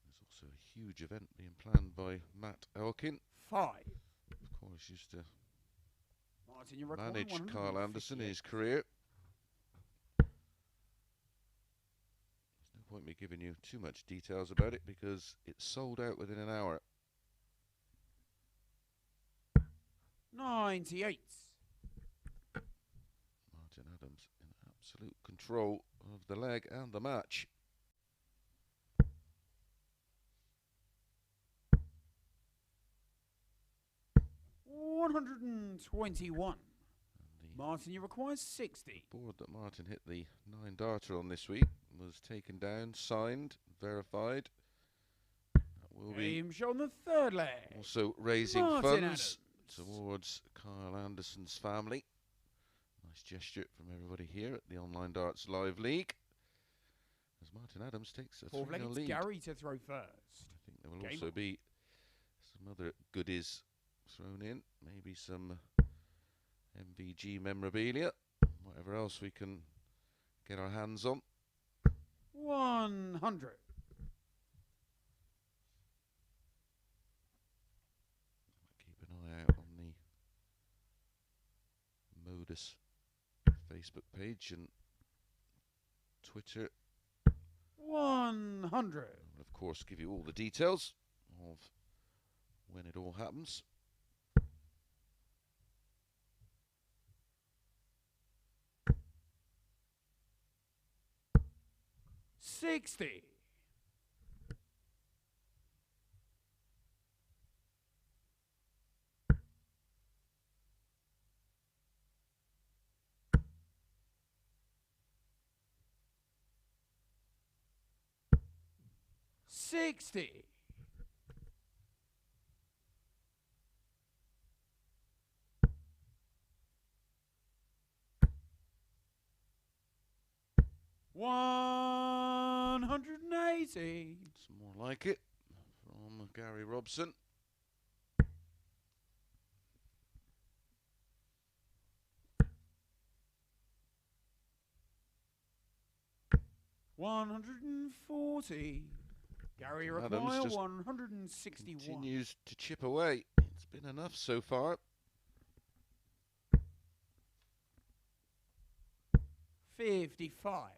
There's also a huge event being planned by Matt Elkin. 5. Of course, used to Martin, you require manage Kyle Anderson in 158. his career. There's no point me giving you too much details about it because it's sold out within an hour. 98. Martin Adams in absolute control of the leg and the match. $121. Martin, you require 60. Board that Martin hit the 9-darter on this week was taken down, signed, verified. That will be Aim shot on the third leg. also raising Martin funds Adams. towards Kyle Anderson's family. Nice gesture from everybody here at the Online Darts Live League. As Martin Adams takes a Fourth leg, 3-0 it's lead. Gary to throw first. I think there will Game also on. be some some other goodies thrown in. Maybe some MVG memorabilia. Whatever else we can get our hands on. 100. Keep an eye out on the Modus Facebook page and Twitter. 100. We'll of course give you all the details of when it all happens. $60. 60. 180. Some more like it from Gary Robson. $140. Gary Adams require just 161. Continues to chip away. It's been enough so far. 55.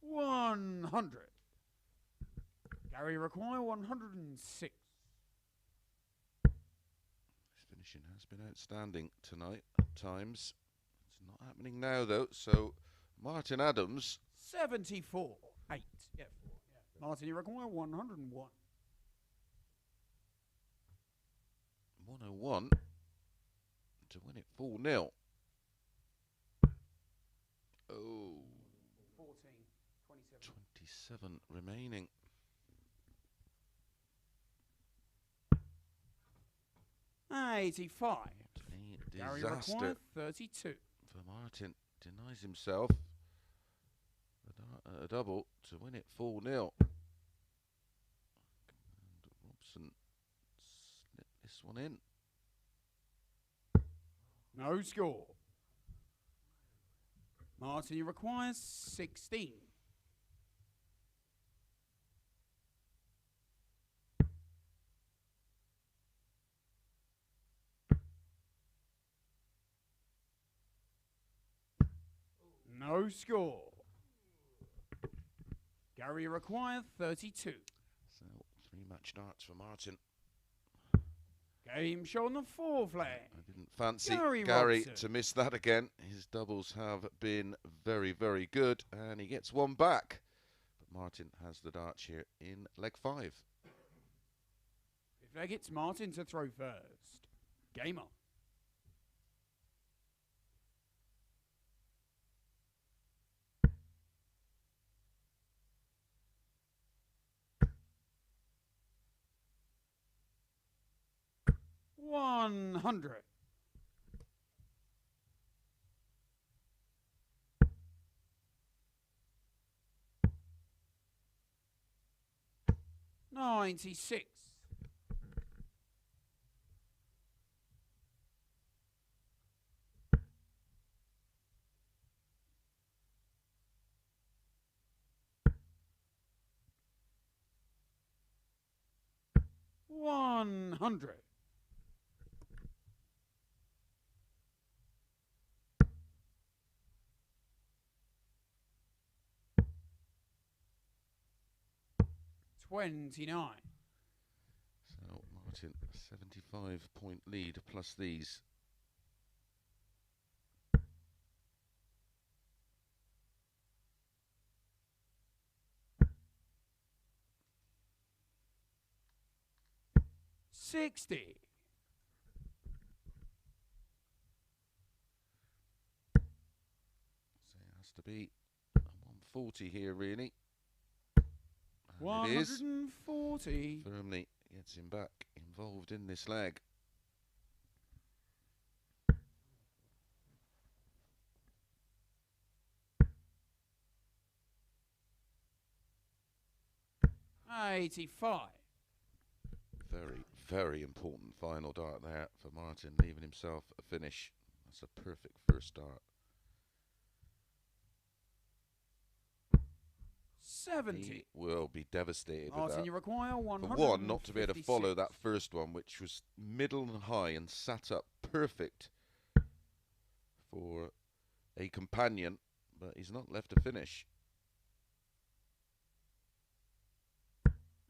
100. Gary require 106. His finishing has been outstanding tonight at times. It's not happening now though, so Martin Adams. 74. 8. Yeah, 4. Yeah. Martin, you require 101. 101 to win it 4-0. Oh. 14. 27. 27 remaining. $85. A Gary disaster require 32. for Martin. Denies himself a double to win it 4-0. And Robson slipped this one in. No score. Martin, you require 16. No score. Gary require 32. So 3-match darts for Martin. Game show on the 4 flag. I didn't fancy Gary Gary Robson. to miss that again. His doubles have been very, very good, and he gets one back. But Martin has the darts here in leg 5. If leg, it's Martin to throw first. Game on. $100. $96. $100. $29. So Martin, 75-point lead plus these. $60. So it has to be a 140 here, really. And And it is. 140. Firmly gets him back involved in this leg. $85. Very, very important final dart there for Martin, leaving himself a finish. That's a perfect first dart. 70. He will be devastated with Martin, that. you require For 156. one, not to be able to follow that first one, which was middle and high and sat up perfect for a companion, but he's not left to finish.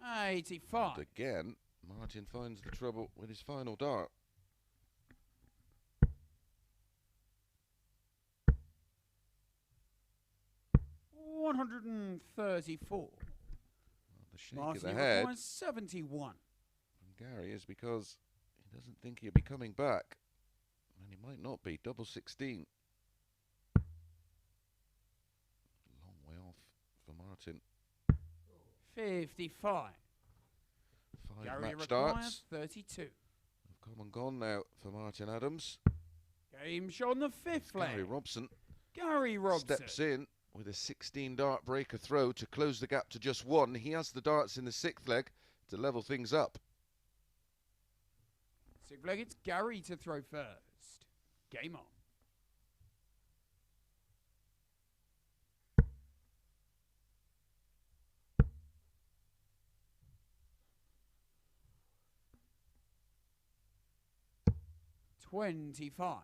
85. And again, Martin finds the trouble with his final dart. $134. Well, the shake Martin, of the you head require 71. from Gary is because he doesn't think he'll be coming back. And he might not be. Double 16. Long way off for Martin. 55. Five Gary match requires darts 32. have come and gone now for Martin Adams. Game shot on the fifth leg. Gary Robson Gary Robson steps in with a 16 dart breaker throw to close the gap to just one. He has the darts in the sixth leg to level things up. Sixth leg, it's Gary to throw first. Game on. $25.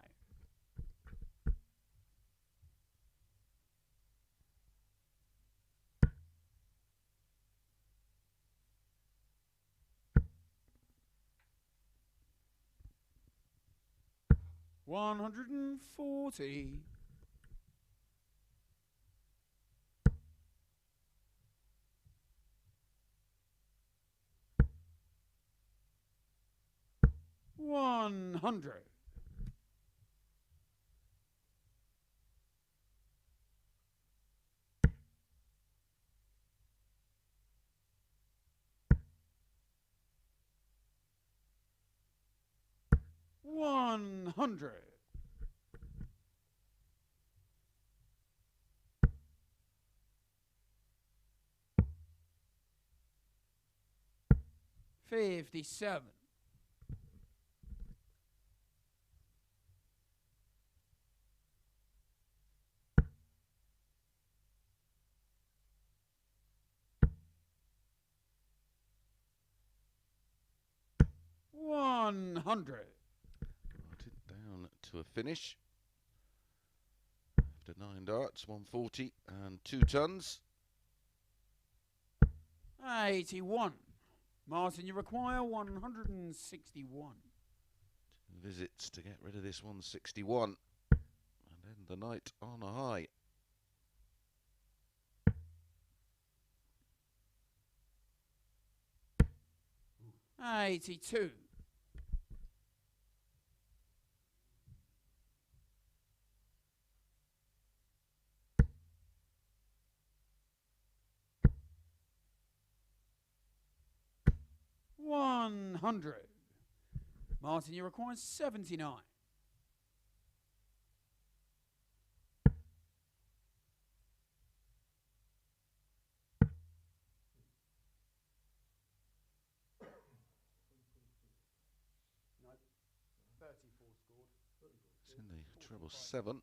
$140. $100. $100. $57. $100. Got it down to a finish. After 9 darts, 140 and 2 tons. 81. Martin, you require 161. 2 visits to get rid of this 161 and end the night on a high. $82. $100. Martin, you require 79. No, 34 scored. It's in the treble 7.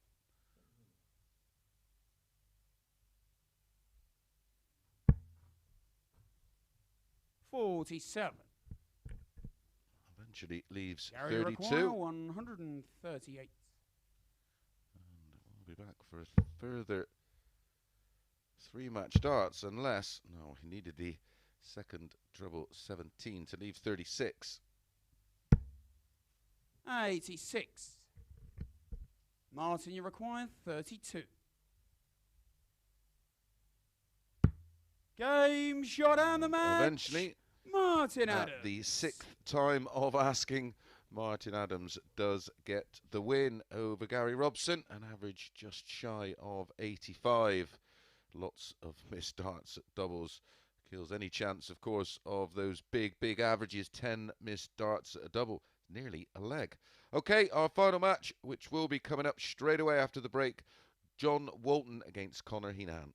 $47. Eventually leaves Gary 32. require 138. And we'll be back for a further 3 match darts, unless, no, he needed the second treble 17 to leave 36. 86. Martin, you require 32. Game shot and the match. Eventually, Martin at Adams. the 6th time of asking, Martin Adams does get the win over Gary Robson, an average just shy of 85. Lots of missed darts at doubles Kills any chance, of course, of those big averages. 10 missed darts at a double. Nearly a leg. Okay, our final match, which will be coming up straight away after the break. John Walton against Conor Heneghan.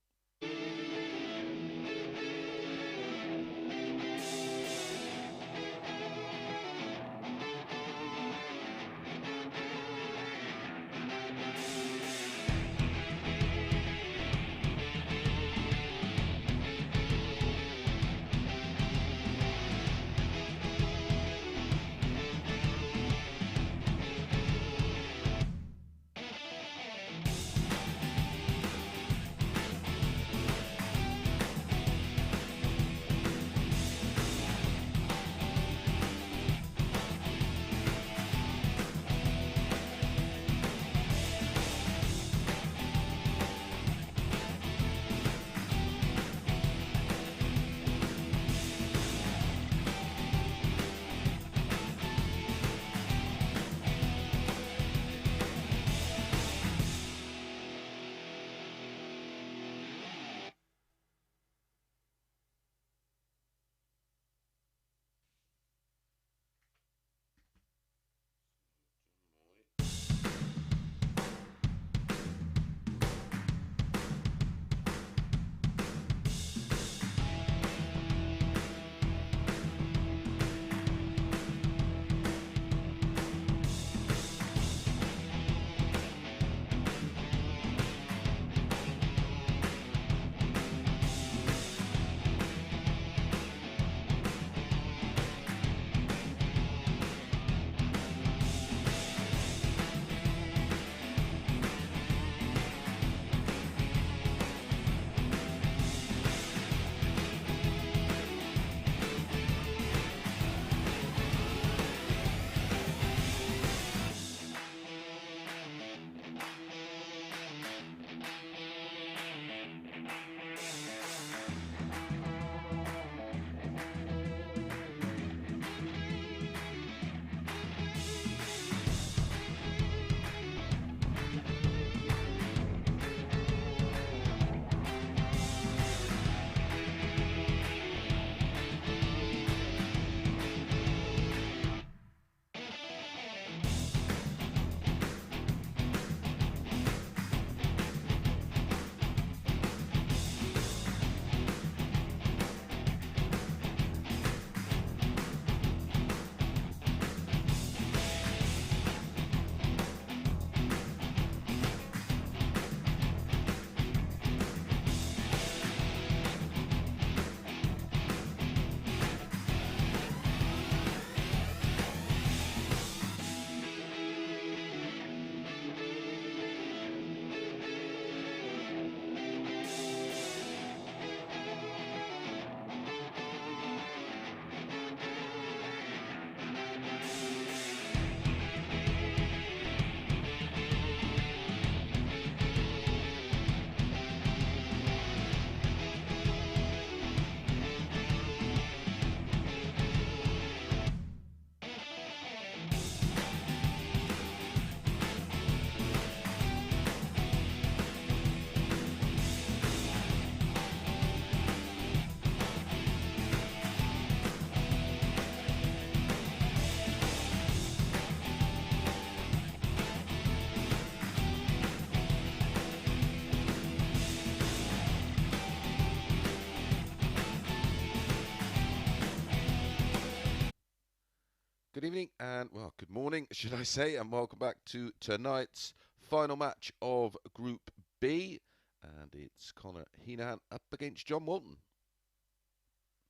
Good evening and, well, good morning, should I say, and welcome back to tonight's final match of Group B. And it's Conor Heneghan up against John Walton.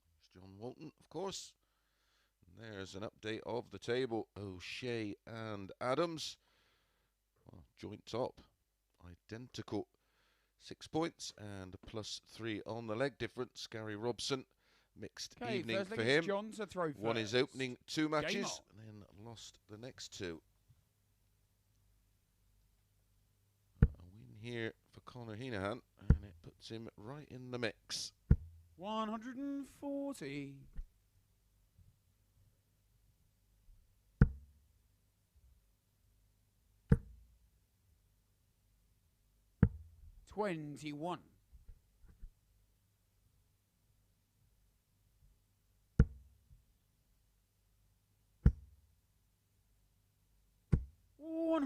There's John Walton, of course. And there's an update of the table. O'Shea and Adams. Well, joint top. Identical. 6 points and +3 on the leg difference. Gary Robson. Mixed evening for him. John to throw first. Won his opening 2 matches and then lost the next 2. A win here for Conor Heneghan, and it puts him right in the mix. 140. $21.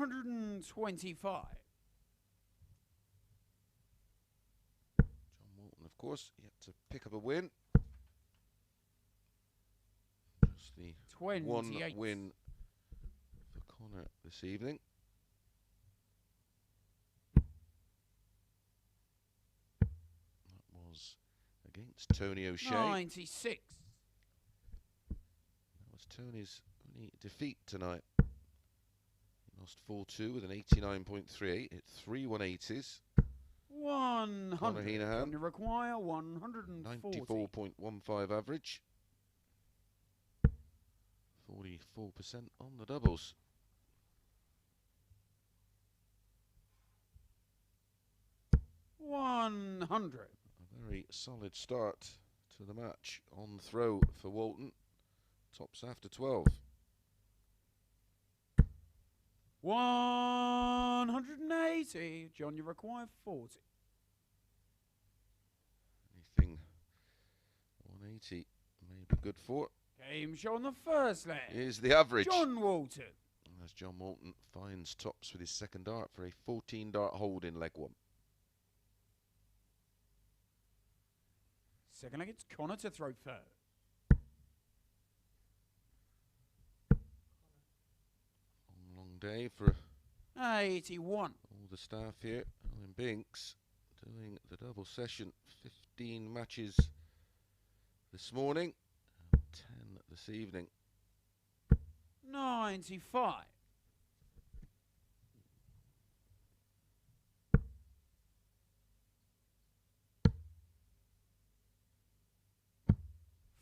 125. John Walton, of course, yet to pick up a win. Just the 28. one win for Conor this evening. That was against Tony O'Shea. 96. That was Tony's only defeat tonight. He lost 4-2 with an 89.38 at 3 180s. 100. Conor Heneghan. You require 140. 94.15 average. 44% on the doubles. $100. A very solid start to the match on throw for Walton. Tops after 12. 180. John, you require 40. Anything 180 may be good for. Game show on the first leg. Is the average. John Walton. As John Walton finds tops with his second dart for a 14 dart hold in leg one. Second leg, it's Conor to throw first. Long day for 81. all the staff here. Alan Binks doing the double session. 15 matches this morning, and 10 this evening. 95.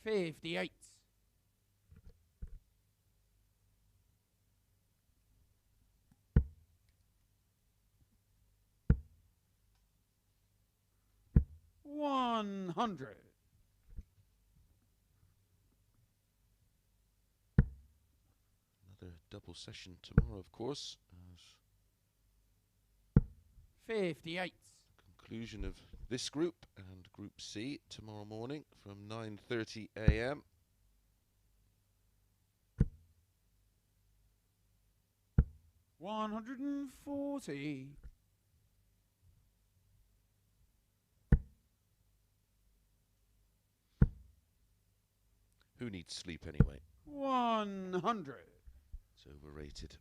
$58. $100. Another double session tomorrow, of course, as 58. conclusion of this group and Group C tomorrow morning from 9:30 a.m. $140. Who needs sleep anyway? 100. It's overrated.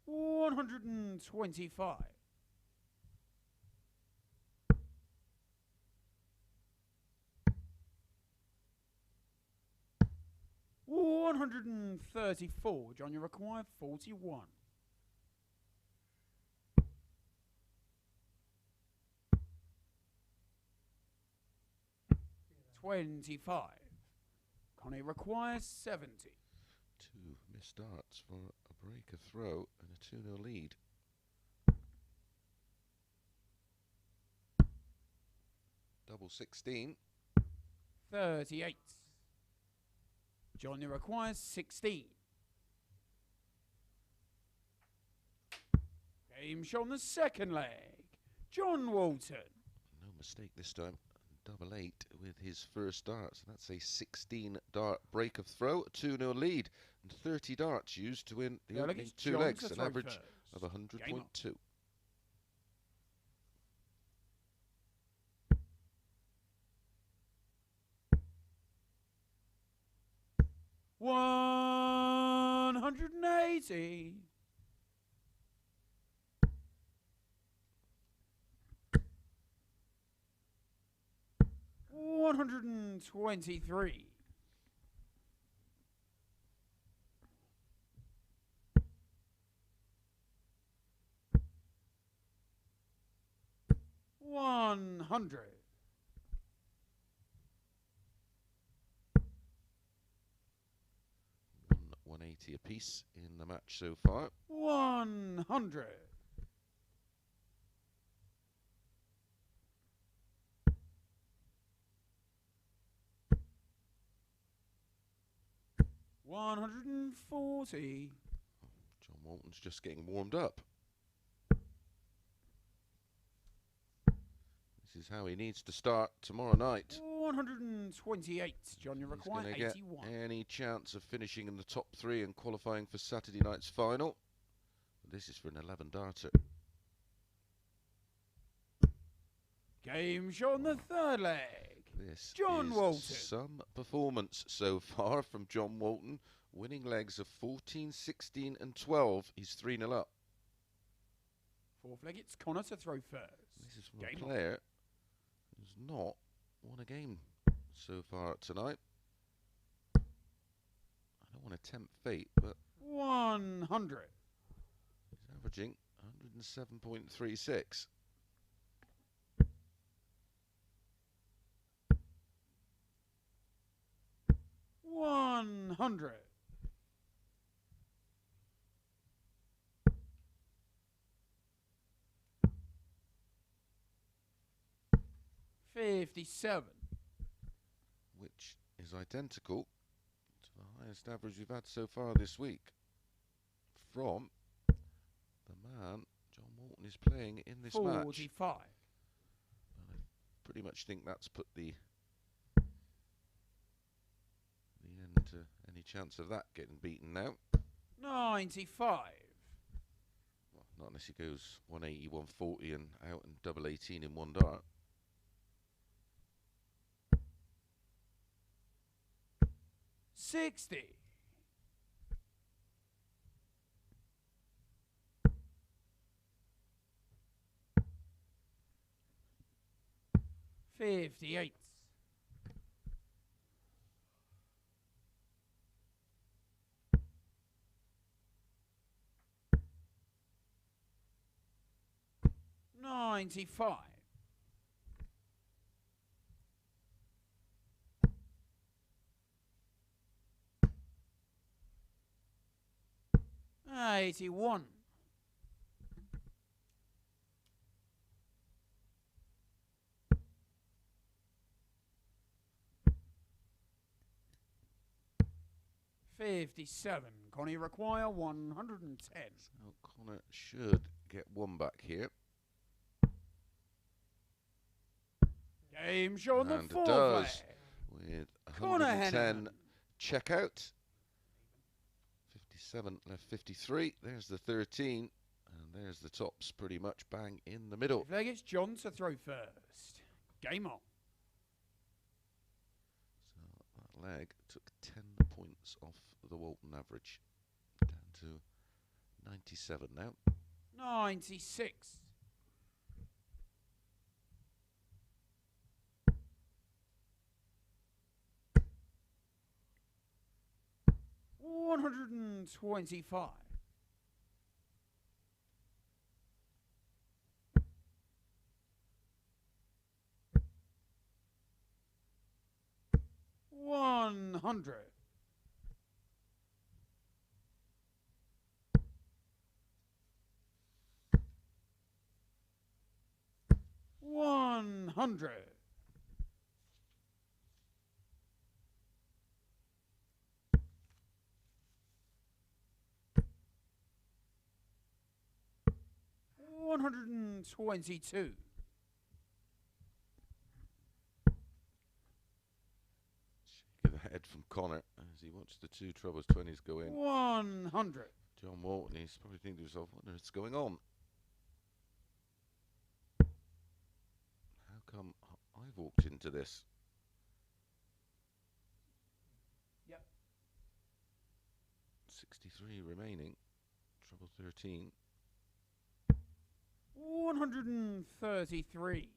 $125. $134. John, you require 41. $25. Connie requires 70. Two missed darts for a break, a throw, and a 2-0 lead. Double 16. 38. Johnny requires 16. Game show on the second leg. John Walton. No mistake this time. Double 8 with his first dart. So that's a 16 dart break of throw, 2-0 lead, and 30 darts used to win the opening two legs, an average of 100.2. $180. $123. $100. 180 apiece in the match so far. 100. $140. John Walton's just getting warmed up. This is how he needs to start tomorrow night. 128. John, you He's require going to get 81. any chance of finishing in the top 3 and qualifying for Saturday night's final. This is for an 11 darter. Game shot on the third leg. This John is Walton. some performance so far from John Walton. Winning legs of 14, 16 and 12. He's 3-0 up. Fourth leg, it's Conor to throw first. This is from Game a player who's not won a game so far tonight. I don't want to tempt fate, but 100. he's averaging 107.36. $100. 57. Which is identical to the highest average we've had so far this week from the man John Walton is playing in this match. 45. I pretty much think that's put the end to any chance of that getting beaten now. 95. Well, not unless he goes 180, 140 and out and double 18 in one dart. 60. 58. 95. 81. 57. Connie require 110. So Conor should get one back here. Game show on the And it fourth does leg. with Conor 110 Heneghan. checkout. 57 left 53. There's the 13. And there's the tops pretty much bang in the middle. Fifth leg, it's John to throw first. Game on. So that leg took 10 points off the Walton average. Down to 97 now. 96. 125. 100. 100. 122. Shake of the head from Conor as he watched the two troubles 20s go in. 100. John Walton, he's probably thinking to himself, what's going on? How come I've walked into this? Yep. 63 remaining. Trouble 13. 133.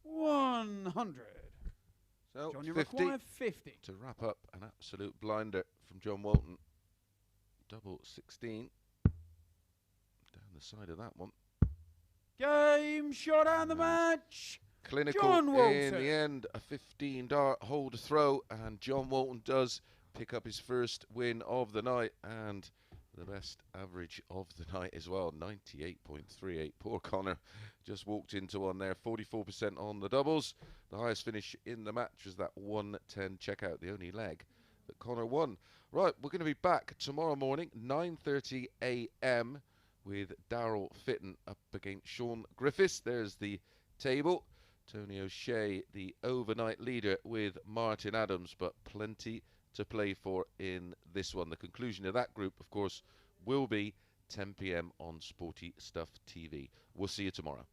100. So John, you 50 require 50. to wrap up an absolute blinder from John Walton. Double 16. Down the side of that one. Game shot and the match. Clinical John Walton. in the end, a 15 dart hold throw, and John Walton does pick up his first win of the night and the best average of the night as well, 98.38. Poor Conor just walked into one there, 44% on the doubles. The highest finish in the match was that 110 checkout, the only leg that Conor won. Right, we're going to be back tomorrow morning, 9:30 a.m. with Daryl Fitton up against Sean Griffiths. There's the table. Tony O'Shea, the overnight leader, with Martin Adams, but plenty to play for in this one. The conclusion of that group, of course, will be 10 p.m. on Sporty Stuff TV. We'll see you tomorrow.